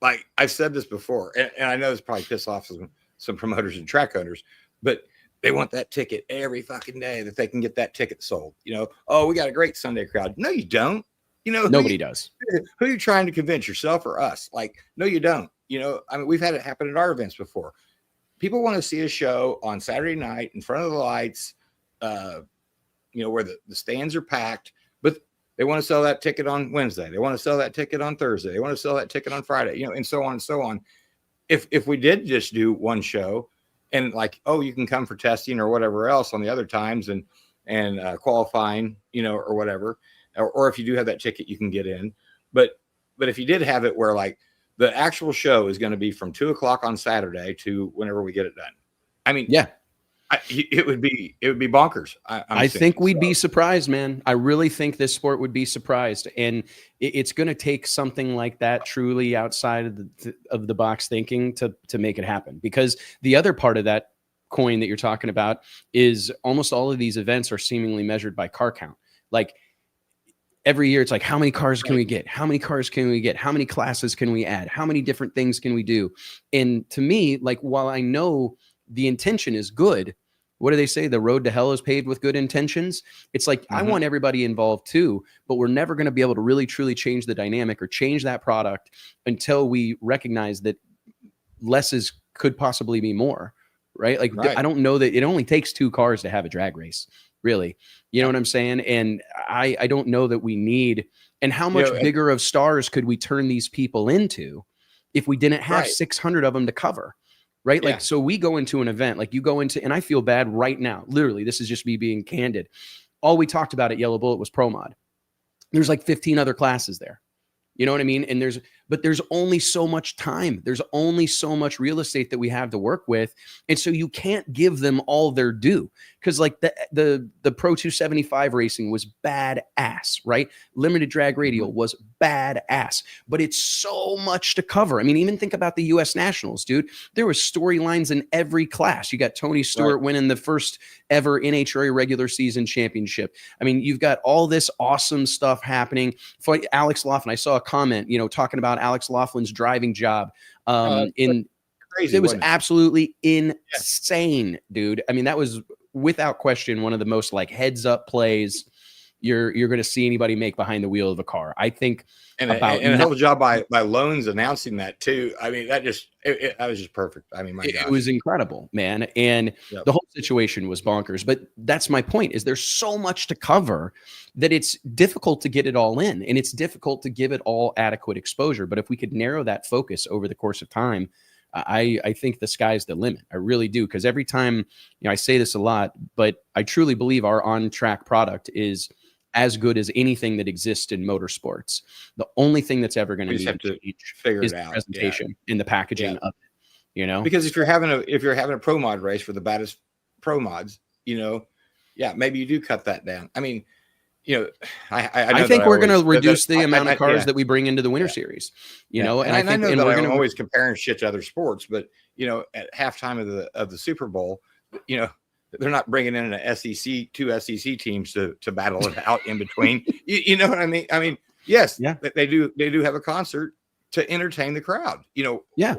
Like I've said this before, and I know this probably pisses off some promoters and track owners, but they want that ticket every fucking day that they can get that ticket sold. Oh, we got a great Sunday crowd. No, you don't. Nobody does. Who are you trying to convince, yourself or us? Like, no, you don't. We've had it happen at our events before. People want to see a show on Saturday night in front of the lights, where the stands are packed, but they want to sell that ticket on Wednesday. They want to sell that ticket on Thursday. They want to sell that ticket on Friday, and so on and so on. If we did just do one show and you can come for testing or whatever else on the other times and qualifying, or whatever, or if you do have that ticket, you can get in. But if you did have it where the actual show is going to be from 2:00 on Saturday to whenever we get it done. Yeah. It would be bonkers. I think we'd be surprised, man. I really think this sport would be surprised, and it's going to take something like that truly outside of the box thinking to make it happen. Because the other part of that coin that you're talking about is almost all of these events are seemingly measured by car count. Like every year, it's like, how many cars can we get? How many cars can we get? How many classes can we add? How many different things can we do? And to me, while I know the intention is good, what do they say? The road to hell is paved with good intentions. It's like, I want everybody involved too, but we're never going to be able to really truly change the dynamic or change that product until we recognize that less could possibly be more, right? I don't know that it only takes 2 cars to have a drag race, really. You know what I'm saying? And I don't know that we need, and how much bigger of stars could we turn these people into if we didn't have 600 of them to cover? Right. So we go into an event, you go into, and I feel bad right now. Literally, this is just me being candid. All we talked about at Yellow Bullet was Pro Mod. There's 15 other classes there. You know what I mean? And but there's only so much time. There's only so much real estate that we have to work with. And so you can't give them all their due, because like the Pro 275 racing was badass, right? Limited drag radial was badass, but it's so much to cover. I mean, even think about the U.S. Nationals, dude. There were storylines in every class. You got Tony Stewart winning the first ever NHRA regular season championship. I mean, you've got all this awesome stuff happening. For Alex Laughlin, I saw a comment, talking about Alex Laughlin's driving job. Crazy, it was absolutely insane, dude. I mean, that was without question one of the most like heads up plays you're going to see anybody make behind the wheel of a car. I think and a hell of a job by Loans announcing that too. I mean, that was just perfect. I mean, it was incredible, man. And the whole situation was bonkers, but that's my point, is there's so much to cover that it's difficult to get it all in, and it's difficult to give it all adequate exposure. But if we could narrow that focus over the course of time, I think the sky's the limit. I really do. Because every time, I say this a lot, but I truly believe our on-track product is as good as anything that exists in motorsports. The only thing that's ever going to need to figure is it the out. presentation and the packaging of it. Because if you're having a pro mod race for the baddest pro mods, maybe you do cut that down. I mean, I think we're going to reduce the amount of cars that we bring into the Winter Series. And I think we're going to always comparing shit to other sports, but at halftime of the Super Bowl, they're not bringing in two SEC teams to battle it out in between. You know what I mean? I mean, yes, they do have a concert to entertain the crowd.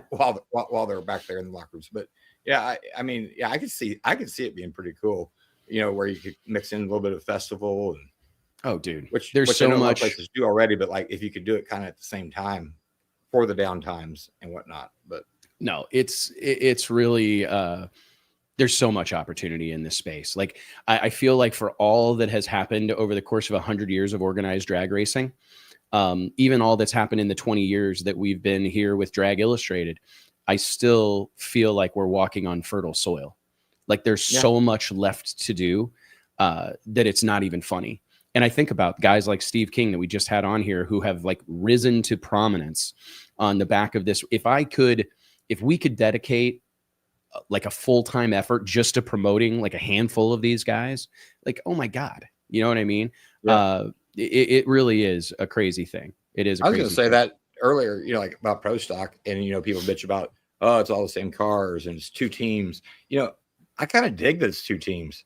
While they're back there in the locker rooms. But I could see it being pretty cool. Where you could mix in a little bit of festival and. Oh, dude, which so much places do already, but like if you could do it kind of at the same time for the down times and whatnot. But no, it's really there's so much opportunity in this space. Like I feel like for all that has happened over the course of 100 years of organized drag racing, even all that's happened in the 20 years that we've been here with Drag Illustrated, I still feel like we're walking on fertile soil. Like there's so much left to do that it's not even funny. And I think about guys like Steve King that we just had on here who have like risen to prominence on the back of this. If we could dedicate like a full-time effort just to promoting like a handful of these guys, like, oh my God, you know what I mean? Yeah. It really is a crazy thing. It is. I was going to say that earlier, like about Pro Stock, and people bitch about, oh, it's all the same cars and it's two teams. I kind of dig that it's two teams.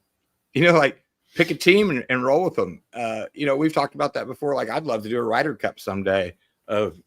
Like pick a team and roll with them. We've talked about that before. Like I'd love to do a Ryder Cup someday of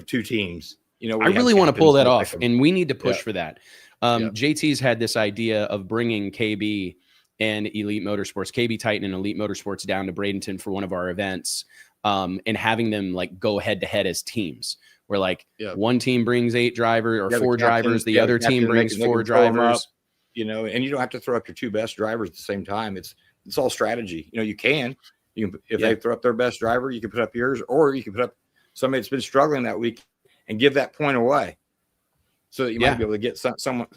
two teams. I really want to pull that off, and we need to push for that. JT's had this idea of bringing KB and Elite Motorsports, KB Titan and Elite Motorsports down to Bradenton for one of our events, and having them like go head to head as teams. Where like one team brings 8 drivers or 4 drivers, the other team brings 4 drivers. And you don't have to throw up your 2 best drivers at the same time. It's all strategy. You can if they throw up their best driver, you can put up yours, or you can put up somebody that's been struggling that week and give that point away, so that you might be able to get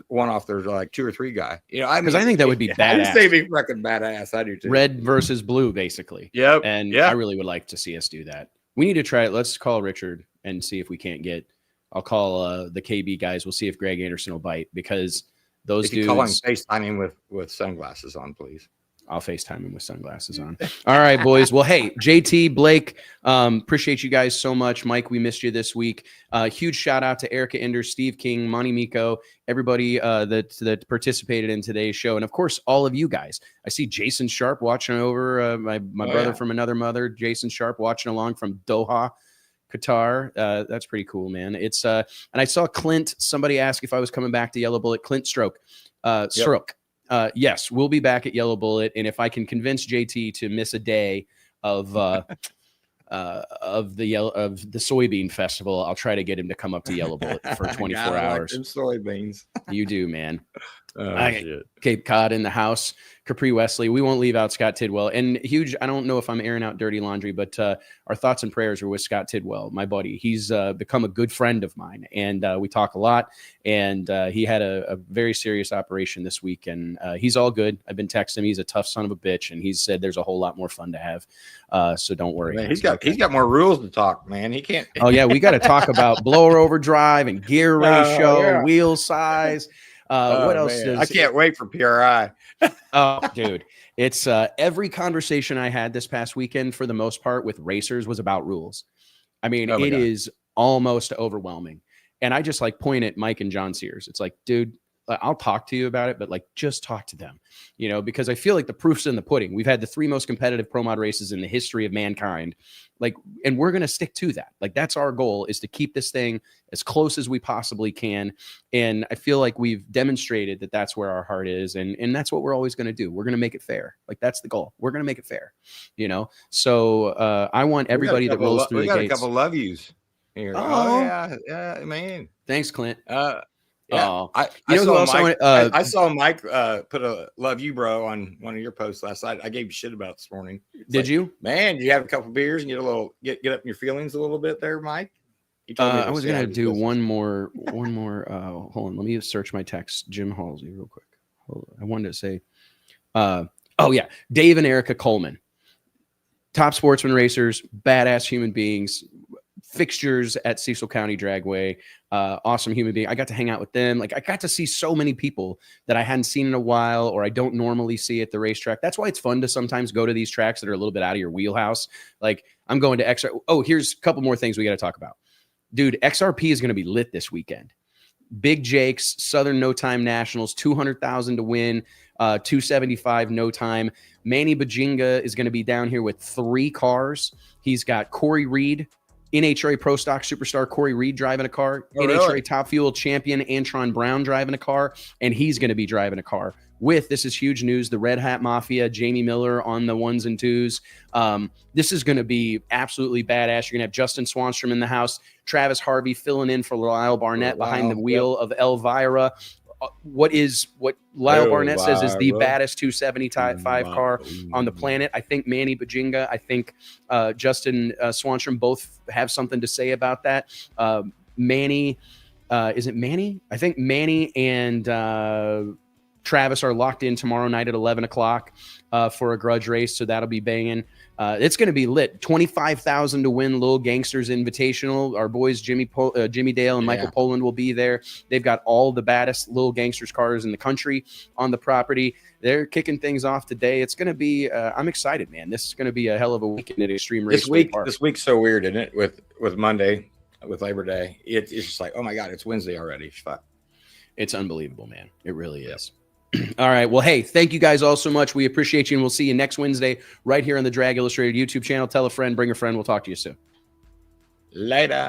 one off their like 2 or 3 guy. Because I think that would be badass. I'd say be fucking badass. I do too. Red versus blue, basically. Yep. And I really would like to see us do that. We need to try it. Let's call Richard and see if we can't get. I'll call the KB guys. We'll see if Greg Anderson will bite, because those dudes. Call him FaceTiming with sunglasses on, please. I'll FaceTime him with sunglasses on. All right, boys. Well, hey, JT, Blake, appreciate you guys so much. Mike, we missed you this week. Huge shout out to Erica Ender, Steve King, Monty Mikho, everybody that participated in today's show. And of course, all of you guys. I see Jason Sharp watching over, my brother from another mother, Jason Sharp, watching along from Doha, Qatar. That's pretty cool, man. It's and I saw Clint, somebody asked if I was coming back to Yellow Bullet. Clint Stroke. Yes, we'll be back at Yellow Bullet, and if I can convince JT to miss a day of the soybean festival, I'll try to get him to come up to Yellow Bullet for 24 hours. Like soybeans. You do, man. Cape Cod in the house. Capri Wesley. We won't leave out Scott Tidwell. And huge, I don't know if I'm airing out dirty laundry, but our thoughts and prayers are with Scott Tidwell, my buddy. He's become a good friend of mine, and we talk a lot. And he had a very serious operation this week, and he's all good. I've been texting him. He's a tough son of a bitch, and he said there's a whole lot more fun to have. So don't worry. Man, he's got more rules to talk, man. He can't. Oh yeah, we got to talk about blower overdrive and gear ratio, wheel size. What else? I can't wait for PRI. Oh, dude, it's every conversation I had this past weekend, for the most part, with racers was about rules. I mean, it is almost overwhelming. And I just like point at Mike and John Sears. It's like, dude, I'll talk to you about it, but like, just talk to them, because I feel like the proof's in the pudding. We've had the 3 most competitive pro mod races in the history of mankind. Like, and we're going to stick to that. Like, that's our goal, is to keep this thing as close as we possibly can. And I feel like we've demonstrated that that's where our heart is. And that's what we're always going to do. We're going to make it fair. Like, that's the goal. We're going to make it fair, So I want everybody that rolls through the gates. We got a couple love yous here. Oh yeah, man. Thanks, Clint. Yeah, I saw Mike put a "love you, bro" on one of your posts last night. I gave you shit about this morning. Did you? Man, you have a couple beers and get up in your feelings a little bit there, Mike? I was gonna do one more. Hold on, let me search my text. Jim Halsey, real quick. Hold on. I wanted to say, Dave and Erica Coleman, top sportsman racers, badass human beings. Fixtures at Cecil County Dragway, awesome human being. I got to hang out with them. Like, I got to see so many people that I hadn't seen in a while, or I don't normally see at the racetrack. That's why it's fun to sometimes go to these tracks that are a little bit out of your wheelhouse. Like, I'm going to XR. Oh, here's a couple more things we got to talk about. Dude, XRP is going to be lit this weekend. Big Jake's Southern No Time Nationals, 200,000 to win, 275 no time. Manny Bajinga is going to be down here with 3 cars. He's got Corey Reed, NHRA Pro Stock Superstar Corey Reed driving a car, NHRA Top Fuel Champion Antron Brown driving a car, and he's going to be driving a car with, this is huge news, the Red Hat Mafia, Jamie Miller on the 1s and 2s. This is going to be absolutely badass. You're going to have Justin Swanstrom in the house, Travis Harvey filling in for Lyle Barnett behind the wheel of Elvira. What Lyle Barnett says is the baddest 275 car on the planet. I think Manny Bajinga, I think Justin Swanstrom both have something to say about that. Manny, is it Manny? I think Manny and Travis are locked in tomorrow night at 11 o'clock for a grudge race, so that'll be banging. It's going to be lit. 25,000 to win Little Gangsters Invitational. Our boys Jimmy Dale and Michael Poland will be there. They've got all the baddest Little Gangsters cars in the country on the property. They're kicking things off today. It's going to be. I'm excited, man. This is going to be a hell of a weekend at Extreme Raceway Park. This week's so weird, isn't it? With Monday, with Labor Day, it's just like, oh my God, it's Wednesday already. Fuck. It's unbelievable, man. It really is. All right. Well, hey, thank you guys all so much. We appreciate you, and we'll see you next Wednesday right here on the Drag Illustrated YouTube channel. Tell a friend, bring a friend. We'll talk to you soon. Later.